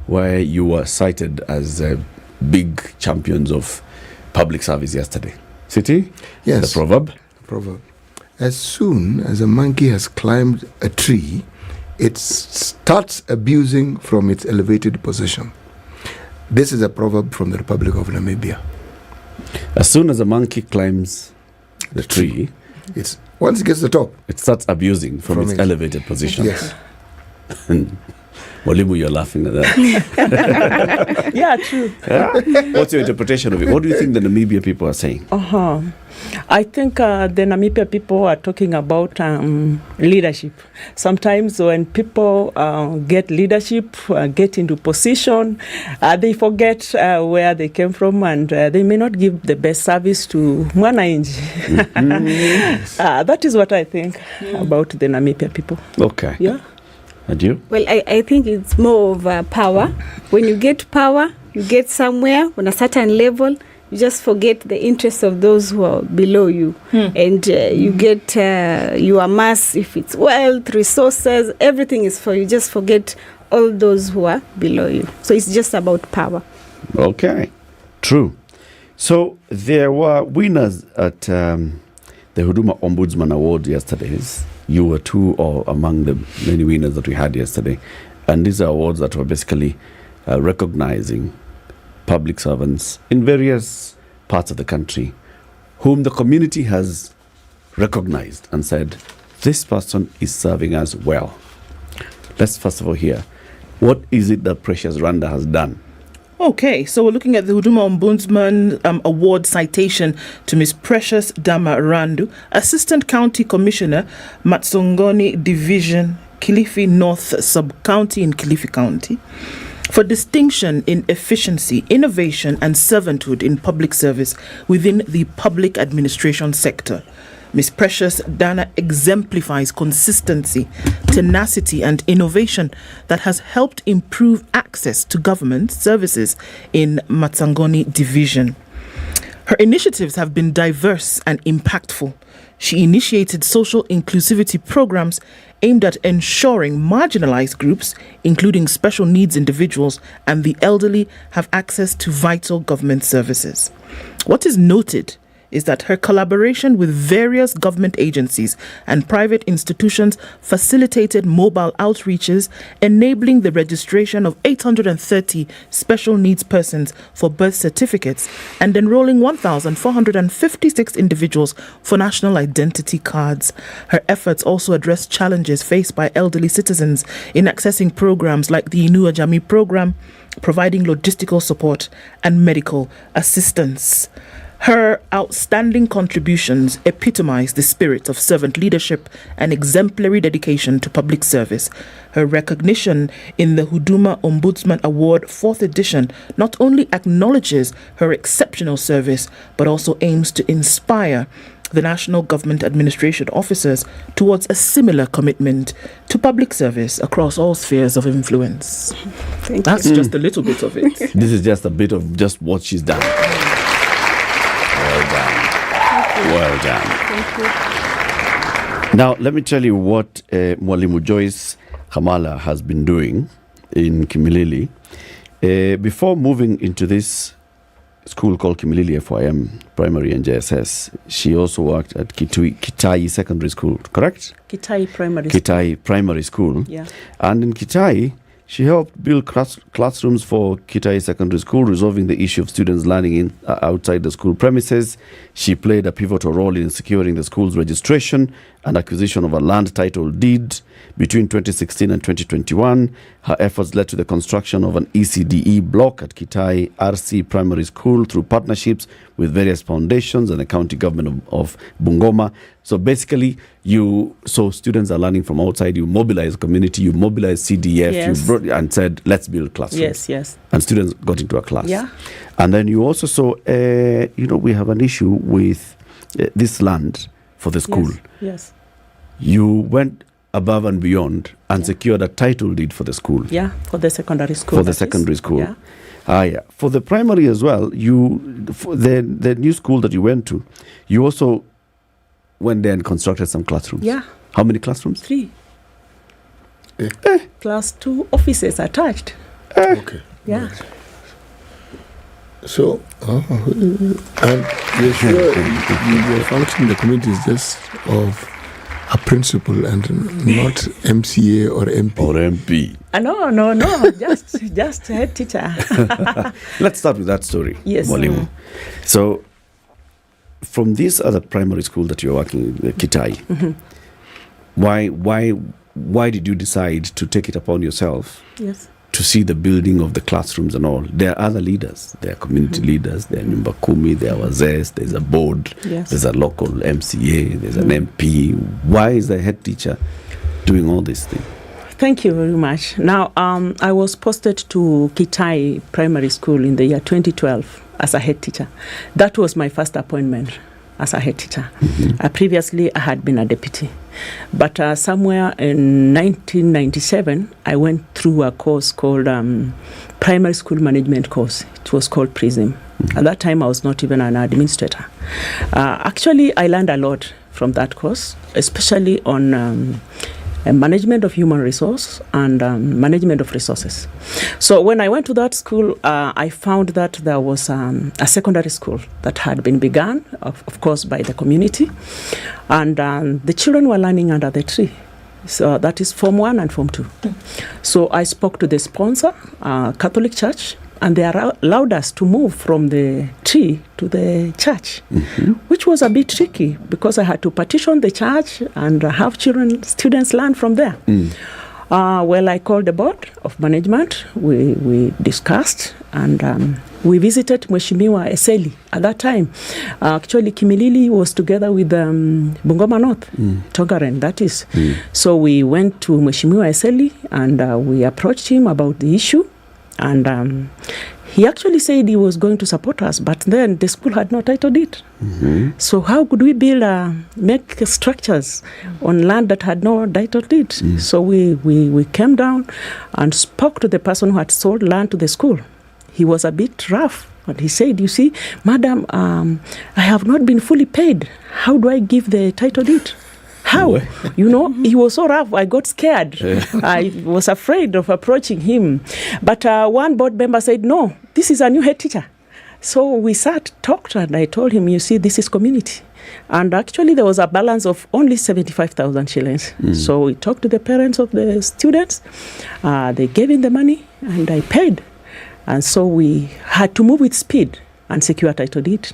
why you were cited as big champions of public service yesterday. City? Yes. The proverb? Proverb. As soon as a monkey has climbed a tree, it starts abusing from its elevated position. This is a proverb from the Republic of Namibia. As soon as a monkey climbs the tree, once it gets to the top, it starts abusing from its elevated position. Yes. Mwalimu, you're laughing at that. Yeah, true. What's your interpretation of it? What do you think the Namibia people are saying? I think the Namibia people are talking about leadership. Sometimes when people get leadership, get into position, they forget where they came from, and they may not give the best service to Mwananchi. That is what I think about the Namibia people. Okay. Yeah. And you? Well, I think it's more of power. When you get power, you get somewhere on a certain level, you just forget the interests of those who are below you. And you get, you amass, if it's wealth, resources, everything is for you. Just forget all those who are below you. So it's just about power. Okay. True. So there were winners at the Huduma Ombudsman Award yesterday. You were two or among the many winners that we had yesterday. And these are awards that were basically recognizing public servants in various parts of the country whom the community has recognized and said, this person is serving us well. Let's first of all hear, what is it that Precious Randa has done? Okay, so we're looking at the Huduma Ombudsman Award citation to Miss Precious Dama Randu, Assistant County Commissioner, Matsongoni Division, Kilifi North Sub-County in Kilifi County, for distinction in efficiency, innovation and servanthood in public service within the public administration sector. Ms. Precious Dana exemplifies consistency, tenacity and innovation that has helped improve access to government services in Matsangoni Division. Her initiatives have been diverse and impactful. She initiated social inclusivity programs aimed at ensuring marginalized groups, including special needs individuals and the elderly, have access to vital government services. What is noted is that her collaboration with various government agencies and private institutions facilitated mobile outreaches, enabling the registration of 830 special needs persons for birth certificates and enrolling 1,456 individuals for national identity cards. Her efforts also address challenges faced by elderly citizens in accessing programs like the Inua Jamii program, providing logistical support and medical assistance. Her outstanding contributions epitomize the spirit of servant leadership and exemplary dedication to public service. Her recognition in the Huduma Ombudsman Award 4th edition not only acknowledges her exceptional service, but also aims to inspire the national government administration officers towards a similar commitment to public service across all spheres of influence. That's just a little bit of it. This is just a bit of just what she's done. Well done. Thank you. Now, let me tell you what Mwalimu Joyce Kamala has been doing in Kimilili. Before moving into this school called Kimilili FYM Primary and JSS, she also worked at Kitai Secondary School, correct? Kitai Primary School. Kitai Primary School. Yeah. And in Kitai, she helped build classrooms for Kitai Secondary School, resolving the issue of students learning outside the school premises. She played a pivotal role in securing the school's registration and acquisition of a land title deed between 2016 and 2021. Her efforts led to the construction of an ECDE block at Kitai RC Primary School through partnerships with various foundations and the county government of Bungoma. So basically, so students are learning from outside. You mobilize community, you mobilize CDF, Yes. you brought and said, let's build classrooms. Yes, yes. And students got into a class. Yeah. And then you also saw, we have an issue with this land for the school. Yes. You went above and beyond and secured a title deed for the school. Yeah, for the secondary school. For the secondary school. Yeah. Yeah. For the primary as well, for the new school that you went to, you also went there and constructed some classrooms. Yeah. How many classrooms? 3. Plus 2 offices attached. Okay. Yeah. So, and you're sure your function in the community is just of a principal and not MCA or MP? Or MP. No. just head teacher. Let's start with that story. Yes. Mwalimu. So, from this other primary school that you're working in, Kitai, why did you decide to take it upon yourself? Yes. To see the building of the classrooms and all? There are other leaders. There are community leaders. There are Nyumba Kumi. There are wazes. There's a board. Yes. There's a local MCA. There's an MP. Why is the head teacher doing all these things? Thank you very much. Now, I was posted to Kitai Primary School in the year 2012 as a head teacher. That was my first appointment as a head teacher. Previously, I had been a deputy. But somewhere in 1997, I went through a course called Primary School Management course. It was called PRISM. At that time, I was not even an administrator. Actually, I learned a lot from that course, especially on management of human resource and management of resources. So when I went to that school, I found that there was a secondary school that had been begun, of course, by the community. And the children were learning under the tree. So that is Form 1 and Form 2. So I spoke to the sponsor, Catholic Church, and they allowed us to move from the tree to the church, which was a bit tricky because I had to partition the church and have students learn from there. Well, I called the board of management. We discussed, and we visited Mheshimiwa Eseli at that time. Actually, Kimilili was together with Bungoma North, Tongaren, that is. So we went to Mheshimiwa Eseli, and we approached him about the issue. And he actually said he was going to support us, but then the school had no title deed. So how could we make structures on land that had no title deed? So we came down and spoke to the person who had sold land to the school. He was a bit rough, and he said, you see, madam, I have not been fully paid. How do I give the title deed? How? You know, he was so rough, I got scared. I was afraid of approaching him. But one board member said, no, this is a new head teacher. So we sat, talked, and I told him, you see, this is community. And actually there was a balance of only 75,000 shillings. So we talked to the parents of the students. They gave in the money, and I paid. And so we had to move with speed and secure title deed.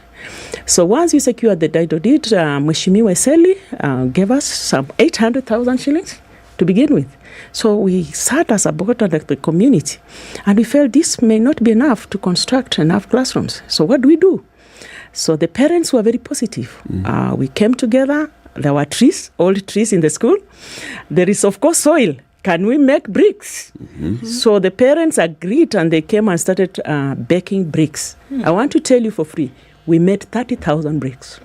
So once we secured the title deed, Mheshimiwa Eseli gave us some 800,000 shillings to begin with. So we sat as a board at the community, and we felt this may not be enough to construct enough classrooms. So what do we do? So the parents were very positive. We came together. There were trees, old trees in the school. There is, of course, soil. Can we make bricks? So the parents agreed, and they came and started baking bricks. I want to tell you for free, we made 30,000 bricks.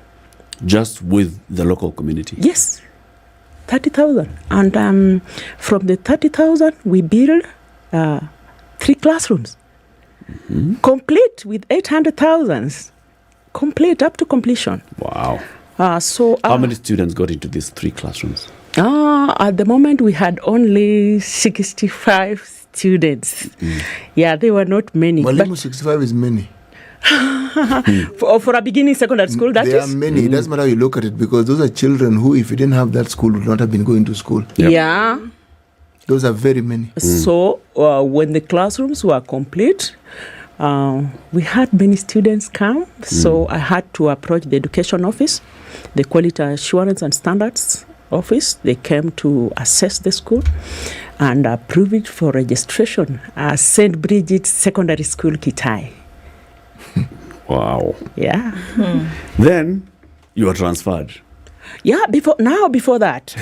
Just with the local community? Yes, 30,000. And from the 30,000, we built 3 classrooms, complete with 800,000, complete up to completion. Wow. So how many students got into these 3 classrooms? At the moment, we had only 65 students. Yeah, they were not many. Malimo 65 is many. For a beginning secondary school, that there is? There are many. It doesn't matter how you look at it, because those are children who, if you didn't have that school, would not have been going to school. Yeah. Those are very many. So when the classrooms were complete, we had many students come. So I had to approach the education office, the quality assurance and standards office. They came to assess the school and approve it for registration as St. Bridget's Secondary School, Kitai. Wow. Yeah. Then you were transferred. Yeah, before that.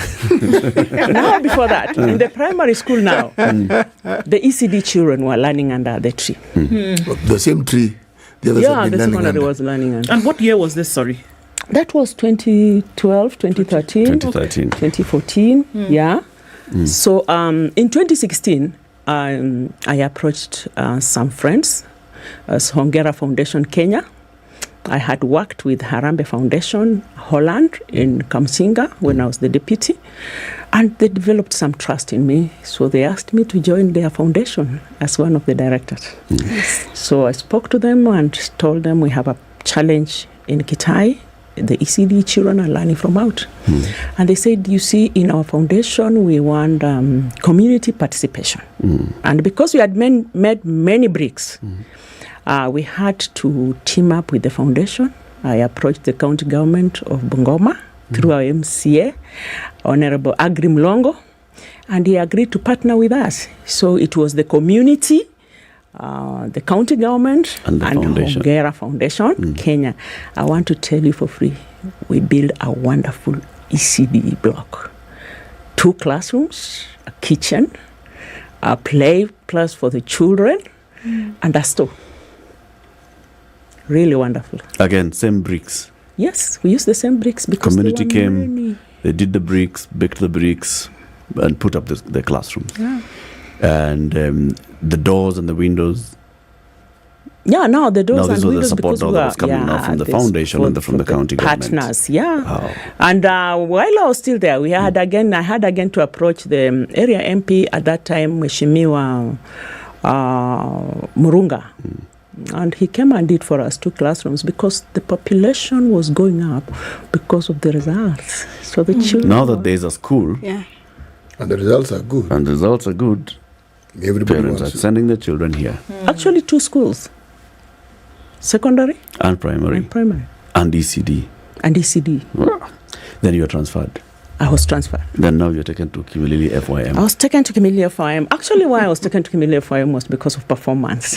In the primary school now, the ECD children were learning under the tree. The same tree. The secondary was learning under. And what year was this, sorry? That was 2012, 2013. 2014, yeah. So in 2016, I approached some friends as Hongera Foundation Kenya. I had worked with Harambee Foundation Holland in Kamsinga when I was the deputy, and they developed some trust in me. So they asked me to join their foundation as one of the directors. So I spoke to them and told them we have a challenge in Kitai. The ECD children are learning from out. And they said, you see, in our foundation, we want community participation. And because we had made many bricks, we had to team up with the foundation. I approached the county government of Bungoma through our MCA, Honorable Agri Mlongo, and he agreed to partner with us. So it was the community, the county government, and Hongera Foundation, Kenya. I want to tell you for free, we built a wonderful ECD block. 2 classrooms, a kitchen, a play place for the children, and a store. Really wonderful. Again, same bricks. Yes, we used the same bricks because community they were came, many. They did the bricks, baked the bricks, and put up the classrooms. Yeah. And the doors and the windows. Yeah, no, the doors and these were windows, the support because that was coming now from the foundation and from the county partners, government. Yeah. Oh. And while I was still there, I had again to approach the area MP at that time, Mheshimiwa Murunga. And he came and did for us 2 classrooms because the population was going up because of the results. So the children. Now that there's a school. Yeah. And the results are good. And the results are good. Everybody Parents are wants to. sending their children here. Actually, 2 schools. Secondary And primary. and primary. And ECD. And ECD. Then you are transferred. I was transferred. Then now you're taken to Kimilili FYM. I was taken to Kimilili FIM. Actually, why I was taken to Kimilili FIM was because of performance.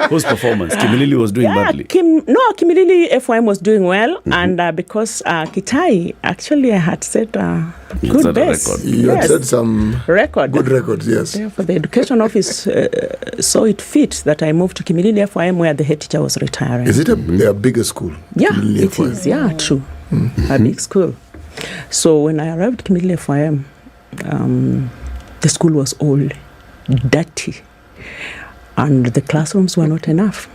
Whose performance? Kimilili was doing badly. Kimilili FIM was doing well, and because Kitai, actually, I had set good set a best. record. You had set some good records, yes. Therefore, the education office saw it fit that I moved to Kimilili FIM, where the head teacher was retiring. Is it a bigger school? Yeah, Kimilili it FIM? is. Yeah, true. A big school. So when I arrived at Kimilili FIM, the school was old, dirty, and the classrooms were not enough.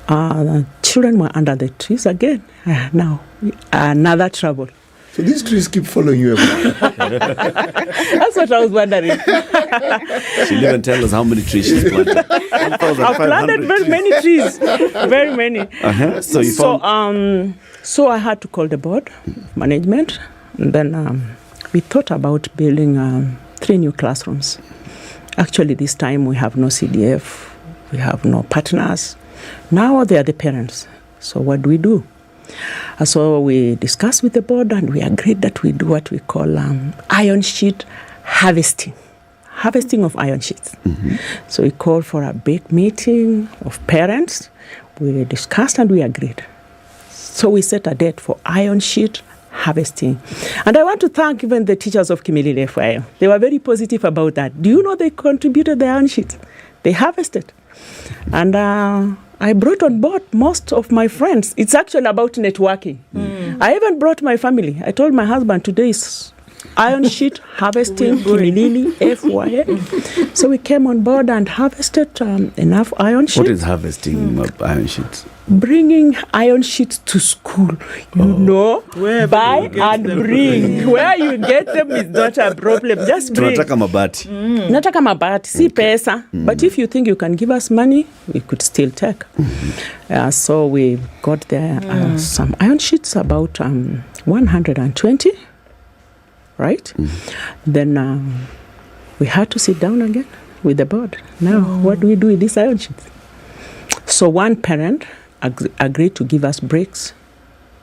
The children were under the trees again. Now, another trouble. So these trees keep following you everywhere. That's what I was wondering. She'll even tell us how many trees she's planted. I've planted very many trees. Very many. Uh-huh. So you found... So I had to call the board management. And then we thought about building 3 new classrooms. Actually, this time we have no CDF. We have no partners. Now they are the parents. So what do we do? So we discussed with the board and we agreed that we do what we call iron sheet harvesting. Harvesting of iron sheets. So we called for a big meeting of parents. We discussed and we agreed. So we set a date for iron sheet harvesting. And I want to thank even the teachers of Kimilili FIM. They were very positive about that. Do you know they contributed the iron sheets? They harvested. And I brought on board most of my friends. It's actually about networking. I even brought my family. I told my husband, today is iron sheet harvesting, Kimilili FYM. So we came on board and harvested enough iron sheets. What is harvesting iron sheets? Bringing iron sheets to school, you know, buy and bring. Where you get them is not a problem. Just bring. Tunataka mabati. Nataka mabati, si pesa. But if you think you can give us money, we could still take. So we got there some iron sheets, about 120, right? Then we had to sit down again with the board. Now, what do we do with these iron sheets? So one parent agreed to give us bricks.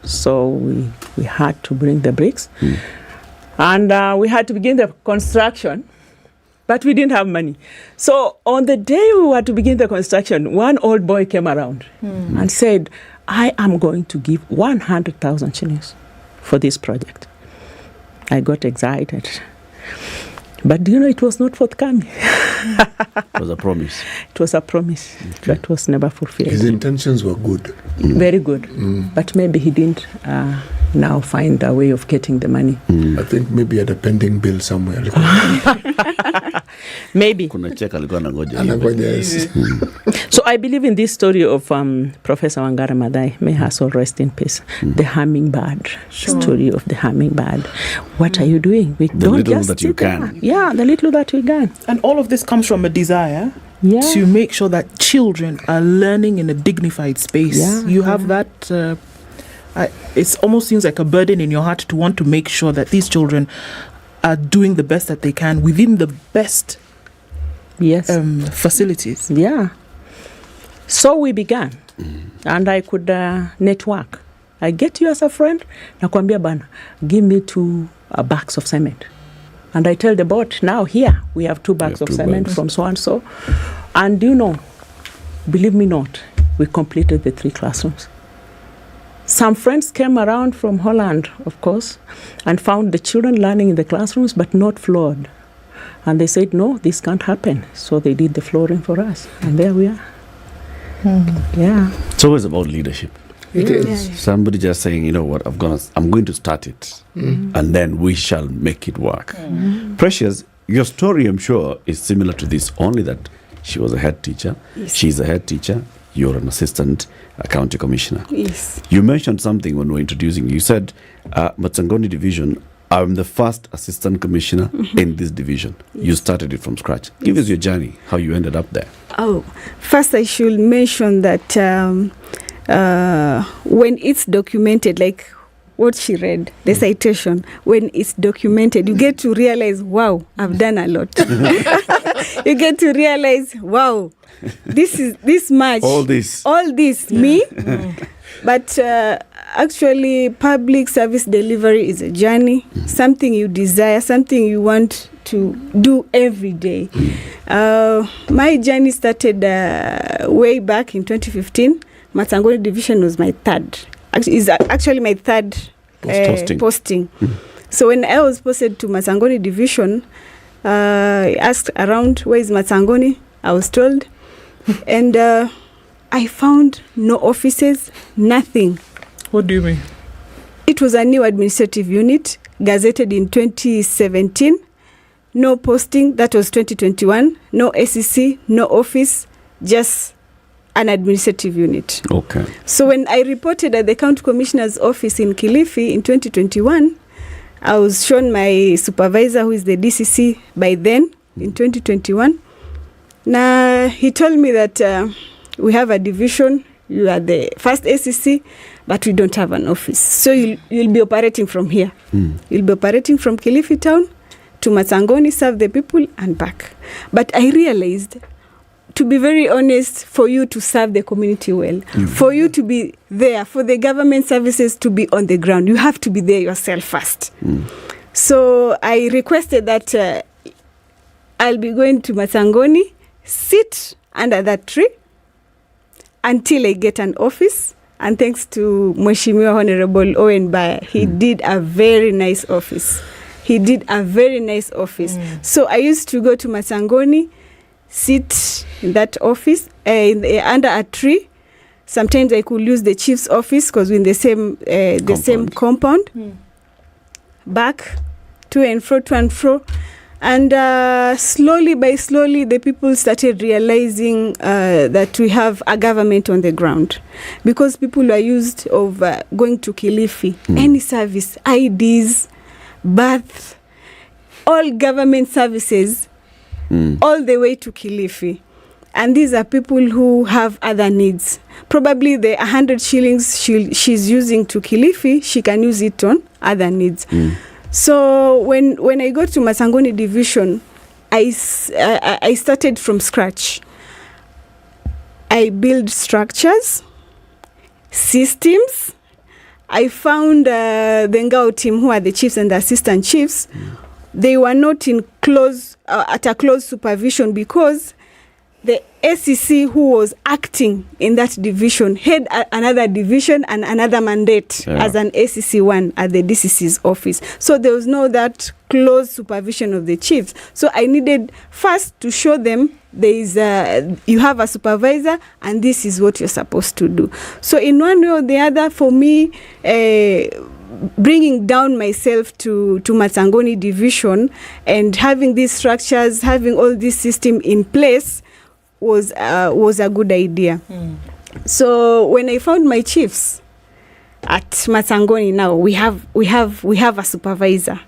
So we had to bring the bricks. And we had to begin the construction, but we didn't have money. So on the day we were to begin the construction, one old boy came around and said, I am going to give 100,000 shillings for this project. I got excited. But do you know, it was not forthcoming. It was a promise. It was a promise that was never fulfilled. His intentions were good. Very good. But maybe he didn't now find a way of getting the money. I think maybe at a pending bill somewhere. Maybe. Kuna check alikuwa anangoja. Anangoja, yes. So I believe in this story of Professor Wangara Maathai, may her soul rest in peace. The hummingbird, story of the hummingbird. What are you doing? We The don't little just that you sit there. can. Yeah, the little that we can. And all of this comes from a desire to make sure that children are learning in a dignified space. Yeah, You have that. It almost seems like a burden in your heart to want to make sure that these children are doing the best that they can within the best facilities. Yeah. So we began, and I could network. I get you as a friend, nakwambia bana, give me 2 bags of cement. And I tell the board, now here, we have 2 bags of cement from so-and-so. And you know, believe me not, we completed the 3 classrooms. Some friends came around from Holland, of course, and found the children learning in the classrooms, but not floored. And they said, no, this can't happen. So they did the flooring for us. And there we are. Yeah. It's always about leadership. It is. Somebody just saying, you know what, I'm going to start it, and then we shall make it work. Precious, your story, I'm sure, is similar to this, only that she was a head teacher. Yes. She's a head teacher. You're an assistant county commissioner. Yes. You mentioned something when we were introducing. You said, Matsangoni division, I'm the first assistant commissioner in this division. Yes. You started it from scratch. Give us your journey, how you ended up there. Oh, first I should mention that when it's documented, like what she read, the citation, when it's documented, you get to realize, wow, I've done a lot. You get to realize, wow, this much. All this, me. But actually, public service delivery is a journey, something you desire, something you want to do every day. My journey started way back in 2015. Matsangoni division was my third. Is actually my third posting. So when I was posted to Matsangoni division, I asked around, where is Matsangoni? I was told. And I found no offices, nothing. What do you mean? It was a new administrative unit, gazetted in 2017. No posting, that was 2021. No SEC, no office, just an administrative unit. Okay. So when I reported at the County Commissioner's office in Kilifi in 2021, I was shown my supervisor, who is the DCC by then, in 2021. Now, he told me that we have a division, you are the first SEC, but we don't have an office. So you'll be operating from here. You'll be operating from Kilifi town to Matsangoni, serve the people, and back. But I realized, to be very honest, for you to serve the community well, for you to be there, for the government services to be on the ground, you have to be there yourself first. So I requested that I'll be going to Matsangoni, sit under that tree until I get an office. And thanks to Mheshimiwa Honorable Owen Baya, he did a very nice office. So I used to go to Matsangoni, sit in that office under a tree. Sometimes I could use the chief's office because we're in the same compound. Back to and fro. And slowly, the people started realizing that we have a government on the ground, because people are used of going to Kilifi, any service, IDs, birth, all government services, all the way to Kilifi. And these are people who have other needs. Probably the 100 shillings she's using to Kilifi, she can use it on other needs. So when I got to Matsangoni division, I started from scratch. I built structures, systems. I found the Ngao team, who are the chiefs and the assistant chiefs. They were not in at a close supervision, because the SEC who was acting in that division had another division and another mandate as an SEC1 at the DCC's office. So there was no that close supervision of the chiefs. So I needed first to show them you have a supervisor and this is what you're supposed to do. So in one way or the other, for me, bringing down myself to Matsangoni division and having these structures, having all this system in place was a good idea. So when I found my chiefs at Matsangoni, now we have a supervisor,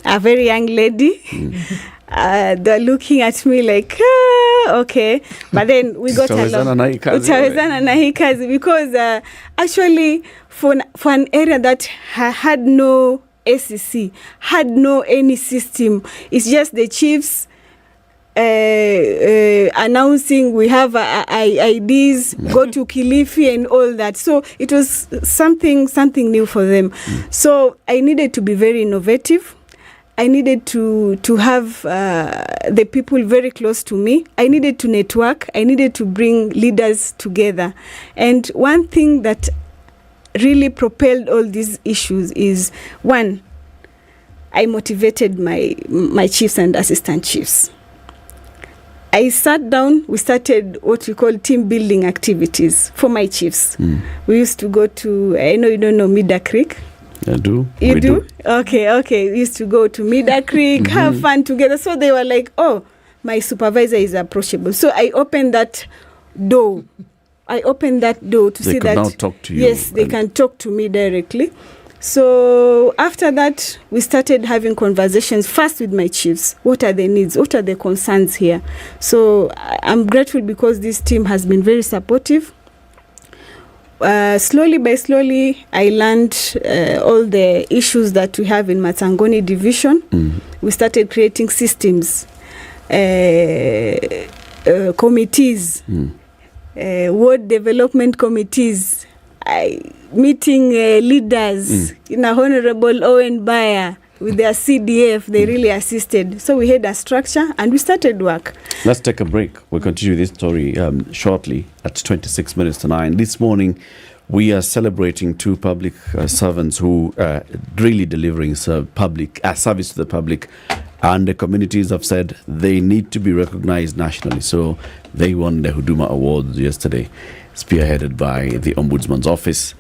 a very young lady. They're looking at me like, okay. But then we got along. Because actually for an area that had no SEC, had no any system, it's just the chiefs announcing we have IDs, go to Kilifi and all that. So it was something new for them. So I needed to be very innovative. I needed to have the people very close to me. I needed to network. I needed to bring leaders together. And one thing that really propelled all these issues is, one, I motivated my chiefs and assistant chiefs. I sat down, we started what we call team building activities for my chiefs. We used to go to, I know you don't know Mida Creek. I do. You do? Okay. We used to go to Mida Creek, have fun together. So they were like, oh, my supervisor is approachable. So I opened that door. To see that. They can now talk to you. Yes, they can talk to me directly. So after that, we started having conversations first with my chiefs. What are the needs? What are the concerns here? So I'm grateful because this team has been very supportive. slowly by slowly, I learned all the issues that we have in Matangoni division. We started creating systems, committees, ward development committees, meeting leaders. Honorable Owen Bayer with their CDF, they really assisted. So we had a structure and we started work. Let's take a break. We'll continue this story shortly at 26 minutes to 9. This morning, we are celebrating two public servants who are really delivering service to the public. And the communities have said they need to be recognized nationally. So they won the Huduma Awards yesterday, spearheaded by the Ombudsman's Office.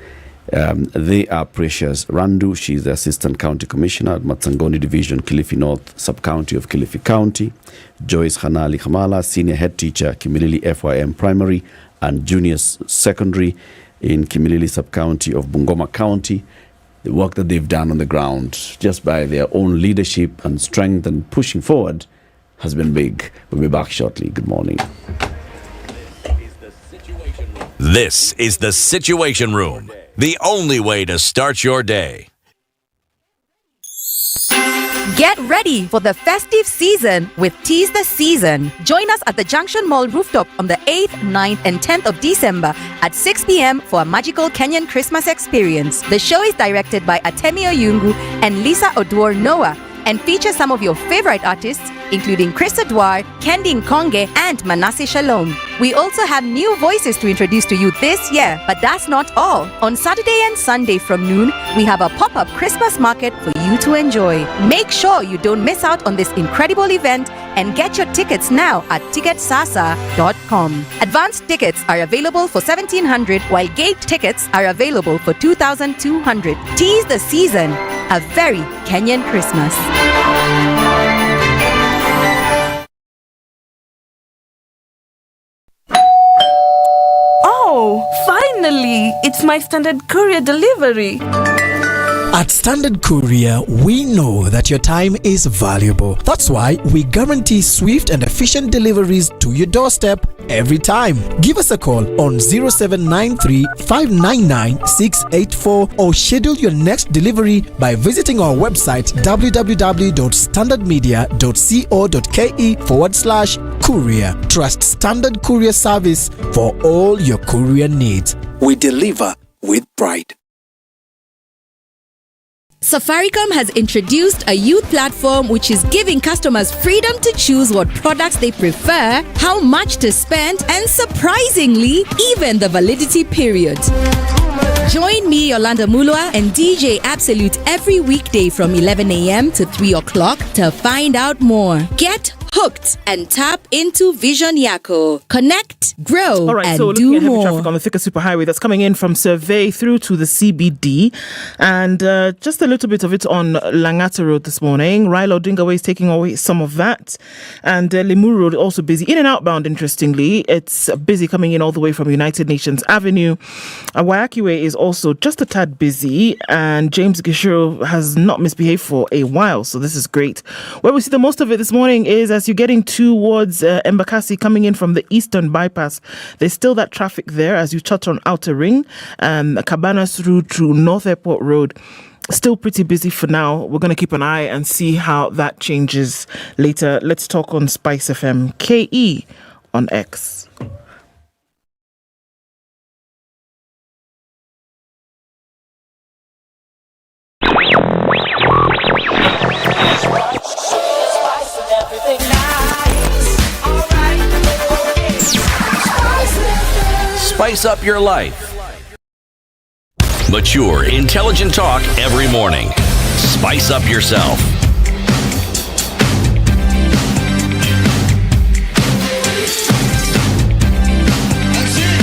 They are Precious Randu. She's the Assistant County Commissioner at Matsangoni Division, Kilifi North, Sub-County of Kilifi County. Joyce Hanali Khamala, Senior Head Teacher, Kimilili FYM Primary and Junior Secondary in Kimilili Sub-County of Bungoma County. The work that they've done on the ground, just by their own leadership and strength and pushing forward, has been big. We'll be back shortly. Good morning. This is the Situation Room, the only way to start your day. Get ready for the festive season with Tease the Season. Join us at the Junction Mall rooftop on the 8th, 9th, and 10th of December at 6 p.m. for a magical Kenyan Christmas experience. The show is directed by Atemi Oyungu and Lisa Oduor Noah and features some of your favorite artists, including Chris Adwar, Kendi Nkonge, and Manasseh Shalom. We also have new voices to introduce to you this year, but that's not all. On Saturday and Sunday from noon, we have a pop-up Christmas market for you to enjoy. Make sure you don't miss out on this incredible event and get your tickets now at ticketsasa.com. Advanced tickets are available for 1,700, while gate tickets are available for 2,200. Tease the season, a very Kenyan Christmas. Oh, finally! It's my Standard Courier delivery. At Standard Courier, we know that your time is valuable. That's why we guarantee swift and efficient deliveries to your doorstep every time. Give us a call on 0793 599 684 or schedule your next delivery by visiting our website www.standardmedia.co.ke/courier. Trust Standard Courier service for all your courier needs. We deliver with pride. Safaricom has introduced a youth platform which is giving customers freedom to choose what products they prefer, how much to spend, and surprisingly, even the validity period. Join me, Yolanda Mulwa, and DJ Absolute every weekday from 11 a.m. to 3 o'clock to find out more. Get hooked and tap into Vision Yako. Connect, grow, All right, and so we're do looking at heavy more. traffic on the Thika Superhighway that's coming in from Survey through to the CBD, and just a little bit of it on Langata Road this morning. Raila Odinga Way is taking away some of that, and Limuru Road also busy. In and outbound, interestingly, it's busy coming in all the way from United Nations Avenue. Wayaki Way is also just a tad busy, and James Gishiro has not misbehaved for a while, so this is great. Where we see the most of it this morning is as you're getting towards Embakasi coming in from the eastern bypass. There's still that traffic there as you touch on Outer Ring, Cabanas through to North Airport Road. Still pretty busy for now. We're going to keep an eye and see how that changes later. Let's talk on Spice FM. KE on X. Spice up your life. Mature, intelligent talk every morning. Spice up yourself.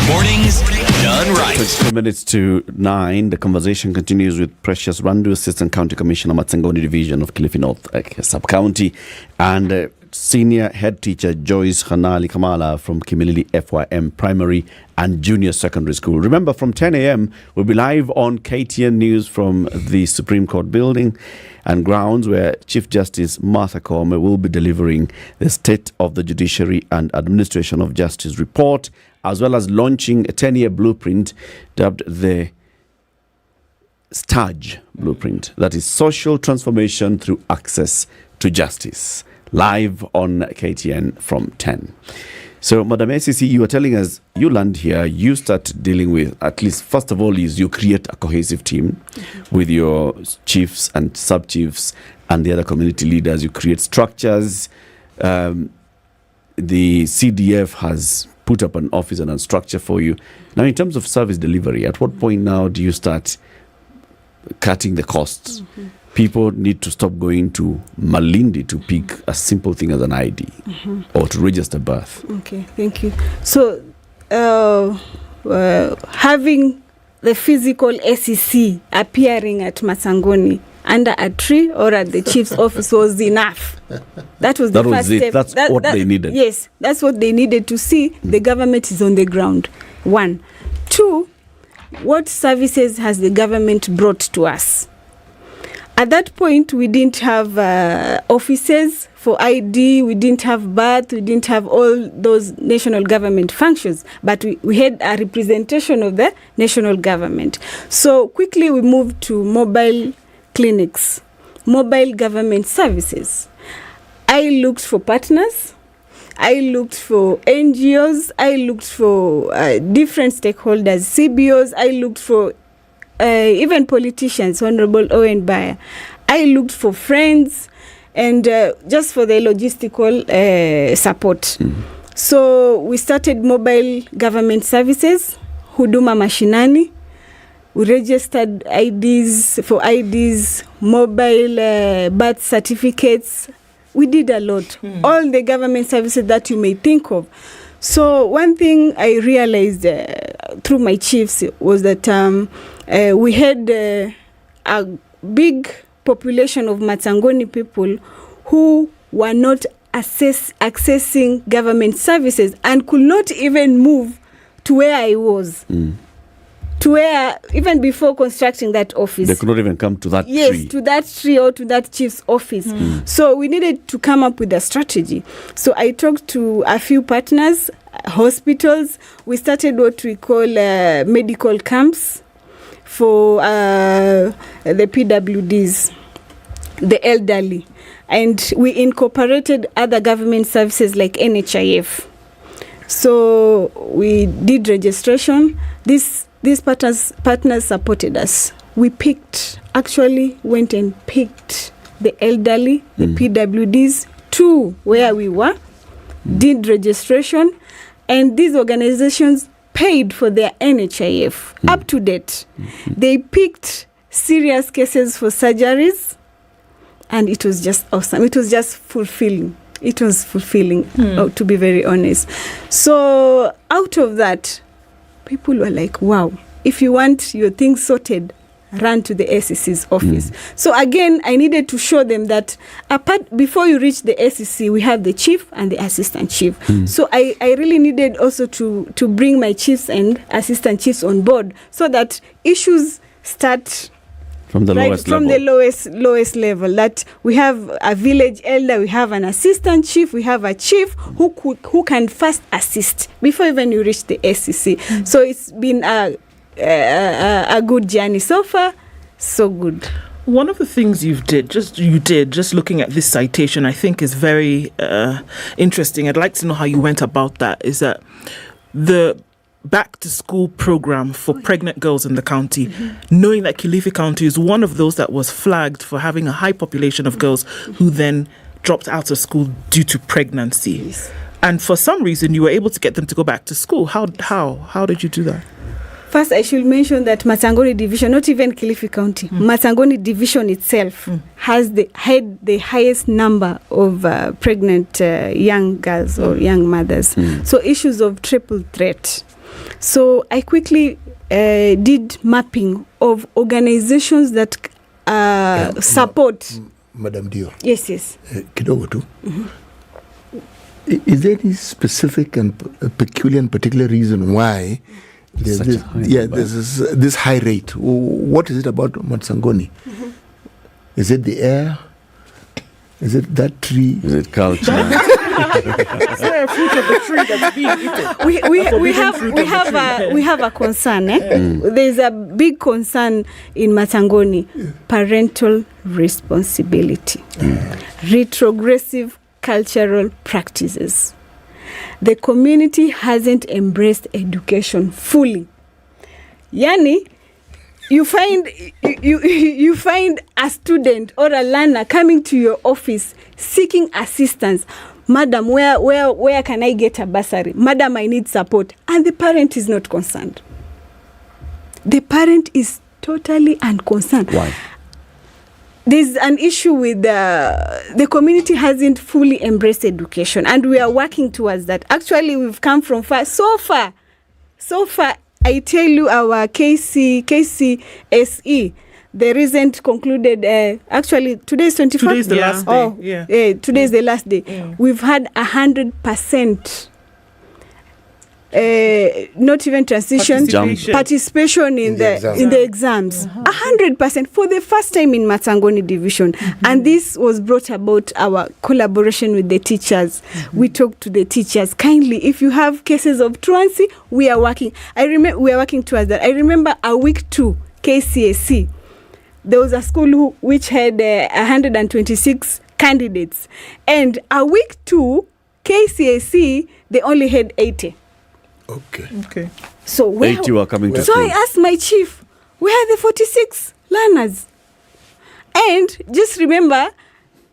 Mornings done right. 22 minutes to 9. The conversation continues with Precious Randu, Assistant County Commissioner, Matsangoni Division of Kilifi North Sub-County, and Senior Head Teacher Joyce Hanali Kamala from Kimilili FYM Primary and Junior Secondary School. Remember, from 10 a.m., we'll be live on KTN News from the Supreme Court building and grounds, where Chief Justice Martha Koome will be delivering the State of the Judiciary and Administration of Justice report as well as launching a 10-year blueprint dubbed the STARG blueprint, that is Social Transformation Through Access to Justice, live on KTN from 10. So, Madam ACC, you were telling us you land here, you start dealing with, at least first of all, is you create a cohesive team with your chiefs and sub-chiefs and the other community leaders. You create structures. The CDF has put up an office and a structure for you. Now, in terms of service delivery, at what point now do you start cutting the costs? People need to stop going to Malindi to pick a simple thing as an ID or to register birth. Okay, thank you. So, having the physical SEC appearing at Matsangoni under a tree or at the chief's office was enough. That was the That was first it. step. That's what they needed. Yes, that's what they needed to see. The government is on the ground. 1. 2, what services has the government brought to us? At that point, we didn't have offices for ID, we didn't have birth, we didn't have all those national government functions, but we had a representation of the national government. So quickly we moved to mobile clinics, mobile government services. I looked for partners, I looked for NGOs, I looked for different stakeholders, CBOs, I looked for even politicians, Honorable Owen Bayer. I looked for friends and just for the logistical support. So we started mobile government services, Huduma Mashinani. We registered IDs, mobile birth certificates. We did a lot. All the government services that you may think of. So one thing I realized through my chiefs was that we had a big population of Matsangoni people who were not accessing government services and could not even move to where I was. To where, even before constructing that office. They could not even come to that tree. Yes, to that tree or to that chief's office. So we needed to come up with a strategy. So I talked to a few partners, hospitals. We started what we call medical camps for the PWDs, the elderly. And we incorporated other government services like NHIF. So we did registration. These partners supported us. We went and picked the elderly, the PWDs, to where we were, did registration, and these organizations paid for their NHIF up to date. They picked serious cases for surgeries, and it was just awesome. It was just fulfilling. It was fulfilling, to be very honest. So out of that, people were like, wow, if you want your things sorted, run to the SEC's office. So again, I needed to show them that before you reach the SEC, we have the chief and the assistant chief. So I really needed also to bring my chiefs and assistant chiefs on board so that issues start from the lowest level, that we have a village elder, we have an assistant chief, we have a chief who can first assist before even you reach the SEC. So it's been a good journey so far, so good. One of the things you did, just looking at this citation, I think is very interesting. I'd like to know how you went about that. Is that the back to school program for pregnant girls in the county, knowing that Kilifi County is one of those that was flagged for having a high population of girls who then dropped out of school due to pregnancy. Yes. And for some reason, you were able to get them to go back to school. How did you do that? First, I should mention that Matsangoni Division, not even Kilifi County, Matsangoni Division itself had the highest number of pregnant young girls or young mothers. So issues of triple threat. So I quickly did mapping of organizations that support. Madam Dio. Yes. Kidogo tu. Is there any specific and peculiar and particular reason why there's this high rate? What is it about Matsangoni? Is it the air? Is it that tree? Is it culture? Is there a fruit of the tree that's being eaten? We have a concern. There's a big concern in Matangoni: parental responsibility, retrogressive cultural practices. The community hasn't embraced education fully. Yani, you find a student or a learner coming to your office seeking assistance. Madam, where can I get a bursary? Madam, I need support. And the parent is not concerned. The parent is totally unconcerned. Why? There's an issue with the community hasn't fully embraced education, and we are working towards that. Actually, we've come from far. So far, I tell you, our KCSE, the recent concluded, actually, today's 24th. Today's the last day. Today's the last day. We've had 100%, not even transition, participation in the exams. 100% for the first time in Matangoni division. And this was brought about our collaboration with the teachers. We talked to the teachers. Kindly, if you have cases of truancy, we are working. We are working towards that. I remember a week 2 KCSE. There was a school which had 126 candidates. And a week 2 KCSE, they only had 80. Okay. So 80 were coming to so school. I asked my chief, where are the 46 learners? And just remember,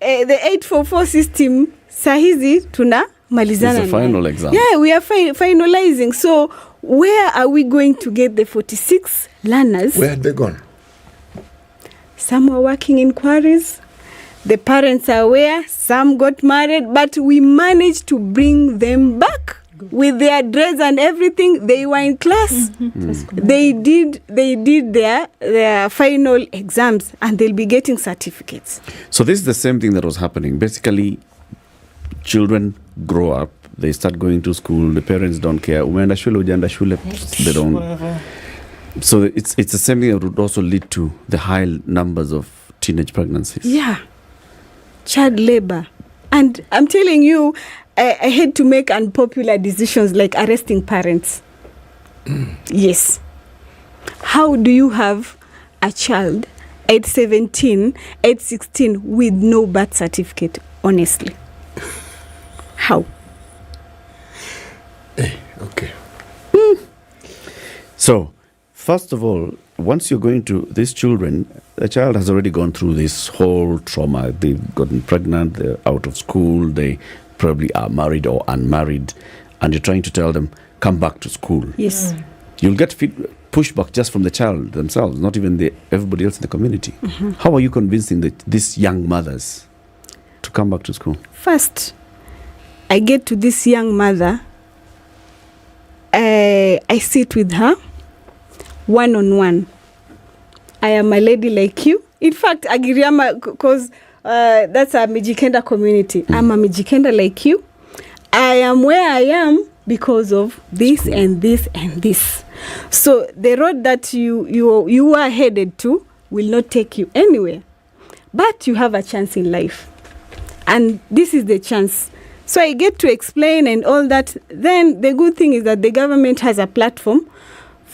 the 844 system, sahizi tuna malizana. It's the final exam. Yeah, we are finalizing. So where are we going to get the 46 learners? Where had they gone? Some were working in quarries. The parents are aware. Some got married, but we managed to bring them back. With their dress and everything, they were in class. They did their final exams, and they'll be getting certificates. So this is the same thing that was happening. Basically, children grow up, they start going to school, the parents don't care. Umeenda shule, hujaenda shule, they don't. Whatever. So it's the same thing that would also lead to the high numbers of teenage pregnancies. Yeah. Child labor. And I'm telling you, I had to make unpopular decisions like arresting parents. Yes. How do you have a child at 17, at 16 with no birth certificate, honestly? How? Okay. So, first of all, once you're going to these children, the child has already gone through this whole trauma. They've gotten pregnant, they're out of school, they probably are married or unmarried, and you're trying to tell them, come back to school. Yes. You'll get pushback just from the child themselves, not even everybody else in the community. How are you convincing these young mothers to come back to school? First, I get to this young mother. I sit with her one-on-one. I am a lady like you. In fact, Agiriama, because that's a Mijikenda community. I'm a Mijikenda like you. I am where I am because of this and this and this. So the road that you are headed to will not take you anywhere. But you have a chance in life. And this is the chance. So I get to explain and all that. Then the good thing is that the government has a platform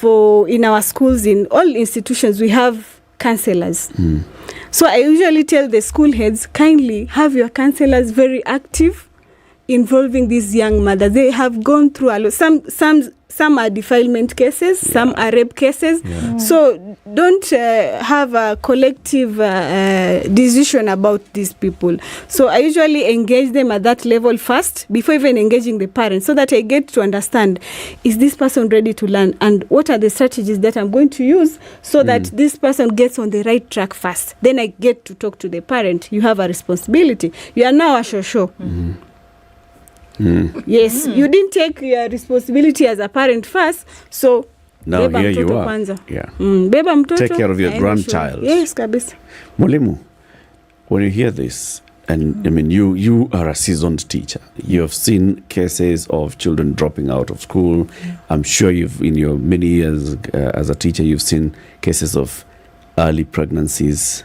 in our schools, in all institutions, we have counselors. So I usually tell the school heads, kindly have your counselors very active, involving these young mothers. They have gone through a lot. Some are defilement cases, some are rape cases. So don't have a collective decision about these people. So I usually engage them at that level first, before even engaging the parents, so that I get to understand, is this person ready to learn, and what are the strategies that I'm going to use so that this person gets on the right track first. Then I get to talk to the parent. You have a responsibility. You are now a shosho. Yes, you didn't take your responsibility as a parent first, so now beba here you mtoto are. kwanza. Yeah. Beba mtoto, take care of your aende grandchild. shule. Yes, kabisa. Mwalimu, when you hear this, and I mean, you are a seasoned teacher. You have seen cases of children dropping out of school. I'm sure in your many years as a teacher, you've seen cases of early pregnancies.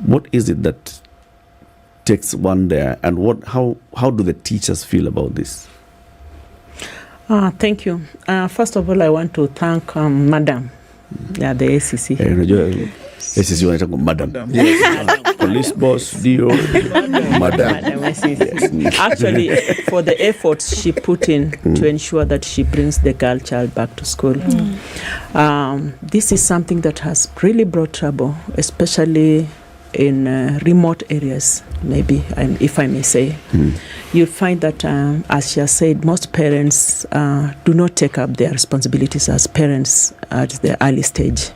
What is it that takes one there, and how do the teachers feel about this? Thank you. First of all, I want to thank Madam, the ACC. ACC wanaita madam. Yes. Police boss, DO, madam. Actually, for the efforts she put in to ensure that she brings the girl child back to school. This is something that has really brought trouble, especially in remote areas, maybe, if I may say. You'll find that, as she has said, most parents do not take up their responsibilities as parents at the early stage.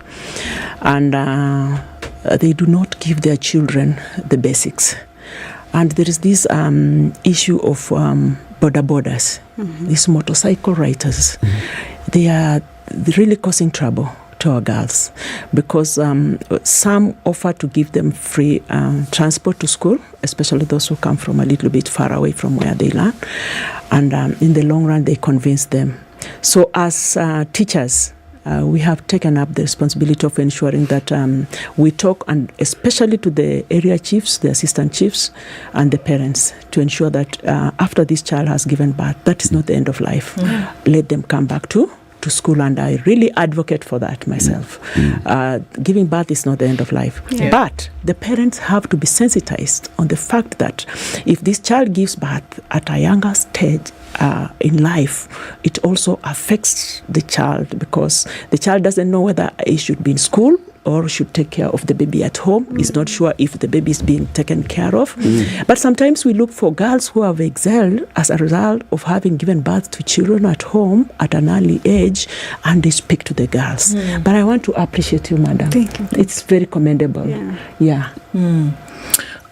And they do not give their children the basics. And there is this issue of borders, these motorcycle riders. They are really causing trouble to our girls, because some offer to give them free transport to school, especially those who come from a little bit far away from where they learn, and in the long run they convince them. So as teachers, we have taken up the responsibility of ensuring that we talk, and especially to the area chiefs, the assistant chiefs, and the parents, to ensure that after this child has given birth, that is not the end of life. Let them come back to school, and I really advocate for that myself. Giving birth is not the end of life. But the parents have to be sensitized on the fact that if this child gives birth at a younger stage in life, it also affects the child, because the child doesn't know whether he should be in school or should take care of the baby at home. Is not sure if the baby is being taken care of. But sometimes we look for girls who have excelled as a result of having given birth to children at home at an early age, and they speak to the girls. But I want to appreciate you, madam. Thank you. It's very commendable.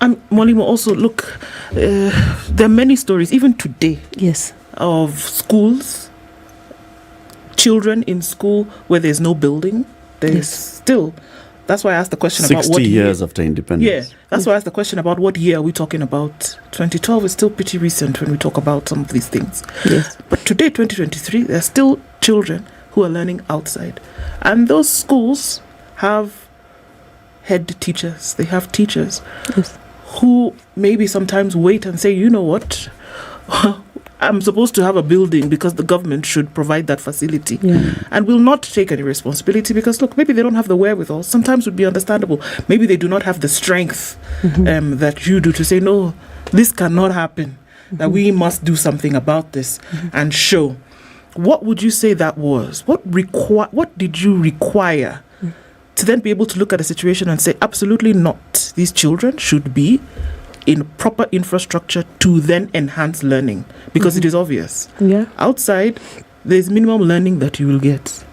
And Molimo, also look, there are many stories, even today, of schools, children in school where there's no building. There's still, that's why I asked the question about what 60 years after independence. Yeah, that's why I asked the question about what year are we talking about. 2012 is still pretty recent when we talk about some of these things. Yes. But today, 2023, there are still children who are learning outside. And those schools have head teachers. They have teachers who maybe sometimes wait and say, you know what, I'm supposed to have a building because the government should provide that facility, and will not take any responsibility because, look, maybe they don't have the wherewithal. Sometimes would be understandable. Maybe they do not have the strength that you do to say, no, this cannot happen, that we must do something about this and show. What would you say that was? What did you require to then be able to look at a situation and say, absolutely not, these children should be in proper infrastructure to then enhance learning, because it is obvious. Outside, there's minimum learning that you will get.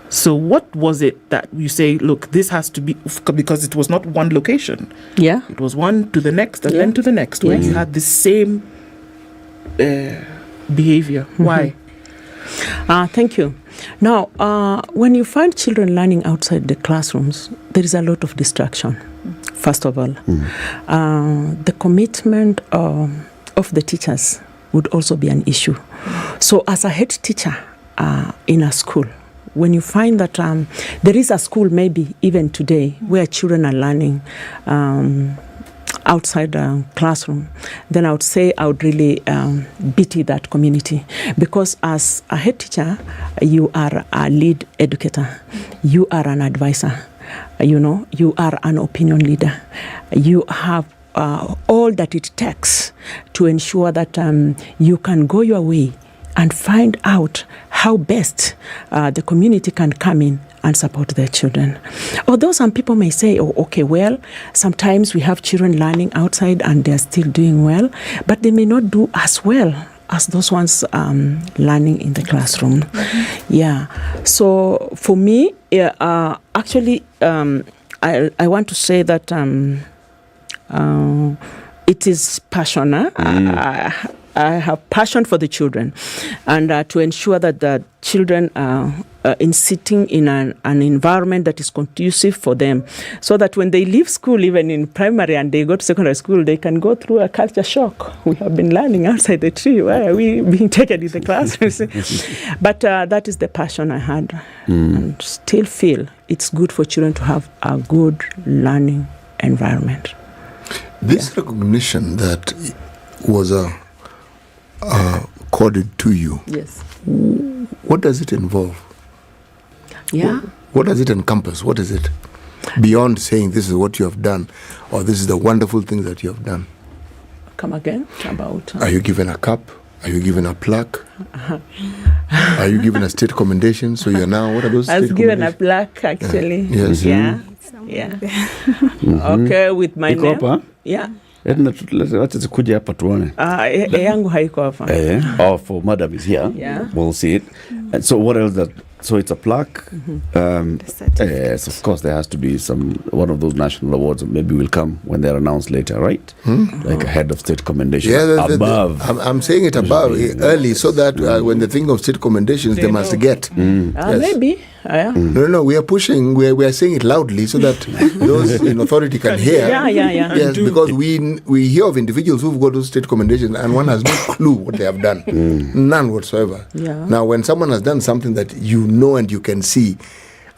So what was it that you say, look, this has to be, because it was not one location. It was one to the next and then to the next, where you had the same behavior. Why? Thank you. Now, when you find children learning outside the classrooms, there is a lot of distraction. First of all, the commitment of the teachers would also be an issue. So as a head teacher in a school, when you find that there is a school, maybe even today, where children are learning outside the classroom, then I would say I would really pity that community, because as a head teacher, you are a lead educator, you are an advisor. You are an opinion leader. You have all that it takes to ensure that you can go your way and find out how best the community can come in and support their children. Although some people may say, oh, okay, well, sometimes we have children learning outside and they're still doing well, but they may not do as well as those ones learning in the classroom. So for me, actually, I want to say that it is passion. I have passion for the children, and to ensure that the children are in sitting in an environment that is conducive for them, so that when they leave school, even in primary, and they go to secondary school, they can go through a culture shock. We have been learning outside the tree. Why are we being taken in the classrooms? But that is the passion I had, and still feel it's good for children to have a good learning environment. This recognition that was accorded to you, Yes. what does it involve? Yeah. What does it encompass? What is it? Beyond saying this is what you have done, or this is the wonderful thing that you have done. Come again about. Are you given a cup? Are you given a plaque? Are you given a state commendation? So you're now, what are those I was state given a commendations? plaque actually. Yes. Yeah. Yeah. Okay, with my Iko name. hapa? Yeah. Wacha zikuje hapa tuone. Yangu haiko hapa. Oh, for madam is here. Yeah. We'll see it. And so what else? So it's a plaque. Yes, of course, there has to be one of those national awards. Maybe will come when they're announced later, right? Like a head of state commendation above. I'm saying it above early so that when they think of state commendations, they must get. Yes. Maybe. Yeah. No, we are pushing. We are saying it loudly so that those in authority can hear. Yeah. Yes, because we hear of individuals who've got those state commendations and one has no clue what they have done, none whatsoever. Yeah. Now, when someone has done something that you know and you can see,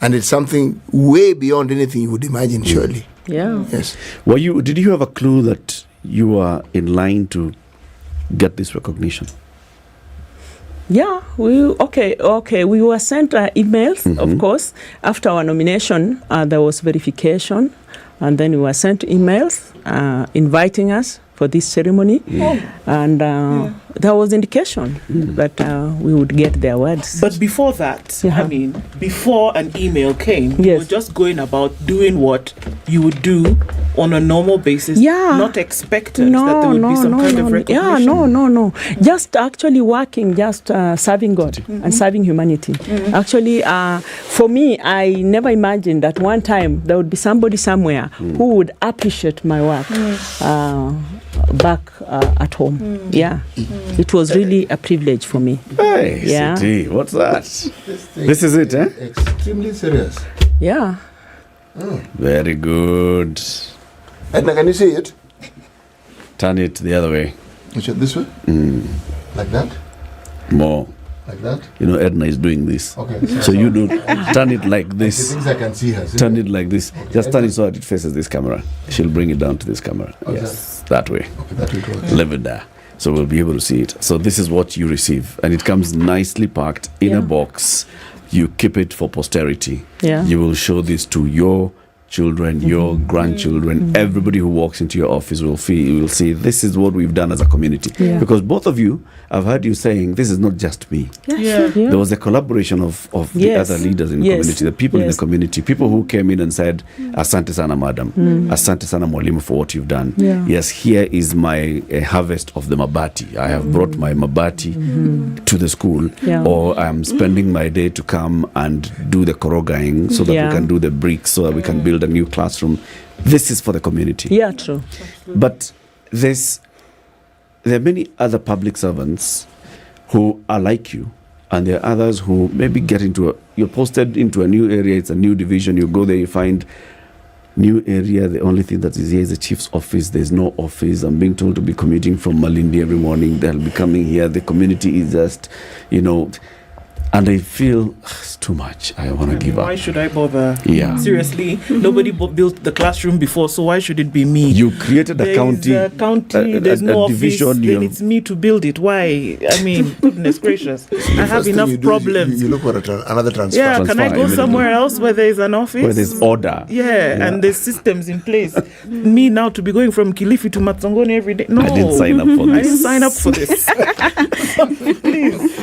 and it's something way beyond anything you would imagine, surely. Yeah. Yes. Did you have a clue that you were in line to get this recognition? Yeah, we were sent emails, of course. After our nomination, there was verification, and then we were sent emails inviting us for this ceremony, and there was indication that we would get the awards. But before that, before an email came, you were just going about doing what you would do on a normal basis, not expectant that there would be some kind of recognition. Yeah, no. Just actually working, just serving God and serving humanity. Actually, for me, I never imagined that one time there would be somebody somewhere who would appreciate my work back at home. Yeah. It was really a privilege for me. Hey, yeah. City, what's that? This is it, eh? Extremely serious. Yeah. Very good. Edna, can you see it? Turn it the other way. This way? Like that? More. Like that? You know, Edna is doing this. Okay. So you do turn it like this. The things I can see her. Turn it like this. Okay. Just turn it so that it faces this camera. She'll bring it down to this camera. Okay. Yes, that way. Okay, that will go. Leave it there. So we'll be able to see it. So this is what you receive. And it comes nicely packed in a box. You keep it for posterity. Yeah. You will show this to your children, your grandchildren, everybody who walks into your office will see this is what we've done as a community. Yeah. Because both of you, I've heard you saying this is not just me. Yeah. There was a collaboration of the other leaders in the community, the people in the community, people who came in and said, Asante sana, madam. Asante sana, mwalimu, for what you've done. Yeah. Yes, here is my harvest of the mabati. I have brought my mabati to the school, or I'm spending my day to come and do the korogaing so that we can do the bricks, so that we can build a new classroom. This is for the community. Yeah, true. But there are many other public servants who are like you, and there are others who maybe you're posted into a new area, it's a new division, you go there, you find new area, the only thing that is here is the chief's office, there's no office. I'm being told to be commuting from Malindi every morning, they'll be coming here, the community is just, and I feel it's too much. I want to give up. Why should I bother? Yeah. Seriously, nobody built the classroom before, so why should it be me? You created a county. There's no office. Division. Then it's me to build it. Why? I mean, goodness gracious, I have enough problems. You look for another transfer. Yeah, can I go somewhere else where there is an office? Where there's order. Yeah, and there's systems in place. Me now to be going from Kilifi to Matsongoni every day. No, I didn't sign up for this. I didn't sign up for this. Please.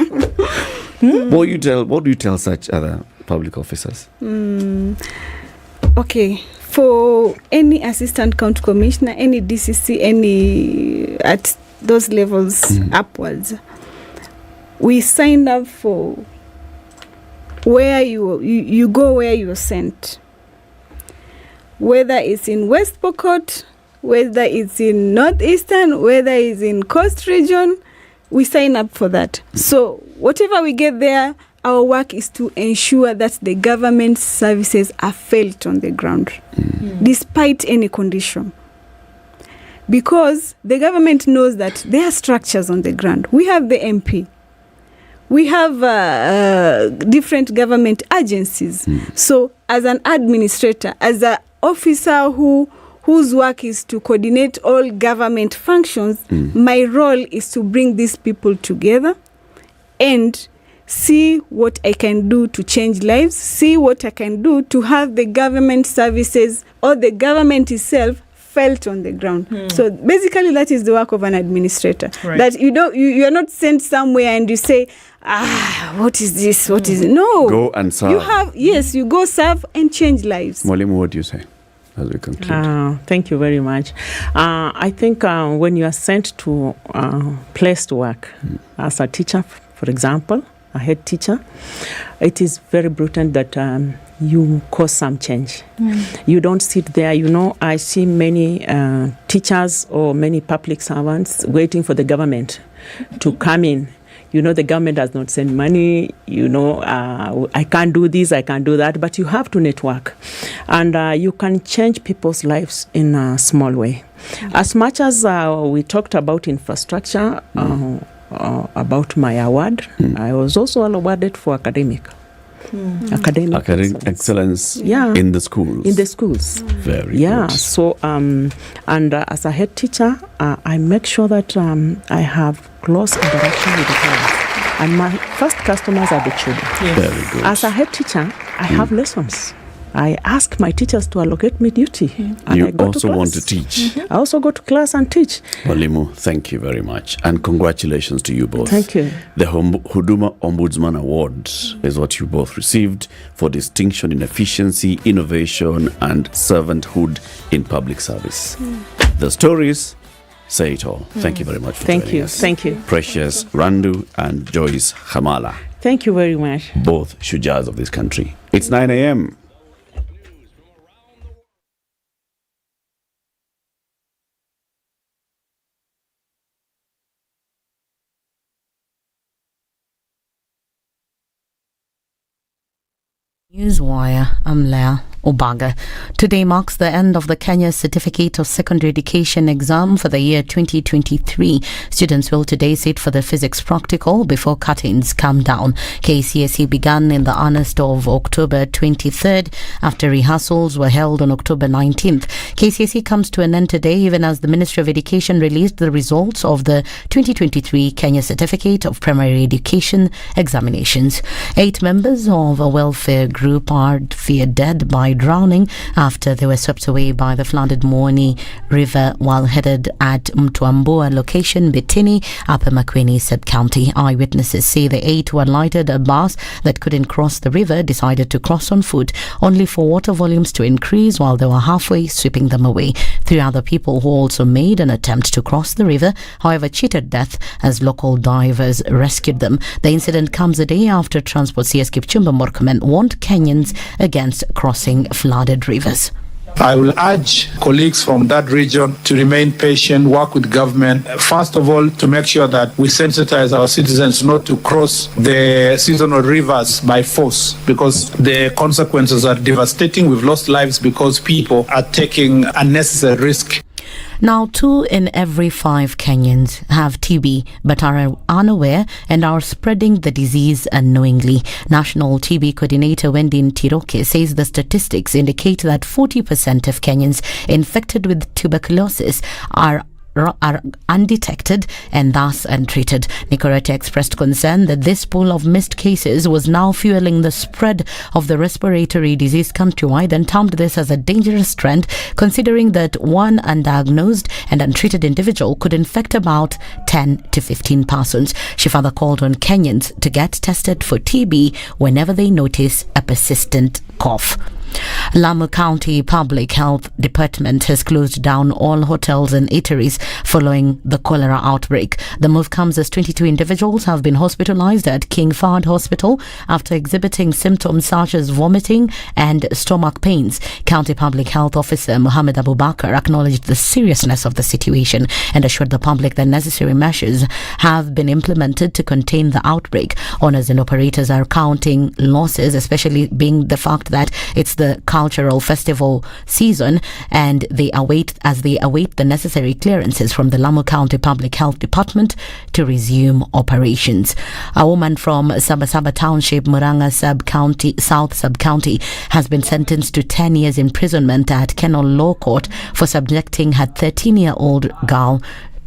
What do you tell such other public officers? Okay, for any assistant county commissioner, any DCC, any at those levels upwards, we signed up for where you go where you're sent. Whether it's in West Pokot, whether it's in Northeastern, whether it's in Coast Region, we sign up for that. So whatever we get there, our work is to ensure that the government services are felt on the ground, despite any condition. Because the government knows that there are structures on the ground. We have the MP. We have different government agencies. So as an administrator, as an officer who whose work is to coordinate all government functions, my role is to bring these people together and see what I can do to change lives, see what I can do to have the government services or the government itself felt on the ground. So basically that is the work of an administrator. Right. That you are not sent somewhere and you say, what is this? What is it? No. Go and serve. You go serve and change lives. Mwalimu, what do you say as we conclude? Thank you very much. I think when you are sent to place to work as a teacher, for example, a head teacher, it is very important that you cause some change. You don't sit there. I see many teachers or many public servants waiting for the government to come in. The government does not send money. I can't do this, I can't do that. But you have to network. And you can change people's lives in a small way. As much as we talked about infrastructure, about my award, I was also awarded for academic excellence in the schools. In the schools. Very good. So and as a head teacher, I make sure that I have close interaction with the parents. And my first customers are the children. Very good. As a head teacher, I have lessons. I ask my teachers to allocate me duty. And You I go also to want to class. teach. I also go to class and teach. Walimu, thank you very much. And congratulations to you both. Thank you. The Huduma Ombudsman Award is what you both received for distinction in efficiency, innovation, and servanthood in public service. The stories say it all. Thank you very much for joining us. Thank you. Precious Randu and Joyce Hamala. Thank you very much. Both shujars of this country. It's 9 a.m. Newswire, I'm Leah Obaga. Today marks the end of the Kenya Certificate of Secondary Education exam for the year 2023. Students will today sit for the physics practical before curtains come down. KCSE began in the earnest of October 23rd after rehearsals were held on October 19th. KCSE comes to an end today even as the Ministry of Education released the results of the 2023 Kenya Certificate of Primary Education examinations. 8 members of a welfare group are feared dead by drowning after they were swept away by the flooded Mwoni River while headed at Mtwambua location, Betini, Upper Makueni sub-county. Eyewitnesses say the 8 who alighted a bus that couldn't cross the river decided to cross on foot, only for water volumes to increase while they were halfway, sweeping them away. 3 other people who also made an attempt to cross the river, however, cheated death as local divers rescued them. The incident comes a day after Transport CS Kipchumba Murkomen warned Kenyans against crossing flooded rivers. I will urge colleagues from that region to remain patient, work with government. First of all, to make sure that we sensitize our citizens not to cross the seasonal rivers by force, because the consequences are devastating. We've lost lives because people are taking unnecessary risk. Now, 2 in every 5 Kenyans have TB but are unaware and are spreading the disease unknowingly. National TB Coordinator Wendy Ntiroke says the statistics indicate that 40% of Kenyans infected with tuberculosis are undetected and thus untreated. Nicorette expressed concern that this pool of missed cases was now fueling the spread of the respiratory disease countrywide and termed this as a dangerous trend, considering that one undiagnosed and untreated individual could infect about 10 to 15 persons. She further called on Kenyans to get tested for TB whenever they notice a persistent cough. Lamu County Public Health Department has closed down all hotels and eateries following the cholera outbreak. The move comes as 22 individuals have been hospitalized at King Fahd Hospital after exhibiting symptoms such as vomiting and stomach pains. County Public Health Officer Mohammed Abubakar acknowledged the seriousness of the situation and assured the public that necessary measures have been implemented to contain the outbreak. Owners and operators are counting losses, especially being the fact that it's the cultural festival season, and they await the necessary clearances from the Lamu County Public Health Department to resume operations. A woman from Sabasaba Township, Muranga South Sub-County, has been sentenced to 10 years imprisonment at Kenol Law Court for subjecting her 13-year-old girl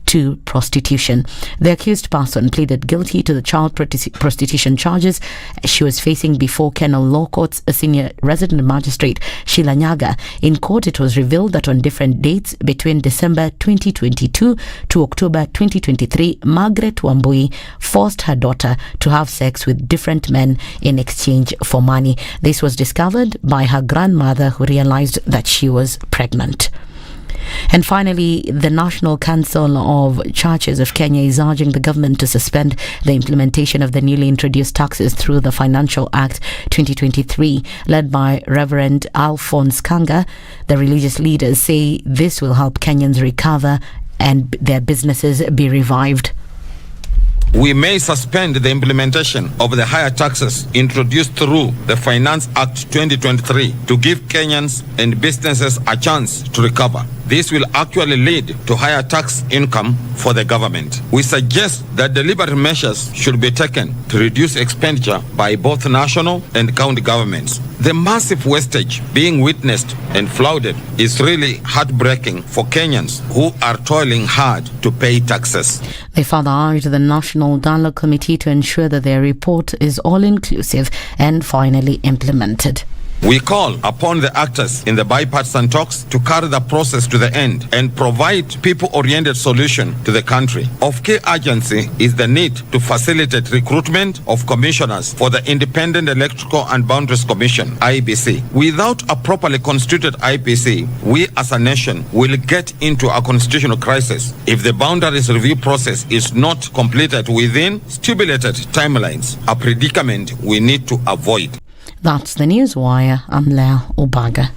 to prostitution. The accused person pleaded guilty to the child prostitution charges she was facing before Kenol Law Court's senior resident magistrate Sheila Nyaga. In court, it was revealed that on different dates between December 2022 to October 2023, Margaret Wambui forced her daughter to have sex with different men in exchange for money. This was discovered by her grandmother, who realized that she was pregnant. And finally, the National Council of Churches of Kenya is urging the government to suspend the implementation of the newly introduced taxes through the Financial Act 2023, led by Reverend Alphonse Kanga. The religious leaders say this will help Kenyans recover and their businesses be revived. We may suspend the implementation of the higher taxes introduced through the Finance Act 2023 to give Kenyans and businesses a chance to recover. This will actually lead to higher tax income for the government. We suggest that deliberate measures should be taken to reduce expenditure by both national and county governments. The massive wastage being witnessed and flaunted is really heartbreaking for Kenyans who are toiling hard to pay taxes. They further urged the National Dialogue Committee to ensure that their report is all-inclusive and finally implemented. We call upon the actors in the bipartisan talks to carry the process to the end and provide people-oriented solution to the country. Of key urgency is the need to facilitate recruitment of commissioners for the Independent Electoral and Boundaries Commission, IEBC. Without a properly constituted IEBC, we as a nation will get into a constitutional crisis if the boundaries review process is not completed within stipulated timelines, a predicament we need to avoid. That's the Newswire. I'm Lea Obaga.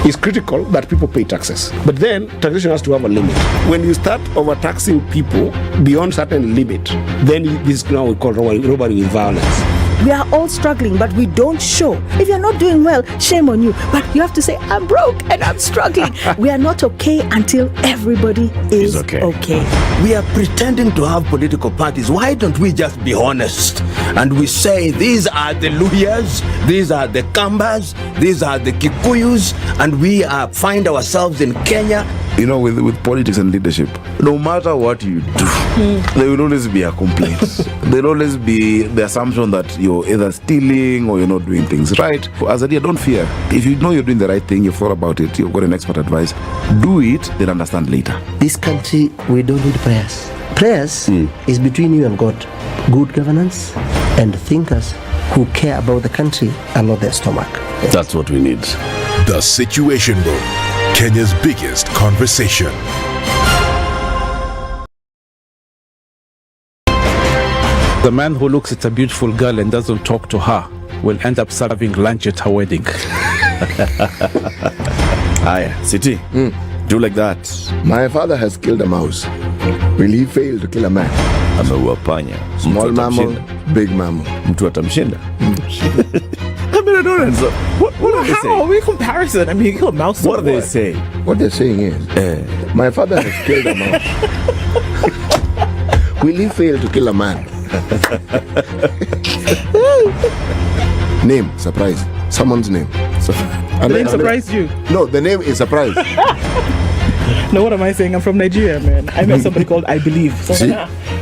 It's critical that people pay taxes. But then taxation has to have a limit. When you start overtaxing people beyond certain limit, then this is now we call robbery with violence. We are all struggling, but we don't show. If you're not doing well, shame on you. But you have to say, I'm broke and I'm struggling. We are not okay until everybody is okay. We are pretending to have political parties. Why don't we just be honest? And we say, these are the Luyas, these are the Kambas, these are the Kikuyus, and we find ourselves in Kenya. You know, with politics and leadership, no matter what you do, there will always be a complaint. There will always be the assumption that you're either stealing or you're not doing things right. As a leader, don't fear. If you know you're doing the right thing, you've thought about it, you've got an expert advice, do it, then understand later. This country, we don't need prayers. Prayers is between you and God. Good governance and thinkers who care about the country and not their stomach. That's what we need. The Situation Room, Kenya's biggest conversation. The man who looks at a beautiful girl and doesn't talk to her will end up serving lunch at her wedding. Aye, City, do like that. My father has killed a mouse. Will he fail to kill a man? Ameua panya. Small mammal, big mammal. Mtu atamshinda. I mean, I don't know. What are they saying? How are we comparison? I mean, you kill a mouse. What are they saying? What they're saying is, my father has killed a mouse. Will he fail to kill a man? Name, surprise. Someone's name. The name surprised you? No, the name is surprise. No, what am I saying? I'm from Nigeria, man. I met somebody called I Believe. So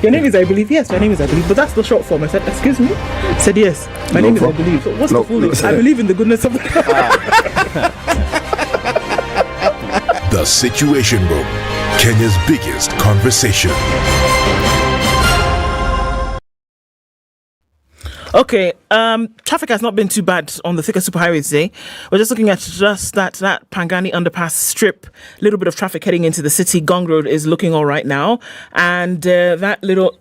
your name is I Believe? Yes, my name is I Believe. But that's the short form. I said, excuse me? I said, yes, my name is I Believe. So what's the full name? I believe in the goodness of God. The Situation Room, Kenya's biggest conversation. Okay, traffic has not been too bad on the Thika Superhighway today. We're just looking at just that Pangani underpass strip. A little bit of traffic heading into the city. Gong Road is looking all right now. And that little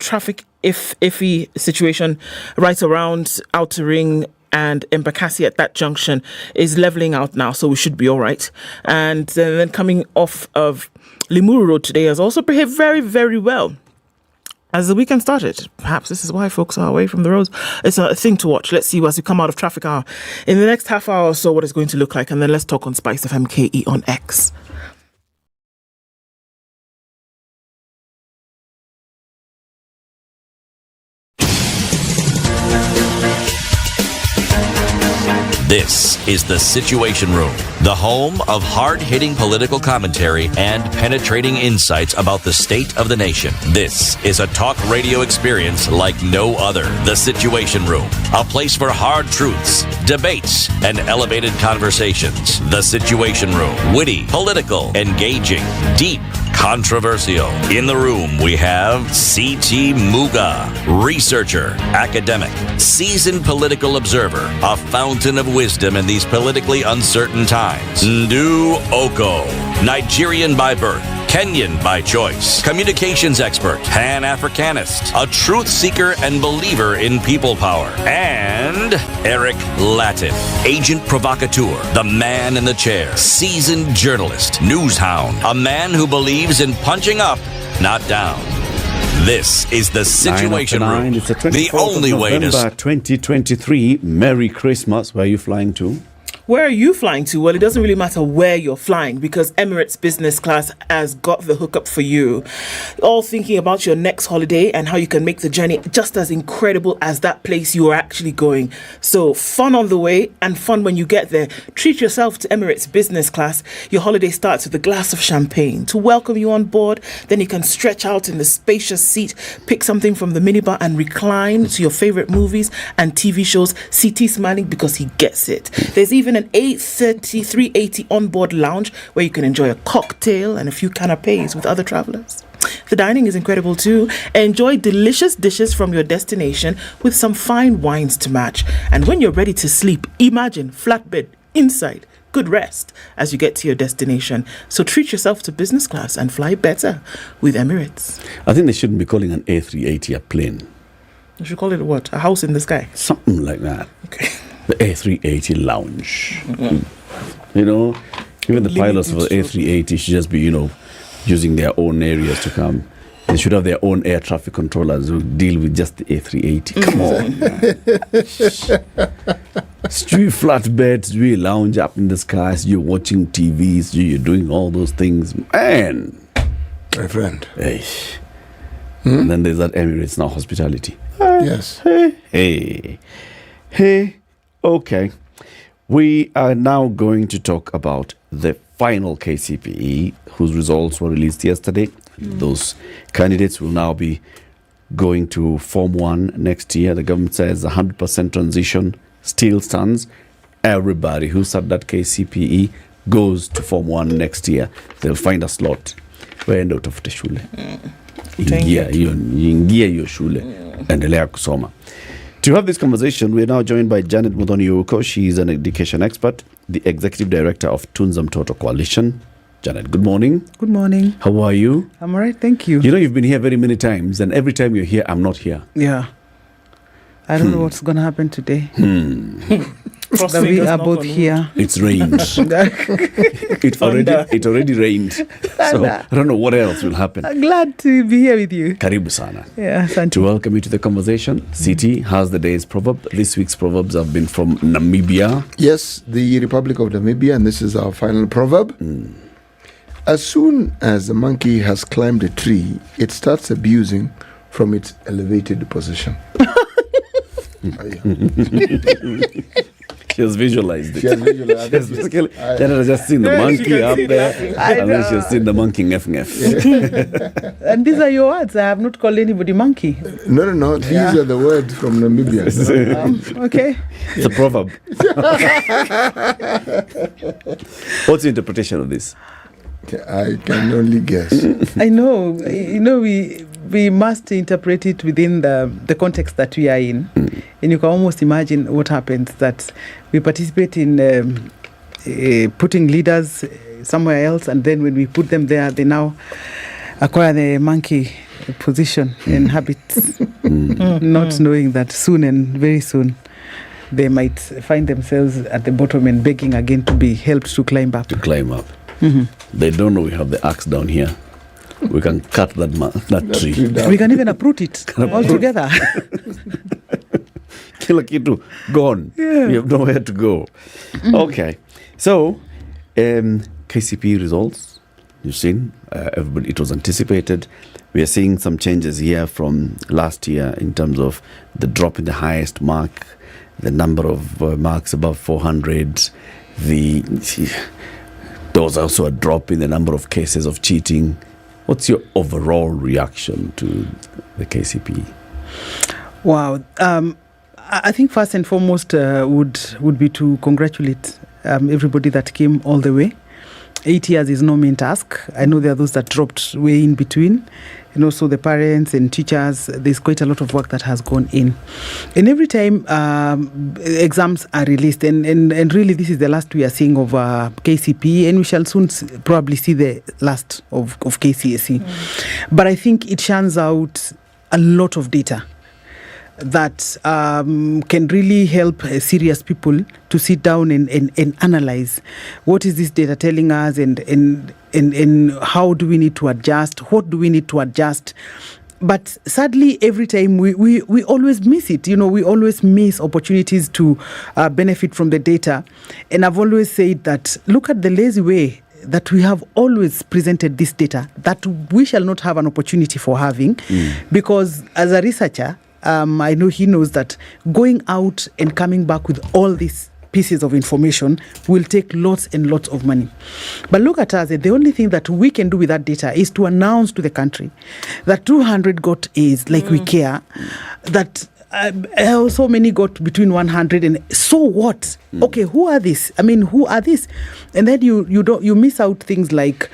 traffic iffy situation right around Outer Ring and Embakasi at that junction is leveling out now, so we should be all right. And then coming off of Limuru Road today has also behaved very, very well as the weekend started. Perhaps this is why folks are away from the roads. It's a thing to watch. Let's see as we come out of traffic hour in the next half hour or so what it's going to look like, and then let's talk on Spice of MKE on X. This is The Situation Room, the home of hard-hitting political commentary and penetrating insights about the state of the nation. This is a talk radio experience like no other. The Situation Room, a place for hard truths, debates, and elevated conversations. The Situation Room, witty, political, engaging, deep, controversial. In the room, we have C.T. Muga, researcher, academic, seasoned political observer, a fountain of wisdom in these politically uncertain times. Ndu Oko, Nigerian by birth, Kenyan by choice, communications expert, Pan-Africanist, a truth seeker and believer in people power, and Eric Latin, agent provocateur, the man in the chair, seasoned journalist, news hound, a man who believes in punching up, not down. This is The Situation Room, It's the the only way to... November 2023. Merry Christmas. Where are you flying to? Where are you flying to? Well, it doesn't really matter where you're flying because Emirates Business Class has got the hookup for you. All thinking about your next holiday and how you can make the journey just as incredible as that place you are actually going. So fun on the way and fun when you get there. Treat yourself to Emirates Business Class. Your holiday starts with a glass of champagne to welcome you on board. Then you can stretch out in the spacious seat, pick something from the minibar and recline to your favorite movies and TV shows. CT smiling because he gets it. There's even an 830 380 onboard lounge where you can enjoy a cocktail and a few canapes with other travelers. The dining is incredible too. Enjoy delicious dishes from your destination with some fine wines to match. And when you're ready to sleep, imagine flatbed inside. Good rest as you get to your destination. So treat yourself to business class and fly better with Emirates. I think they shouldn't be calling an A380 a plane. You should call it what? A house in the sky? Something like that. Okay. The A380 lounge. You know, even the pilots for the A380 should just be, using their own areas to come. They should have their own air traffic controllers who deal with just the A380. Come on, man. Street flatbeds, you lounge up in the skies, you're watching TVs, you're doing all those things. Man. My friend. Hey. And then there's that Emirates Now hospitality. Yes. Hey. Okay. We are now going to talk about the final KCPE, whose results were released yesterday. Those candidates will now be going to Form 1 next year. The government says 100% transition still stands. Everybody who sat that KCPE goes to Form 1 next year. They'll find a slot. Waende utafute shule. Ingia hiyo shule. Endelea kusoma. To have this conversation, we are now joined by Janet Muthoni-Uko. She is an education expert, the executive director of Tunza Mtoto Coalition. Janet, good morning. Good morning. How are you? I'm all right, thank you. You've been here very many times, and every time you're here, I'm not here. Yeah. I don't know what's going to happen today. That we are both here. It's rained. it already rained. So I don't know what else will happen. I'm glad to be here with you. Karibu sana. Yeah, to welcome you to the conversation. City, how's the day's proverb? This week's proverbs have been from Namibia. Yes, the Republic of Namibia, and this is our final proverb. As soon as a monkey has climbed a tree, it starts abusing from its elevated position. She has visualized it. She has visualized it. Then I just seen the monkey up there, and then she has seen the monkey ngef. And these are your words. I have not called anybody monkey. No. These are the words from Namibia. Okay. It's a proverb. What's the interpretation of this? I can only guess. I know. We must interpret it within the context that we are in. And you can almost imagine what happens that we participate in putting leaders somewhere else, and then when we put them there, they now acquire the monkey position and habits, not knowing that soon and very soon they might find themselves at the bottom and begging again to be helped to climb up. They don't know we have the axe down here. We can cut that tree. We can even uproot it altogether. Kila kitu gone. You have nowhere to go. Okay. So, KCP results, you've seen, everybody, it was anticipated. We are seeing some changes here from last year in terms of the drop in the highest mark, the number of marks above 400. There was also a drop in the number of cases of cheating. What's your overall reaction to the KCP? Wow. I think first and foremost would be to congratulate everybody that came all the way. 8 years is no mean task. I know there are those that dropped way in between. And also the parents and teachers, there's quite a lot of work that has gone in. And every time exams are released, and really this is the last we are seeing of KCP, and we shall soon probably see the last of KCSE. But I think it shines out a lot of data that can really help serious people to sit down and analyze what is this data telling us, and how do we need to adjust, what do we need to adjust. But sadly, every time we always miss it. We always miss opportunities to benefit from the data. And I've always said that look at the lazy way that we have always presented this data that we shall not have an opportunity for having, because as a researcher, I know he knows that going out and coming back with all these pieces of information will take lots and lots of money. But look at us, the only thing that we can do with that data is to announce to the country that 200 got A's, like we care, that so many got between 100, and so what? Okay, who are these? Who are these? And then you miss out things like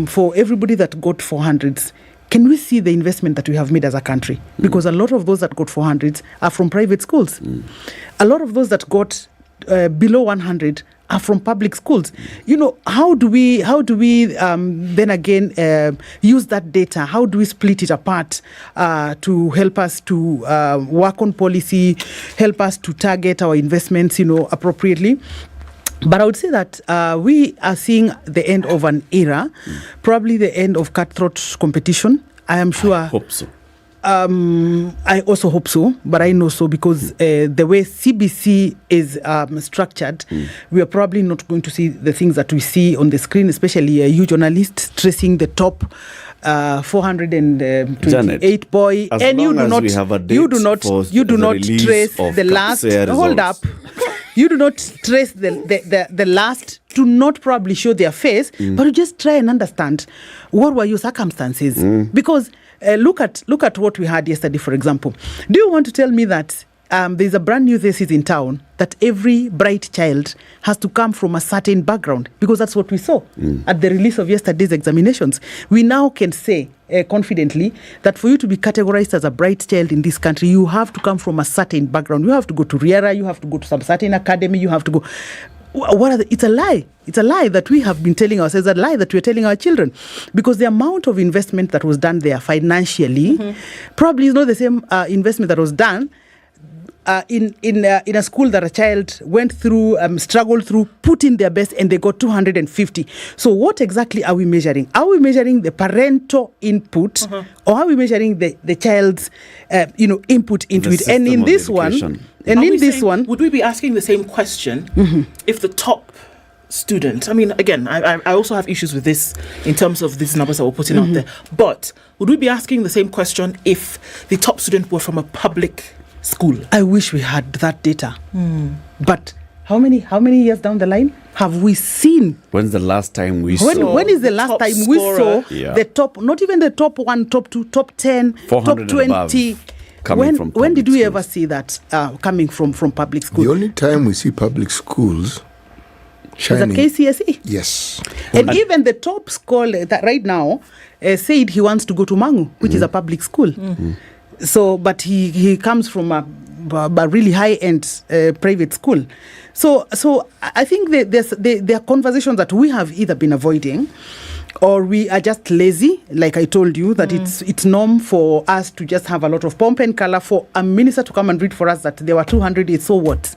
for everybody that got 400s, can we see the investment that we have made as a country? Because a lot of those that got 400s are from private schools. A lot of those that got below 100 are from public schools. How do we then again use that data? How do we split it apart to help us to work on policy, help us to target our investments, appropriately? But I would say that we are seeing the end of an era, probably the end of cutthroat competition. I am sure. I hope so. I also hope so, but I know so because the way CBC is structured, we are probably not going to see the things that we see on the screen, especially you journalists tracing the top 428 Janet, boy, and you do not trace the last. Hold up. You do not trace the last, to not probably show their face, but you just try and understand what were your circumstances. Because look at what we had yesterday, for example. Do you want to tell me that there's a brand new thesis in town that every bright child has to come from a certain background? Because that's what we saw at the release of yesterday's examinations. We now can say confidently that for you to be categorized as a bright child in this country, you have to come from a certain background. You have to go to RIERA, you have to go to some certain academy, you have to go... It's a lie. It's a lie that we have been telling ourselves, a lie that we're telling our children. Because the amount of investment that was done there financially probably is not the same investment that was done in a school that a child went through, struggled through, put in their best, and they got 250. So what exactly are we measuring? Are we measuring the parental input, or are we measuring the child's input into it? And in this one, would we be asking the same question if the top student, again, I also have issues with this in terms of these numbers that we're putting out there, but would we be asking the same question if the top student were from a public school? I wish we had that data. But how many years down the line have we seen? When's the last time we saw? When is the last time we saw the top, not even the top 1, top 2, top 10, top 20? When did we ever see that coming from public schools? The only time we see public schools shining is at KCSE. Yes. And even the top scholar that right now said he wants to go to Mangu, which is a public school. So, but he comes from a really high-end private school. So I think there are conversations that we have either been avoiding, Or we are just lazy, like I told you, that it's norm for us to just have a lot of pomp and color. For a minister to come and read for us that there were 200, so what?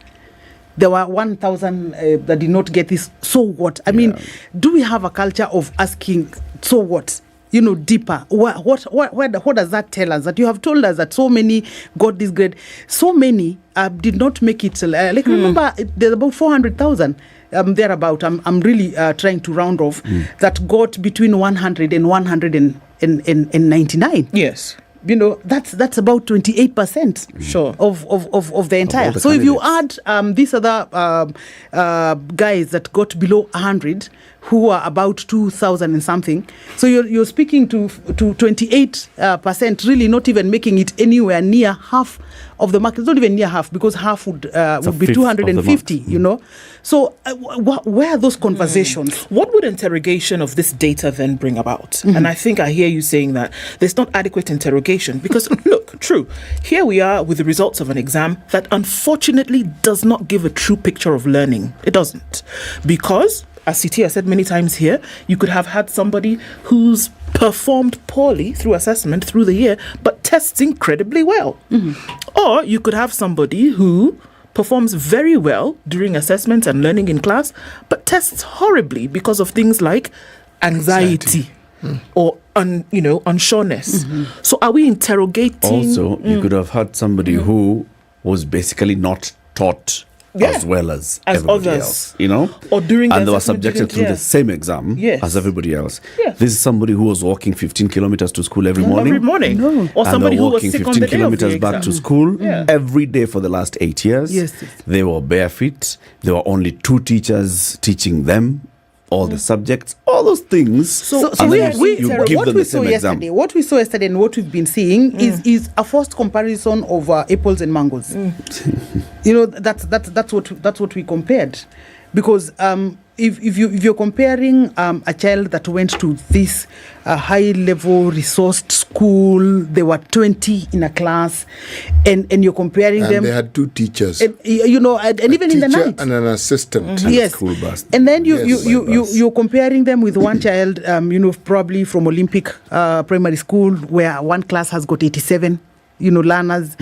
There were 1,000 that did not get this, so what? I mean, do we have a culture of asking, so what? Deeper. What does that tell us? That you have told us that so many got this grade, so many did not make it. Remember, there's about 400,000 thereabout. I'm really trying to round off that got between 100 and 199. Yes. That's about 28% sure of the entire. So if you add these other guys that got below 100, who are about 2,000 and something, so you're speaking to 28%, really not even making it anywhere near half of the market. It's not even near half, because half would be 250. So where are those conversations? What would interrogation of this data then bring about? And I think I hear you saying that there's not adequate interrogation, because look, true, here we are with the results of an exam that unfortunately does not give a true picture of learning. It doesn't, because as CT has said many times here, you could have had somebody who's performed poorly through assessment through the year, but tests incredibly well. Or you could have somebody who performs very well during assessment and learning in class, but tests horribly because of things like anxiety. Or unsureness. So are we interrogating? Also, you could have had somebody who was basically not taught as well as everybody others, else, or during and they were subjected to the same exam as everybody else. This is somebody who was walking 15 kilometers to school every morning. Or somebody who was walking sick 15 on the kilometers day of the back to exam. school every day for the last 8 years. They were barefoot. There were only 2 teachers teaching them all the subjects, all those things. So and we give what them we the saw same exam. yesterday, what we saw yesterday, and what we've been seeing is a forced comparison of apples and mangoes. That's what we compared, because if you're comparing a child that went to this high level resourced school, there were 20 in a class, and you're comparing them. They had 2 teachers. And even in the night. And an assistant. Yes. School bus. And then you're comparing them with one child, probably from Olympic primary school, where one class has got 87. Learners,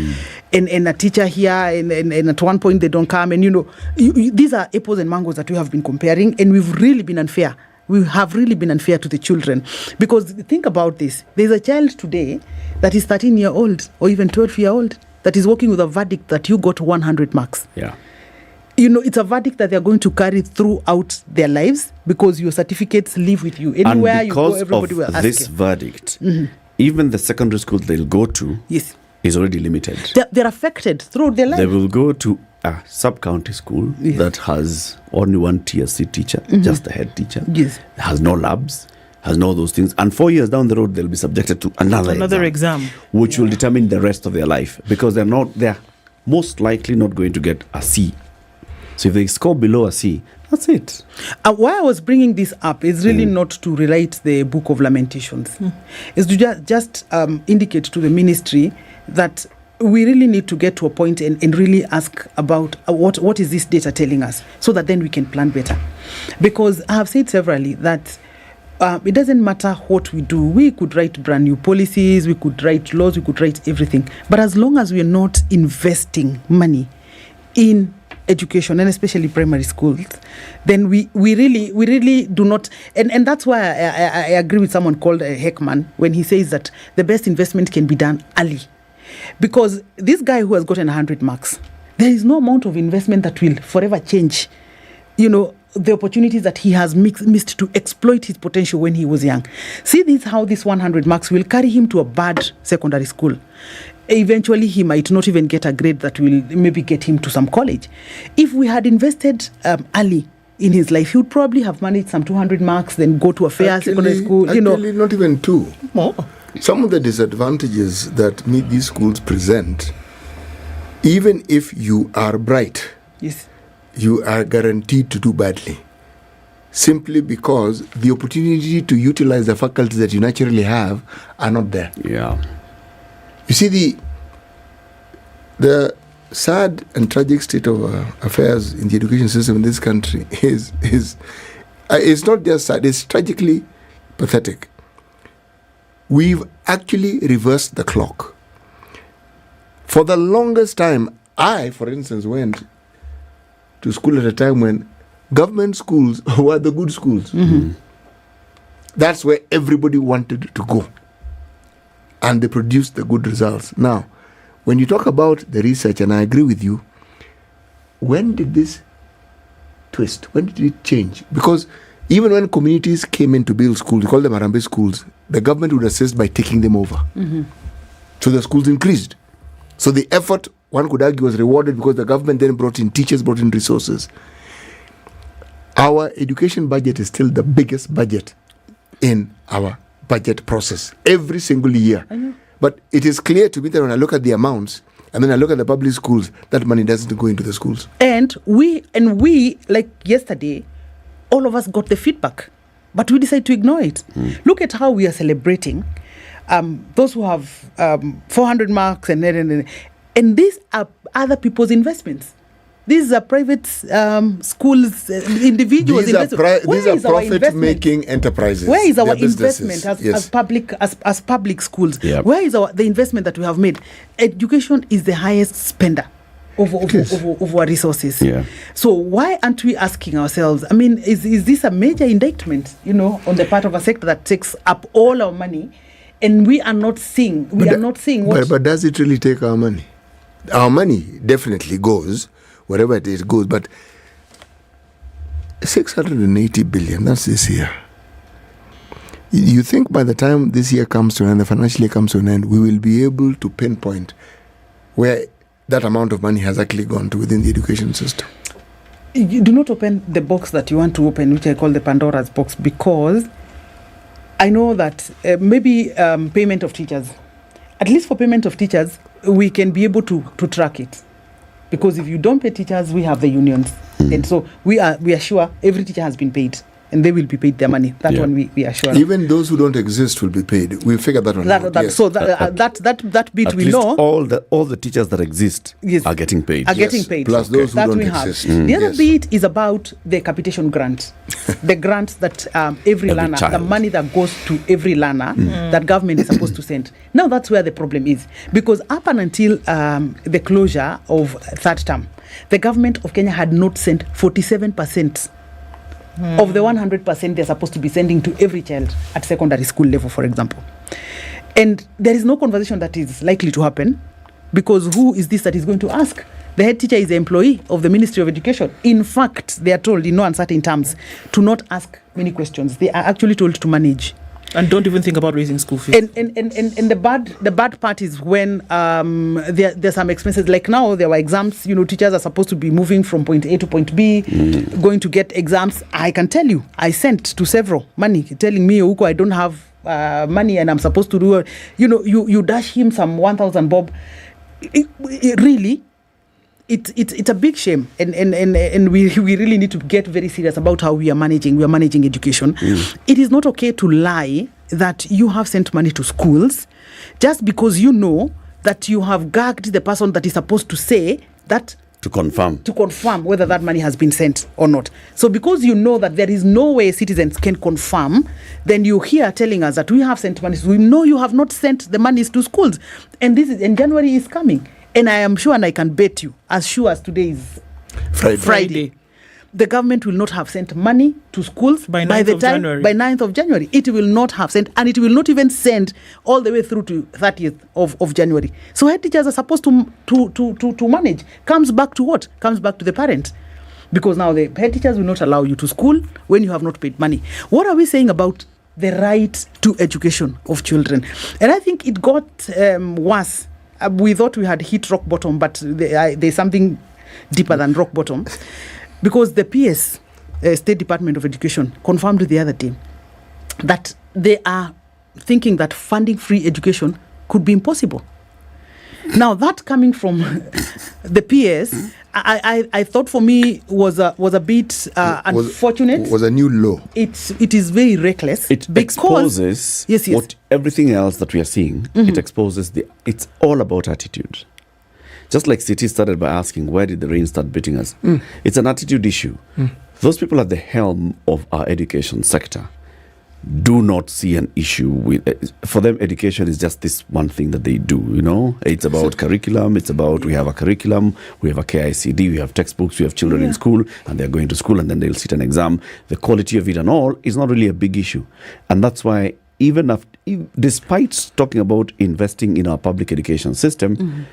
and a teacher here, and at one point they don't come, and these are apples and mangoes that we have been comparing, and we've really been unfair. We have really been unfair to the children, because think about this: there's a child today that is 13-year-old or even 12-year-old that is working with a verdict that you got 100 marks. Yeah. It's a verdict that they're going to carry throughout their lives, because your certificates live with you anywhere you go. Everybody will ask this you. Verdict, even the secondary school they'll go to is already limited. They're affected throughout their life. They will go to a sub-county school that has only one TSC teacher, just the head teacher. Yes. Has no labs, has no those things. And 4 years down the road, they'll be subjected to another exam, which will determine the rest of their life, because they're most likely not going to get a C. So if they score below a C, that's it. Why I was bringing this up is really not to rewrite the Book of Lamentations. It's to just indicate to the ministry that we really need to get to a point and really ask about what is this data telling us, so that then we can plan better. Because I have said severally that it doesn't matter what we do. We could write brand new policies, we could write laws, we could write everything. But as long as we are not investing money in education, and especially primary schools, then we really do not, and that's why I agree with someone called Heckman when he says that the best investment can be done early. Because this guy who has gotten 100 marks, there is no amount of investment that will forever change the opportunities that he has missed to exploit his potential when he was young. See how this 100 marks will carry him to a bad secondary school. Eventually, he might not even get a grade that will maybe get him to some college. If we had invested early in his life, he would probably have managed some 200 marks, then go to a fair secondary school. Actually, not even 2. More. Some of the disadvantages that these schools present, even if you are bright, you are guaranteed to do badly. Simply because the opportunity to utilize the faculties that you naturally have are not there. Yeah. You see, the sad and tragic state of affairs in the education system in this country is it's not just sad, it's tragically pathetic. We've actually reversed the clock. For the longest time, I, for instance, went to school at a time when government schools were the good schools. That's where everybody wanted to go. And they produced the good results. Now, when you talk about the research, and I agree with you, when did this twist? When did it change? Because even when communities came in to build schools, we call them Harambee schools, the government would assist by taking them over. So the schools increased. So the effort, one could argue, was rewarded because the government then brought in teachers, brought in resources. Our education budget is still the biggest budget in our budget process every single year. But it is clear to me that when I look at the amounts and then I look at the public schools, that money doesn't go into the schools. And we like yesterday, all of us got the feedback, but we decided to ignore it. Look at how we are celebrating those who have 400 marks and these are other people's investments. These are private schools, individuals. These are profit-making enterprises. Where is our investment as public schools? Yep. Where is the investment that we have made? Education is the highest spender of our resources. So why aren't we asking ourselves? I mean, is this a major indictment, on the part of a sector that takes up all our money, and we are not seeing? But does it really take our money? Our money definitely goes wherever it is goes, but 680 billion, that's this year. You think by the time this year comes to an end, the financial year comes to an end, we will be able to pinpoint where that amount of money has actually gone to within the education system? You do not open the box that you want to open, which I call the Pandora's box, because I know that maybe payment of teachers, at least for payment of teachers, we can be able to track it. Because if you don't pay teachers, we have the unions. And so we are sure every teacher has been paid and they will be paid their money. That one we are sure. Even those who don't exist will be paid. We'll figure that one out. Yes. So that bit at we least know. All the teachers that exist are getting paid. Plus those who don't exist. The other bit is about the capitation grant. The grant that every learner, child. the money that goes to every learner that government is supposed to send. Now that's where the problem is. Because up and until the closure of third term, the government of Kenya had not sent 47% of the 100% they're supposed to be sending to every child at secondary school level, for example. And there is no conversation that is likely to happen, because who is this that is going to ask? The head teacher is the employee of the Ministry of Education. In fact, they are told in no uncertain terms to not ask many questions. They are actually told to manage. And don't even think about raising school fees. And the bad part is when there's some expenses. Like now, there were exams. Teachers are supposed to be moving from point A to point B, going to get exams. I can tell you, I sent to several money telling me, Uko, I don't have money and I'm supposed to do. You dash him some 1,000 bob. Really. It's a big shame, and we really need to get very serious about how we are managing education. It is not okay to lie that you have sent money to schools just because you know that you have gagged the person that is supposed to say that to confirm whether that money has been sent or not. So because you know that there is no way citizens can confirm, then you here telling us that we have sent money. We know you have not sent the monies to schools, and January is coming. And I am sure, and I can bet you, as sure as today is Friday, the government will not have sent money to schools by 9th of January. It will not have sent, and it will not even send all the way through to 30th of January. So head teachers are supposed to manage. Comes back to what? Comes back to the parent. Because now the head teachers will not allow you to school when you have not paid money. What are we saying about the right to education of children? And I think it got worse. We thought we had hit rock bottom, but there's something deeper than rock bottom, because the PS, State Department of Education, confirmed the other day that they are thinking that funding free education could be impossible. Now, that coming from the PS, I thought for me was a bit unfortunate. Was a new law. It is very reckless. It exposes what everything else that we are seeing. It exposes it's all about attitude. Just like City started by asking, where did the rain start beating us? It's an attitude issue. Those people at the helm of our education sector, do not see an issue with. For them, education is just this one thing that they do. It's about curriculum. It's about we have a curriculum, we have a KICD, we have textbooks, we have children in school, and they're going to school, and then they'll sit an exam. The quality of it and all is not really a big issue, and that's why despite talking about investing in our public education system,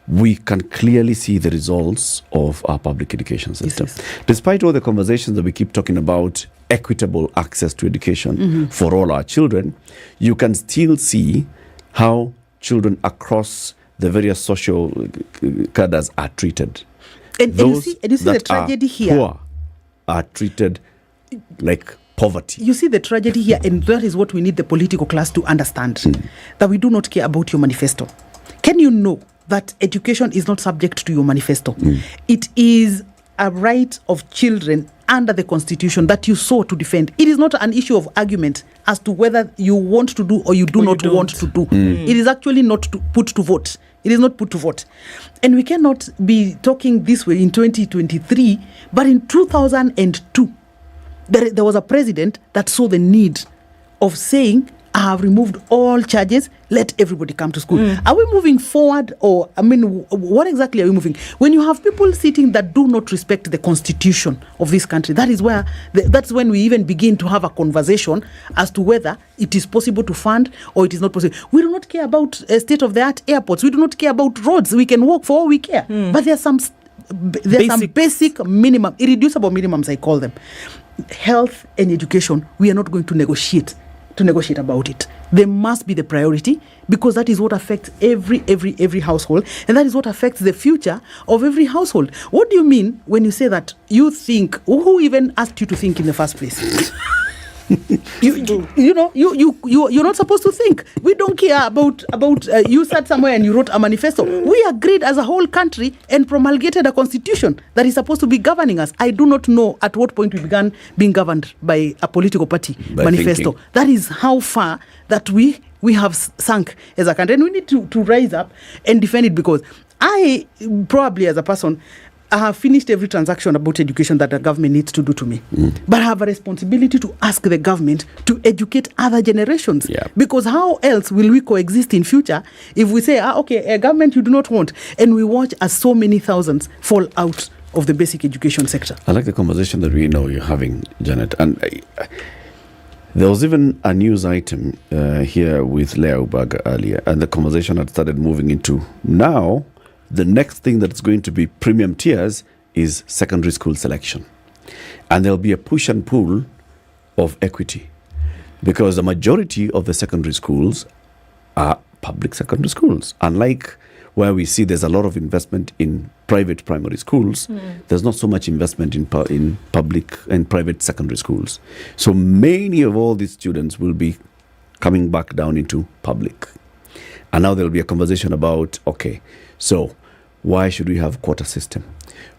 we can clearly see the results of our public education system. Yes. Despite all the conversations that we keep talking about equitable access to education for all our children, you can still see how children across the various social cadres are treated. And you see the tragedy here. Poor are treated like poverty. You see the tragedy here, and that is what we need the political class to understand, that we do not care about your manifesto. Can you know that education is not subject to your manifesto? It is a right of children under the Constitution that you sought to defend. It is not an issue of argument as to whether you want to do or you do not want to do. It is actually not put to vote. It is not put to vote. And we cannot be talking this way in 2023, but in 2002, there was a president that saw the need of saying, I have removed all charges, let everybody come to school. Are we moving forward, or, what exactly are we moving? When you have people sitting that do not respect the Constitution of this country, that's when we even begin to have a conversation as to whether it is possible to fund or it is not possible. We do not care about state-of-the-art airports. We do not care about roads. We can walk for all we care. But there's some basic minimum, irreducible minimums, I call them. Health and education, we are not going to negotiate about it. They must be the priority, because that is what affects every household, and that is what affects the future of every household. What do you mean when you say that you think? Who even asked you to think in the first place? You're not supposed to think. We don't care about you sat somewhere and you wrote a manifesto. We agreed as a whole country and promulgated a constitution that is supposed to be governing us. I do not know at what point we began being governed by a political party manifesto. Thinking. That is how far that we have sunk as a country, and we need to rise up and defend it, because I probably, as a person, I have finished every transaction about education that the government needs to do to me. But I have a responsibility to ask the government to educate other generations. Yeah. Because how else will we coexist in future if we say, a government you do not want, and we watch as so many thousands fall out of the basic education sector? I like the conversation that we know you're having, Janet. And there was even a news item here with Leo Ubaga earlier, and the conversation had started moving into now. The next thing that's going to be premium tiers is secondary school selection. And there'll be a push and pull of equity, because the majority of the secondary schools are public secondary schools. Unlike where we see there's a lot of investment in private primary schools, there's not so much investment in public and private secondary schools. So many of all these students will be coming back down into public. And now there'll be a conversation about, so why should we have quota system?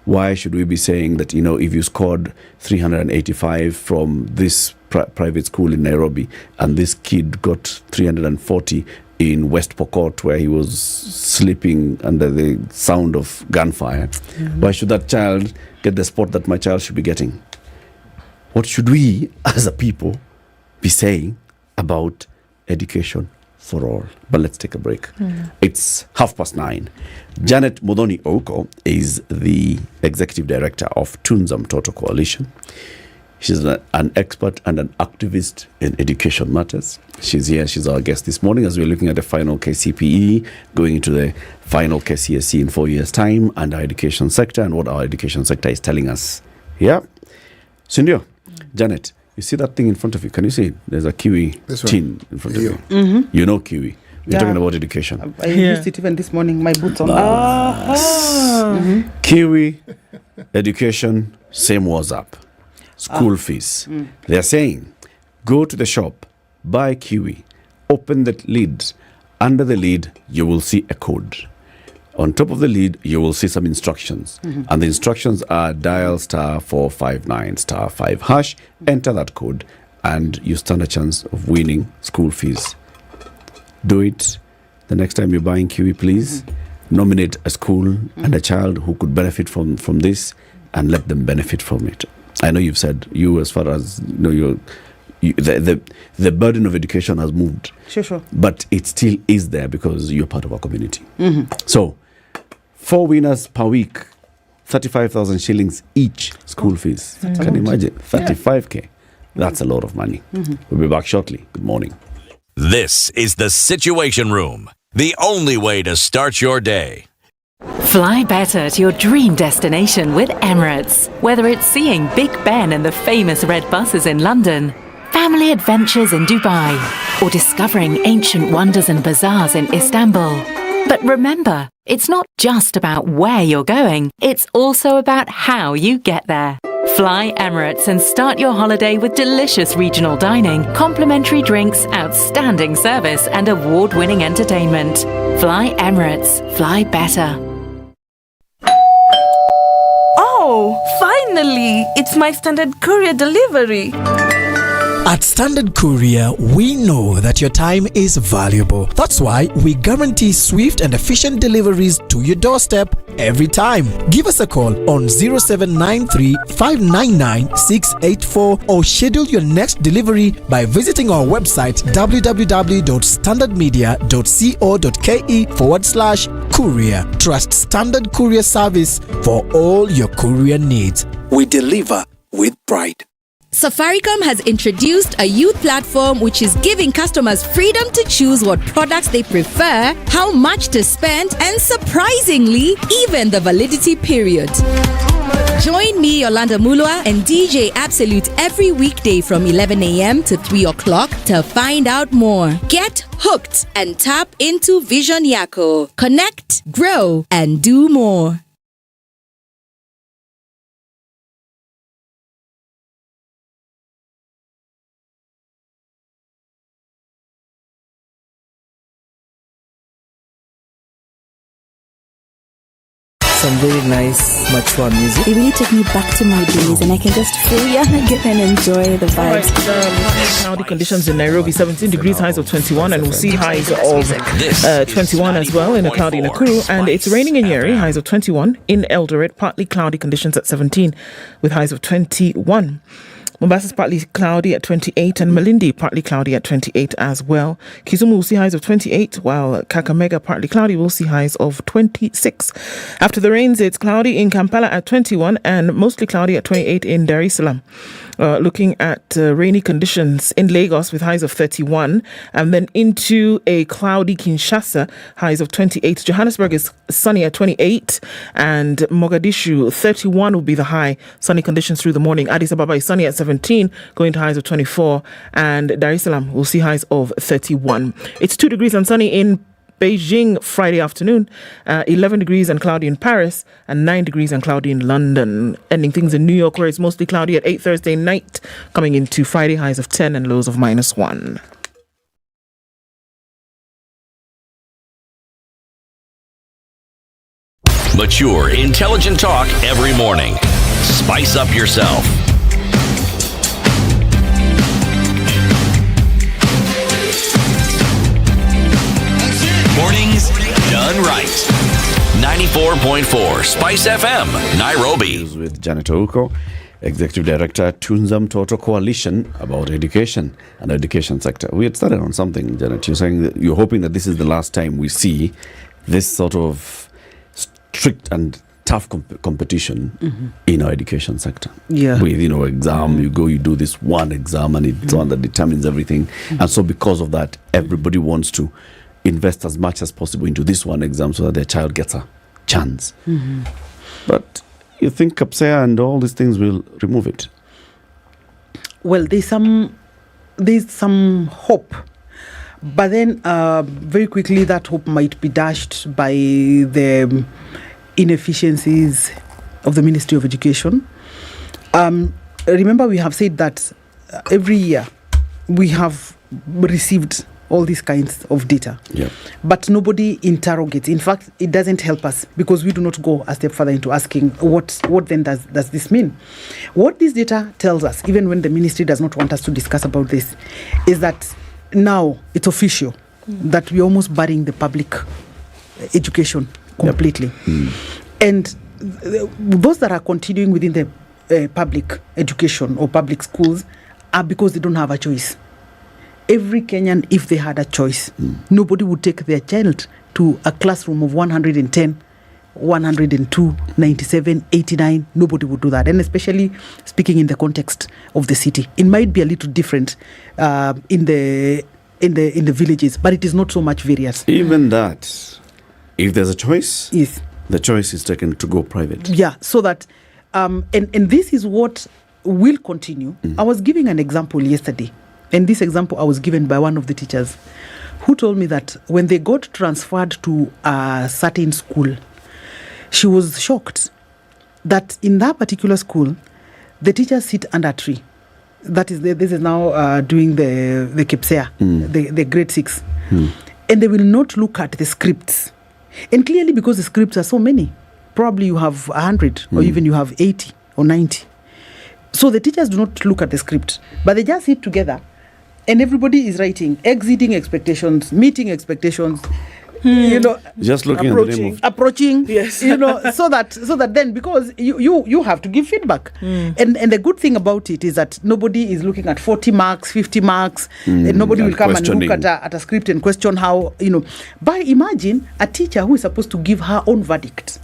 Why should we be saying that, if you scored 385 from this private school in Nairobi and this kid got 340 in West Pokot, where he was sleeping under the sound of gunfire, why should that child get the spot that my child should be getting? What should we as a people be saying about education for all? But let's take a break. It's 9:30. Janet Modoni Oko is the executive director of Tunza Mtoto Coalition. She's an expert and an activist in education matters. She's here. She's our guest this morning as we're looking at the final KCPE, going into the final KCSE in 4 years' time, and our education sector and what our education sector is telling us. Yeah. Sindio, Janet, you see that thing in front of you? Can you see it? There's a kiwi tin in front of you. You know kiwi. We're talking about education. I used it even this morning. My boots on. Kiwi, education, same was up. School fees. They're saying, go to the shop, buy kiwi, open the lid. Under the lid, you will see a code. On top of the lid, you will see some instructions. And the instructions are dial *459 *5#, enter that code, and you stand a chance of winning school fees. Do it. The next time you're buying kiwi, please nominate a school and a child who could benefit from this, and let them benefit from it. I know you've said, as far as the burden of education has moved. Sure. But it still is there because you're part of our community. Mm-hmm. So, 4 winners per week, 35,000 shillings each school fees. Can you imagine? 35K. That's a lot of money. Mm-hmm. We'll be back shortly. Good morning. This is the Situation Room, the only way to start your day. Fly better to your dream destination with Emirates. Whether it's seeing Big Ben and the famous red buses in London, family adventures in Dubai, or discovering ancient wonders and bazaars in Istanbul. But remember, it's not just about where you're going, it's also about how you get there. Fly Emirates and start your holiday with delicious regional dining, complimentary drinks, outstanding service, and award-winning entertainment. Fly Emirates. Fly better. Oh, finally! It's my Standard Courier delivery. At Standard Courier, we know that your time is valuable. That's why we guarantee swift and efficient deliveries to your doorstep every time. Give us a call on 0793 599 684 or schedule your next delivery by visiting our website www.standardmedia.co.ke/courier. Trust Standard Courier service for all your courier needs. We deliver with pride. Safaricom has introduced a youth platform which is giving customers freedom to choose what products they prefer, how much to spend, and surprisingly, even the validity period. Join me, Yolanda Mulwa, and DJ Absolute every weekday from 11 a.m. to 3 o'clock to find out more. Get hooked and tap into Vision Yako. Connect, grow, and do more. Some very nice, mature music. It really took me back to my days, and I can just feel young again and enjoy the vibes. Cloudy conditions in Nairobi, 17 degrees, highs of 21, and we'll see highs of 21 as well in a cloudy Nakuru. And it's raining in Nyeri, highs of 21. In Eldoret, partly cloudy conditions at 17 with highs of 21. Mombasa is partly cloudy at 28 and Malindi partly cloudy at 28 as well. Kisumu will see highs of 28 while Kakamega partly cloudy will see highs of 26. After the rains, it's cloudy in Kampala at 21 and mostly cloudy at 28 in Dar es Salaam. Looking at rainy conditions in Lagos with highs of 31 and then into a cloudy Kinshasa, highs of 28. Johannesburg is sunny at 28 and Mogadishu 31 will be the high. Sunny conditions through the morning. Addis Ababa is sunny at 17, going to highs of 24 and Dar es Salaam will see highs of 31. It's 2 degrees and sunny in Beijing Friday afternoon, 11 degrees and cloudy in Paris, and 9 degrees and cloudy in London. Ending things in New York, where it's mostly cloudy at 8 Thursday night, coming into Friday, highs of 10 and lows of -1. Mature, intelligent talk every morning. Spice up yourself. Mornings done right. 94.4 Spice FM, Nairobi. With Janet Ouko, Executive Director, Tunza Mtoto Coalition, about education and the education sector. We had started on something, Janet. You're saying that you're hoping that this is the last time we see this sort of strict and tough competition in our education sector. Yeah. With, exam, you do this one exam and it's one that determines everything. And so because of that, everybody wants to invest as much as possible into this one exam so that their child gets a chance. But you think CAPSEA and all these things will remove it? Well, there's some hope. But then very quickly that hope might be dashed by the inefficiencies of the Ministry of Education. Remember, we have said that every year we have received all these kinds of data. Yeah. But nobody interrogates. In fact, it doesn't help us because we do not go a step further into asking what then does this mean? What this data tells us, even when the ministry does not want us to discuss about this, is that now it's official that we're almost burying the public education completely. And those that are continuing within the public education or public schools are because they don't have a choice. Every Kenyan, if they had a choice, nobody would take their child to a classroom of 110, 102, 97, 89. Nobody would do that. And especially speaking in the context of the city, it might be a little different in the villages, but it is not so much various. Even that, if there's a choice, yes, the choice is taken to go private. Yeah, so that, and this is what will continue. I was giving an example yesterday, and this example I was given by one of the teachers who told me that when they got transferred to a certain school, she was shocked that in that particular school, the teachers sit under a tree. That is, this is now doing the KPSEA, the grade 6. And they will not look at the scripts. And clearly because the scripts are so many, probably you have 100 or even you have 80 or 90. So the teachers do not look at the script, but they just sit together and everybody is writing, exceeding expectations, meeting expectations, you know, just looking at the name of approaching, yes, you know, so that then, because you have to give feedback, and the good thing about it is that nobody is looking at 40 marks, 50 marks, and nobody will come and look at a script and question how, you know. But imagine a teacher who is supposed to give her own verdict.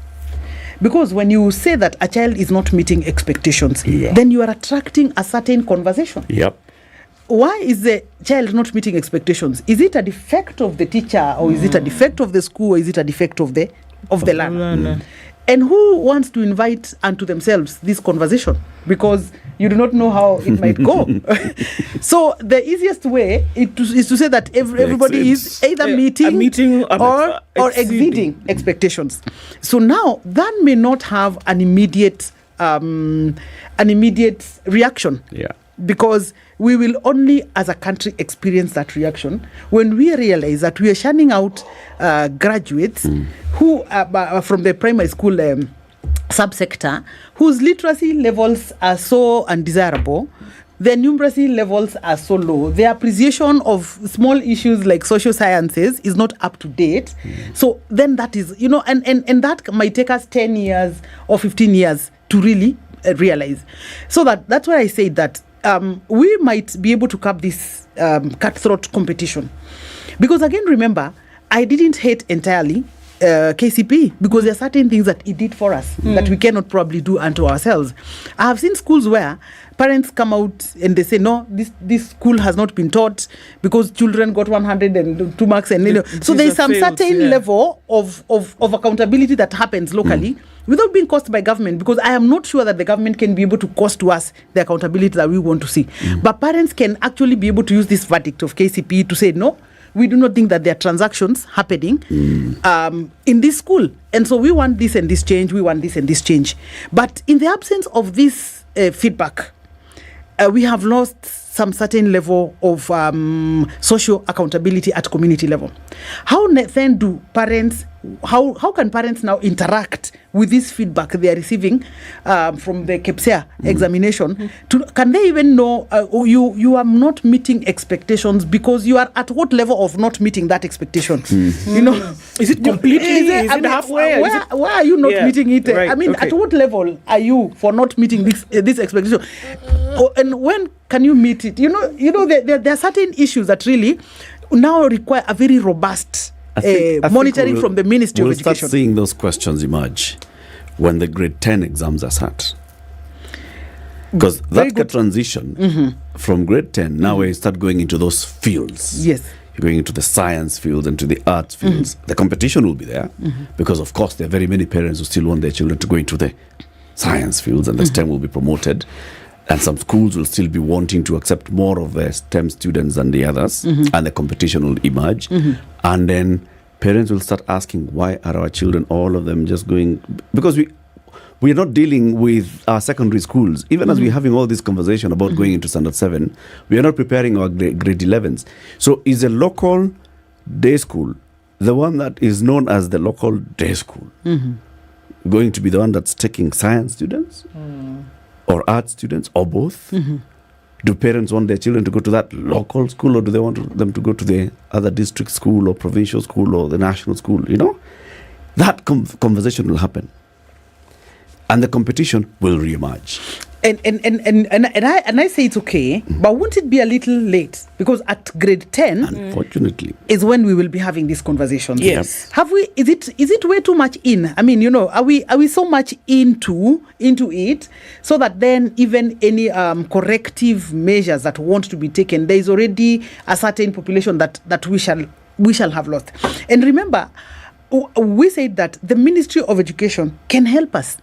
Because when you say that a child is not meeting expectations, then you are attracting a certain conversation. Yep. Why is the child not meeting expectations? Is it a defect of the teacher, or is it a defect of the school, or is it a defect of the learner? And who wants to invite unto themselves this conversation? Because you do not know how it might go. So the easiest way is to say that everybody is either meeting or exceeding expectations. So now that may not have an immediate reaction. Yeah. Because we will only, as a country, experience that reaction when we realize that we are churning out graduates who are from the primary school subsector, whose literacy levels are so undesirable, their numeracy levels are so low, their appreciation of small issues like social sciences is not up to date. So then that is, you know, and that might take us 10 years or 15 years to really realize. So that's why I say that we might be able to cap this cutthroat competition. Because again, remember, I didn't hate entirely KCP, because there are certain things that it did for us that we cannot probably do unto ourselves. I have seen schools where parents come out and they say, no, this school has not been taught because children got 102 marks. And, you know, so there is some certain level of accountability that happens locally without being caused by government, because I am not sure that the government can be able to cost to us the accountability that we want to see. But parents can actually be able to use this verdict of KCP to say, no, we do not think that there are transactions happening in this school. And so we want this and this change, we want this and this change. But in the absence of this feedback, we have lost some certain level of social accountability at community level. How then do parents, how can parents now interact with this feedback they are receiving from the KPSEA examination? Can they even know you are not meeting expectations because you are at what level of not meeting that expectation? You know, is it completely? Is it halfway? Why are you not meeting it? Right. I mean, at what level are you for not meeting this expectation? And when can you meet it? You know, there are certain issues that really now require a very robust monitoring from the Ministry of Education. We'll start seeing those questions emerge when the grade 10 exams are set. Because that's the transition from grade 10, now we start going into those fields. Yes. You're going into the science fields and to the arts fields. The competition will be there because, of course, there are very many parents who still want their children to go into the science fields, and the STEM will be promoted. And some schools will still be wanting to accept more of their STEM students than the others, and the competition will emerge. And then parents will start asking, why are our children, all of them, just going? Because we are not dealing with our secondary schools. Even as we're having all this conversation about going into Standard 7, we are not preparing our grade 11s. So is a local day school, the one that is known as the local day school, going to be the one that's taking science students? Or art students, or both? Do parents want their children to go to that local school, or do they want them to go to the other district school or provincial school or the national school? You know, that conversation will happen, and the competition will reemerge. And I say it's okay, but won't it be a little late? Because at grade 10, unfortunately, is when we will be having these conversations. Yes. Have we? Is it way too much in? I mean, are we so much into it, so that then even any corrective measures that want to be taken, there is already a certain population that we shall have lost. And remember, we said that the Ministry of Education can help us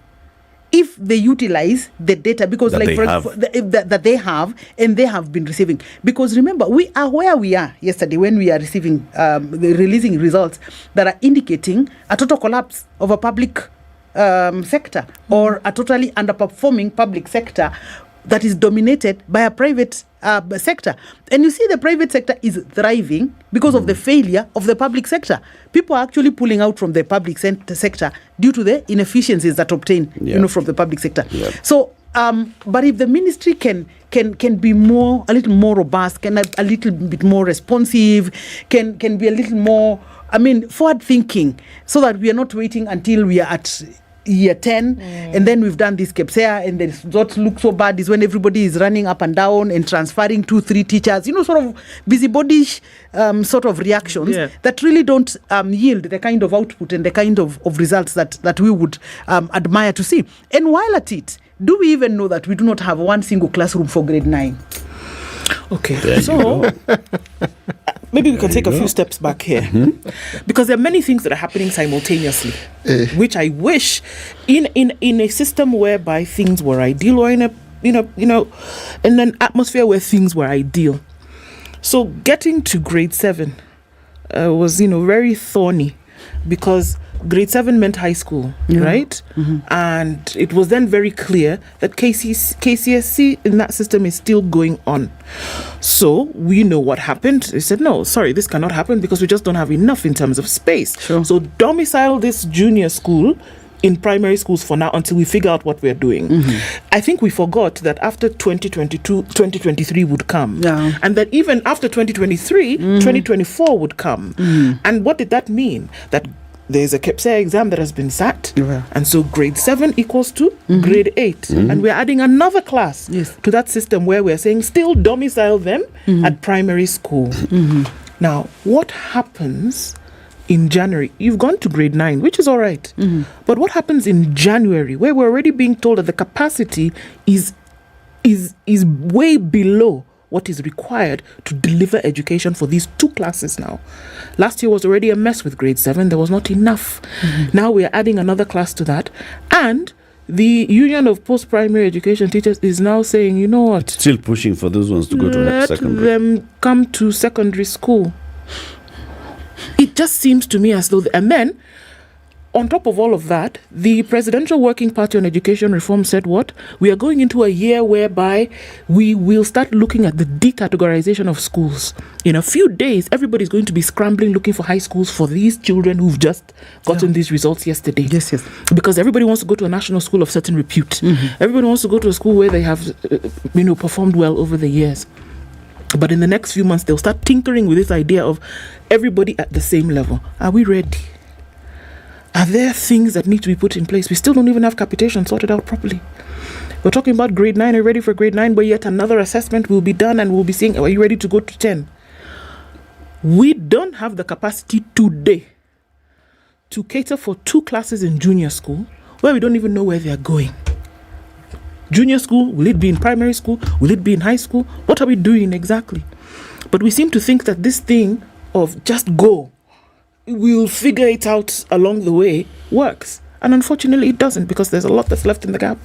if they utilize the data, because that they have and they have been receiving. Because remember, we are where we are yesterday when we are receiving releasing results that are indicating a total collapse of a public sector, or a totally underperforming public sector that is dominated by a private sector. And you see, the private sector is thriving because of the failure of the public sector. People are actually pulling out from the public sector due to the inefficiencies that obtain, from the public sector. So, but if the ministry can be a little more robust, can a little bit more responsive, can be a little more, forward thinking, so that we are not waiting until we are at year 10 and then we've done this KPSEA and the results look so bad, is when everybody is running up and down and transferring 2-3 teachers, sort of busybody-ish sort of reactions that really don't yield the kind of output and the kind of results that we would admire to see. And while at it, do we even know that we do not have one single classroom for grade 9? Okay, so maybe we can take a few steps back here, because there are many things that are happening simultaneously, which I wish in a system whereby things were ideal, or in a in an atmosphere where things were ideal. So getting to grade 7 was very thorny, because grade 7 meant high school, right? And it was then very clear that KCSE in that system is still going on. So we know what happened. They said, no, sorry, this cannot happen because we just don't have enough in terms of space. So domicile this junior school in primary schools for now until we figure out what we're doing. I think we forgot that after 2022, 2023 would come. And that even after 2023, 2024 would come. And what did that mean? That there's a KPSEA exam that has been sat, and so grade 7 equals to grade 8, and we're adding another class to that system where we're saying still domicile them at primary school. Now, what happens in January? You've gone to grade 9, which is all right, but what happens in January, where we're already being told that the capacity is way below what is required to deliver education for these 2 classes now? Last year was already a mess with grade 7. There was not enough. Now we are adding another class to that. And the Union of Post-Primary Education Teachers is now saying, you know what? Still pushing for those ones to go to secondary. Let them come to secondary school. It just seems to me as though... And then, on top of all of that, the Presidential Working Party on Education Reform said what? We are going into a year whereby we will start looking at the decategorization of schools. In a few days, everybody's going to be scrambling looking for high schools for these children who've just gotten these results yesterday. Yes. Because everybody wants to go to a national school of certain repute. Everybody wants to go to a school where they have, performed well over the years. But in the next few months, they'll start tinkering with this idea of everybody at the same level. Are we ready? Are there things that need to be put in place? We still don't even have capitation sorted out properly. We're talking about grade 9, are you ready for grade 9? But yet another assessment will be done and we'll be saying, are you ready to go to 10? We don't have the capacity today to cater for 2 classes in junior school where we don't even know where they're going. Junior school, will it be in primary school? Will it be in high school? What are we doing exactly? But we seem to think that this thing of just go, we'll figure it out along the way, works. And unfortunately it doesn't, because there's a lot that's left in the gap.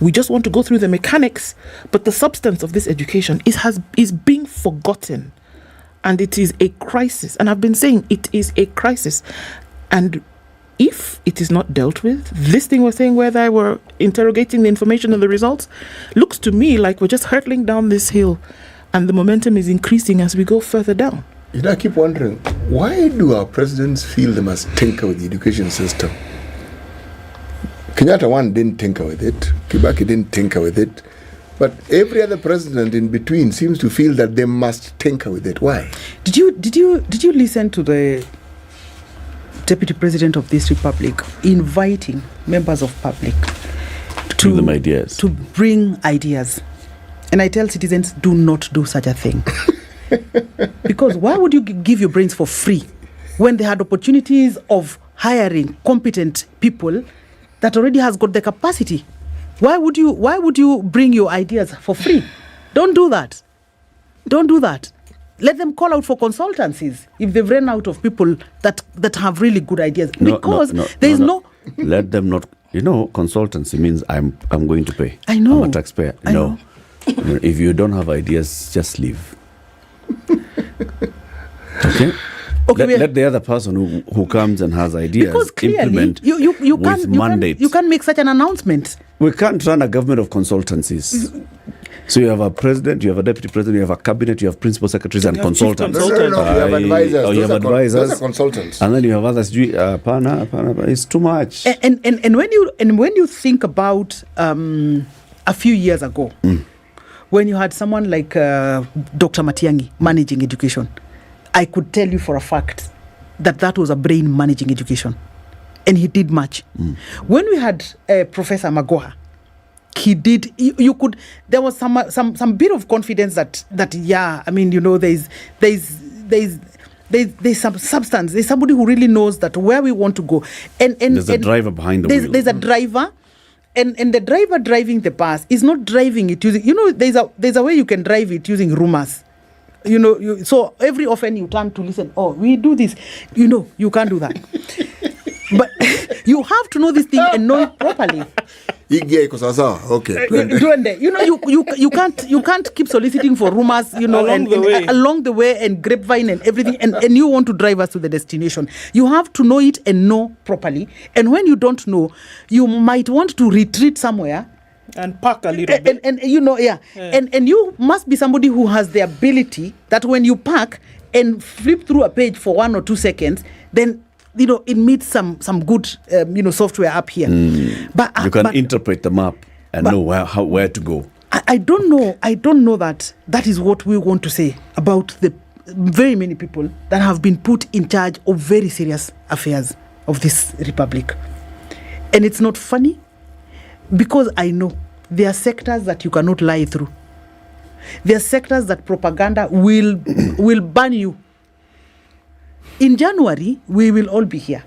We just want to go through the mechanics, but the substance of this education is being forgotten. And it is a crisis. And I've been saying it is a crisis. And if it is not dealt with, this thing we're saying where we're interrogating the information and the results, looks to me like we're just hurtling down this hill and the momentum is increasing as we go further down. I keep wondering, why do our presidents feel they must tinker with the education system? Kenyatta one didn't tinker with it, Kibaki didn't tinker with it, but every other president in between seems to feel that they must tinker with it. Why? Did you listen to the Deputy President of this Republic inviting members of public bring them ideas. To bring ideas. And I tell citizens, do not do such a thing. Because why would you give your brains for free when they had opportunities of hiring competent people that already has got the capacity? Why would you bring your ideas for free? Don't do that. Don't do that. Let them call out for consultancies if they've run out of people that have really good ideas. Because there is no. Let them not. Consultancy means I'm going to pay. I know. I'm a taxpayer. No. If you don't have ideas, just leave. Okay. Let the other person who comes and has ideas because clearly implement you can't make such an announcement. We can't run a government of consultancies. So you have a president, you have a deputy president, you have a cabinet, you have principal secretaries and consultants. No, you have advisors. You have advisors. Those are consultants. And then you have others. It's too much. And when you think about a few years ago, when you had someone like Dr. Matiang'i managing education, I could tell you for a fact that was a brain managing education, and he did much. When we had Professor Magoha, he did. You could. There was some bit of confidence that there's some substance. There's somebody who really knows that where we want to go. And there's a driver behind the wheel. There's a driver. And the driver driving the bus is not driving it using. There's a way you can drive it using rumors. So every often you turn to listen. Oh, we do this. You can't do that. But you have to know this thing and know it properly. Okay. You can't keep soliciting for rumors, along the way and grapevine and everything, and you want to drive us to the destination. You have to know it and know properly. And when you don't know, you might want to retreat somewhere and park a little bit. And And you must be somebody who has the ability that when you park and flip through a page for 1 or 2 seconds, then it meets some good software up here. But you can interpret the map and know where to go. I don't know that is what we want to say about the very many people that have been put in charge of very serious affairs of this republic. And it's not funny, because I know there are sectors that you cannot lie through. There are sectors that propaganda will burn you. In January, we will all be here.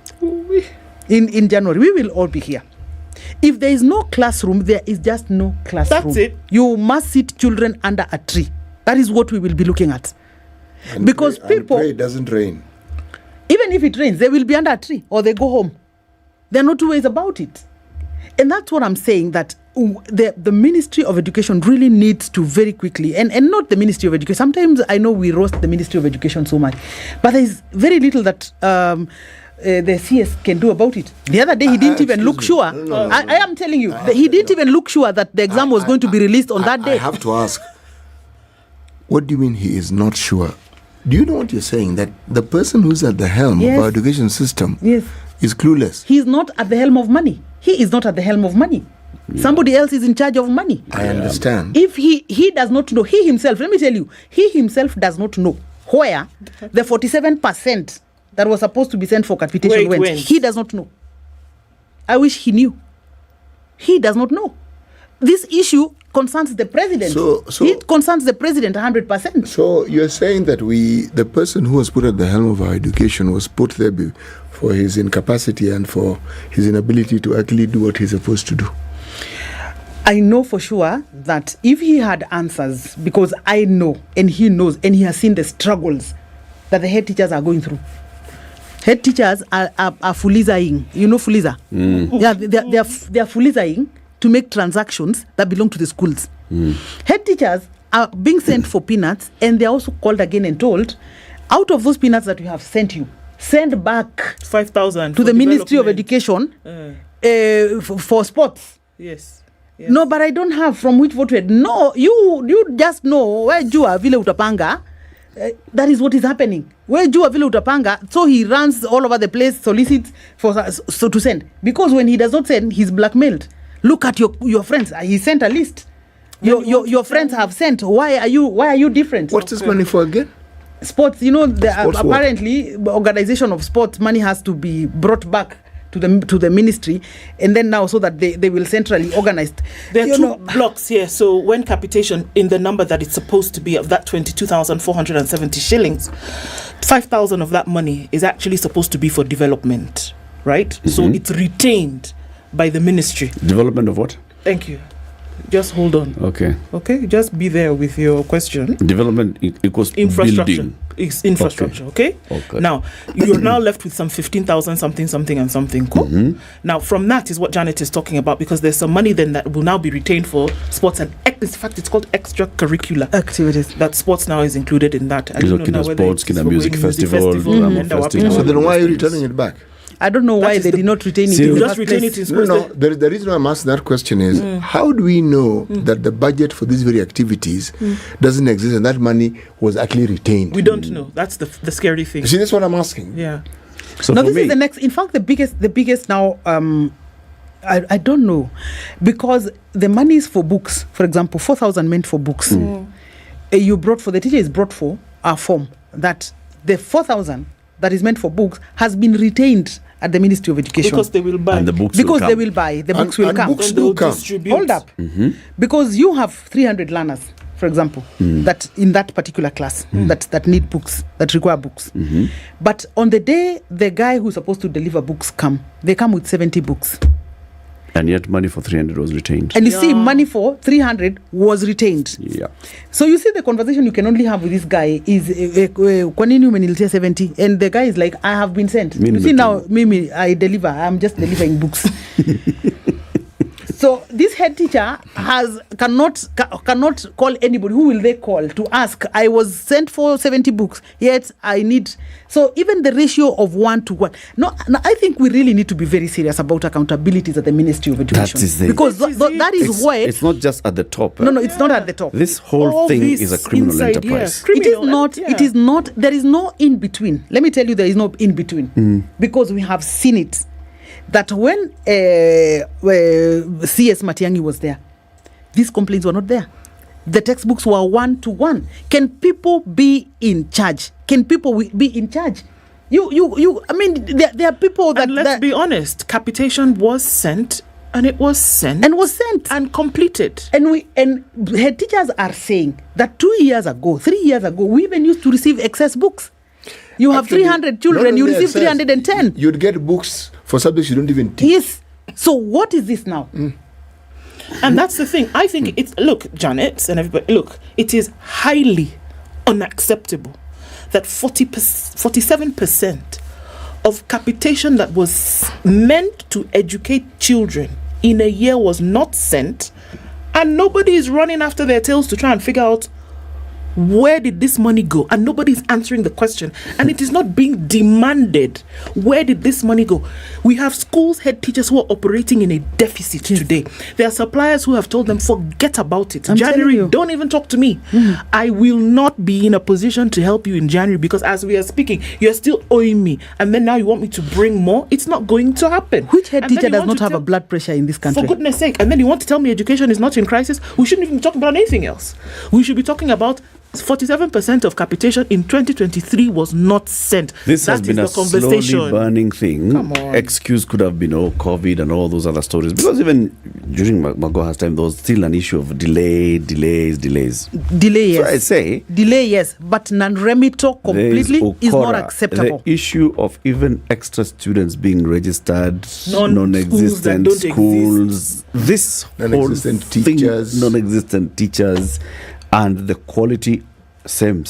In January, we will all be here. If there is no classroom, there is just no classroom. That's it. You must sit children under a tree. That is what we will be looking at. And because pray people... it doesn't rain. Even if it rains, they will be under a tree or they go home. There are no two ways about it. And that's what I'm saying, that the Ministry of Education really needs to very quickly, and not the Ministry of Education. Sometimes I know we roast the Ministry of Education so much, but there's very little that the CS can do about it. The other day, he didn't even look sure. No. I am telling you, he didn't even look sure that the exam was going to be released on that day. I have to ask, what do you mean he is not sure? Do you know what you're saying? That the person who's at the helm of our education system is clueless. He's not at the helm of money. He is not at the helm of money. Yeah. Somebody else is in charge of money. I understand. If he does not know, he himself, let me tell you, he himself does not know where the 47% that was supposed to be sent for capitation went. He does not know. I wish he knew. He does not know. This issue concerns the president. So it concerns the president 100%. So you're saying that the person who was put at the helm of our education was put there for his incapacity and for his inability to actually do what he's supposed to do? I know for sure that if he had answers, because I know and he knows and he has seen the struggles that the head teachers are going through. Head teachers are fulizaing. You know fuliza? Yeah, they are fulizaing to make transactions that belong to the schools. Head teachers are being sent for peanuts, and they're also called again and told, out of those peanuts that we have sent you, send back 5,000 to the Ministry of Education for sports. Yes. No, but I don't have from which vote. No, you just know where Jua Vile Utapanga. That is what is happening. Where Jua Vile Utapanga, so he runs all over the place, solicits so to send. Because when he does not send, he's blackmailed. Look at your friends. He sent a list. Your friends have sent. Why are you different? What's this money for again? Sports. Apparently, organization of sports money has to be brought back to the ministry, and then now so that they will centrally organize. There are two blocks here. So when capitation in the number that it's supposed to be of that 22,470 shillings, 5,000 of that money is actually supposed to be for development, right? Mm-hmm. So it's retained by the ministry. Development of what? Thank you. Just hold on. Okay. Just be there with your question. Development equals infrastructure. Building. It's infrastructure. Okay. Now you're now left with some 15,000 something and something. Cool. Mm-hmm. Now from that is what Janet is talking about, because there's some money then that will now be retained for sports and in fact it's called extracurricular activities. That sports now is included in that. I don't know whether sports, music festival. So then why are you returning it back? I don't know why they did not retain it. You just retain it in sports. No. The reason I'm asking that question is how do we know that the budget for these very activities doesn't exist and that money was actually retained? We don't know. That's the scary thing. You see, that's what I'm asking. Yeah. So now this is the next. In fact, the biggest now. I don't know, because the money is for books. For example, 4,000 meant for books. You brought for the teacher is brought for a form that the 4,000 that is meant for books has been retained at the Ministry of Education. Because they will buy. And the books because will they will buy. The books will come. Books do come. Hold up. Mm-hmm. Because you have 300 learners, for example, that in that particular class that need books, that require books. Mm-hmm. But on the day the guy who's supposed to deliver books they come with 70 books. And yet money for 300 was retained. And you see, money for 300 was retained. Yeah. So you see, the conversation you can only have with this guy is, kwa nini umenilitia 70? And the guy is like, I have been sent. You see now, Mimi, I deliver. I'm just delivering books. So this head teacher cannot call anybody. Who will they call to ask? I was sent for 70 books, yet I need. So even the ratio of 1 to 1. No, I think we really need to be very serious about accountabilities at the Ministry of Education. Because that is why it's not just at the top. No, it's not at the top. This whole thing is a criminal enterprise. It is not. It is not. There is no in between. Let me tell you, there is no in between because we have seen it. That when CS Matiang'i was there, these complaints were not there. The textbooks were 1-to-1. Can people be in charge? Can people be in charge? I mean, there are people that... And let's be honest, capitation was sent, and it was sent. And was sent. And completed. And head teachers are saying that 2 years ago, 3 years ago, we even used to receive excess books. You have 300 children, you receive 310. You'd get books for subjects you don't even teach. Yes. So what is this now? And that's the thing. I think look, Janet and everybody, look, it is highly unacceptable that 47% of capitation that was meant to educate children in a year was not sent, and nobody is running after their tails to try and figure out where did this money go, and nobody's answering the question, and it is not being demanded. Where did this money go? We have schools head teachers who are operating in a deficit today. There are suppliers who have told them forget about it. January, don't even talk to me. I will not be in a position to help you in January, because as we are speaking, you're still owing me, and then now you want me to bring more. It's not going to happen. Which head teacher does not have a blood pressure in this country? For goodness sake. And then you want to tell me education is not in crisis? We shouldn't even be talking about anything else. We should be talking about 47% of capitation in 2023 was not sent. This has been a slowly burning thing. Come on. Excuse could have been COVID and all those other stories. Because even during Magoha's time, there was still an issue of delays. Delay, yes. So I say... Delay, yes. But non-remito completely is not acceptable. The issue of even extra students being registered, non-existent schools, this non-existent whole teachers. Thing, non-existent teachers, and the quality, same.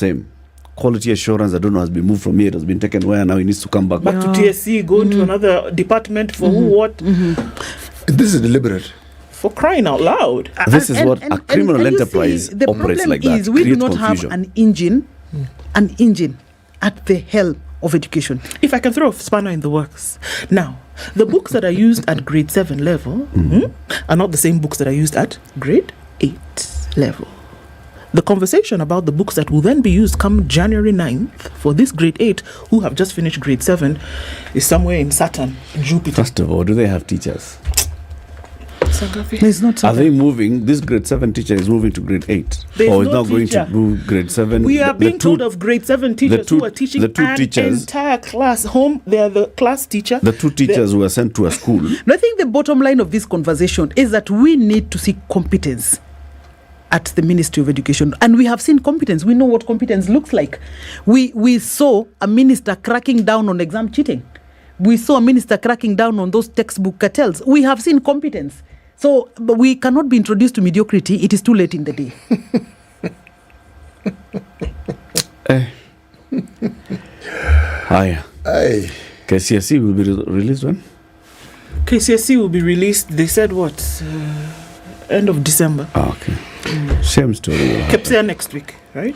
Quality assurance, I don't know, has been moved from here. It has been taken where now it needs to come back. To TSC, go to another department for who, what? This is deliberate. For crying out loud. This is what a criminal enterprise operates like that. The problem is we do not have an engine at the helm of education. If I can throw a spanner in the works. Now, the books that are used at grade 7 level are not the same books that are used at grade 8 level. The conversation about the books that will then be used come January 9th for this grade 8 who have just finished grade 7 is somewhere in Saturn, Jupiter. First of all, do they have teachers? There's not. Are they moving? This grade 7 teacher is moving to grade 8, There's or is no not going teacher. to move grade 7? We are being told of grade 7 teachers who are teaching the two an teachers, entire class home. They are the class teacher. the two teachers who are sent to a school. No, I think the bottom line of this conversation is that we need to see competence at the Ministry of Education, and we have seen competence. We know what competence looks like. We saw a minister cracking down on exam cheating. We saw a minister cracking down on those textbook cartels. We have seen competence. So but we cannot be introduced to mediocrity. It is too late in the day. Hi. KCSE will be released when? KCSE will be released. They said what? End of December. Okay. Same story. KPSEA next week, right?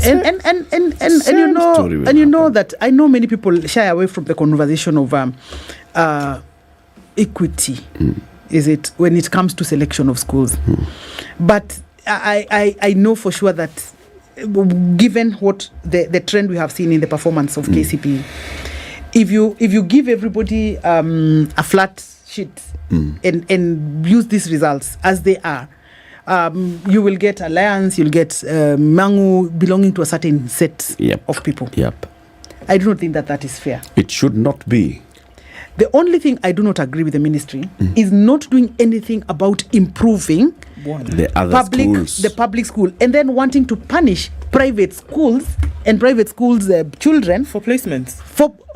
And you know that I know many people shy away from the conversation of equity. Is it when it comes to selection of schools? But I know for sure that given what the trend we have seen in the performance of KCPE, if you give everybody a flat sheet and use these results as they are, you will get Alliance, you'll get Mangu belonging to a certain set of people. Yep. I do not think that is fair. It should not be. The only thing I do not agree with the ministry is not doing anything about improving the other schools. The public school, and then wanting to punish private schools and private schools' children for placements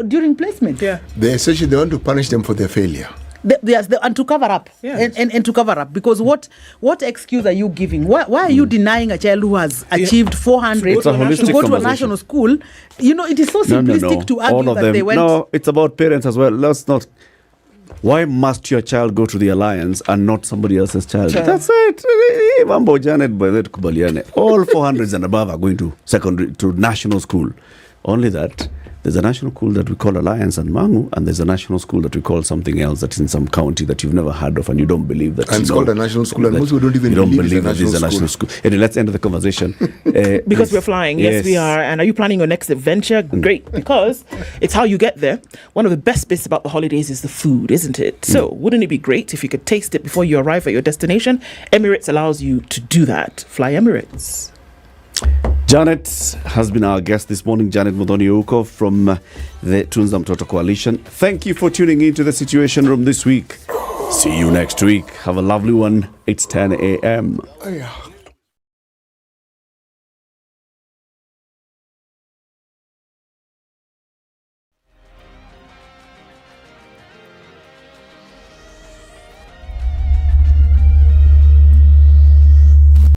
during placement. Yeah, they essentially they want to punish them for their failure. And to cover up, and to cover up, because what excuse are you giving? Why are you denying a child who has achieved 400 to go to a national school? You know, it is so simplistic to argue that they went. No, it's about parents as well. Let's not. Why must your child go to the Alliance and not somebody else's child? That's it. Mambo Janet by that Kubaliane. All 400s and above are going to national school. Only that. There's a national school that we call Alliance and Mangu, and there's a national school that we call something else that's in some county that you've never heard of and you don't believe that. And it's called a national school, and most people don't even believe that it's a national school. Anyway, let's end the conversation. Because we're flying. Yes, we are. And are you planning your next adventure? Great, because it's how you get there. One of the best bits about the holidays is the food, isn't it? So wouldn't it be great if you could taste it before you arrive at your destination? Emirates allows you to do that. Fly Emirates. Janet has been our guest this morning, Janet Muthoni-Ouko from the Tunza Mtoto Coalition. Thank you for tuning into the Situation Room this week. See you next week. Have a lovely one. It's 10 a.m.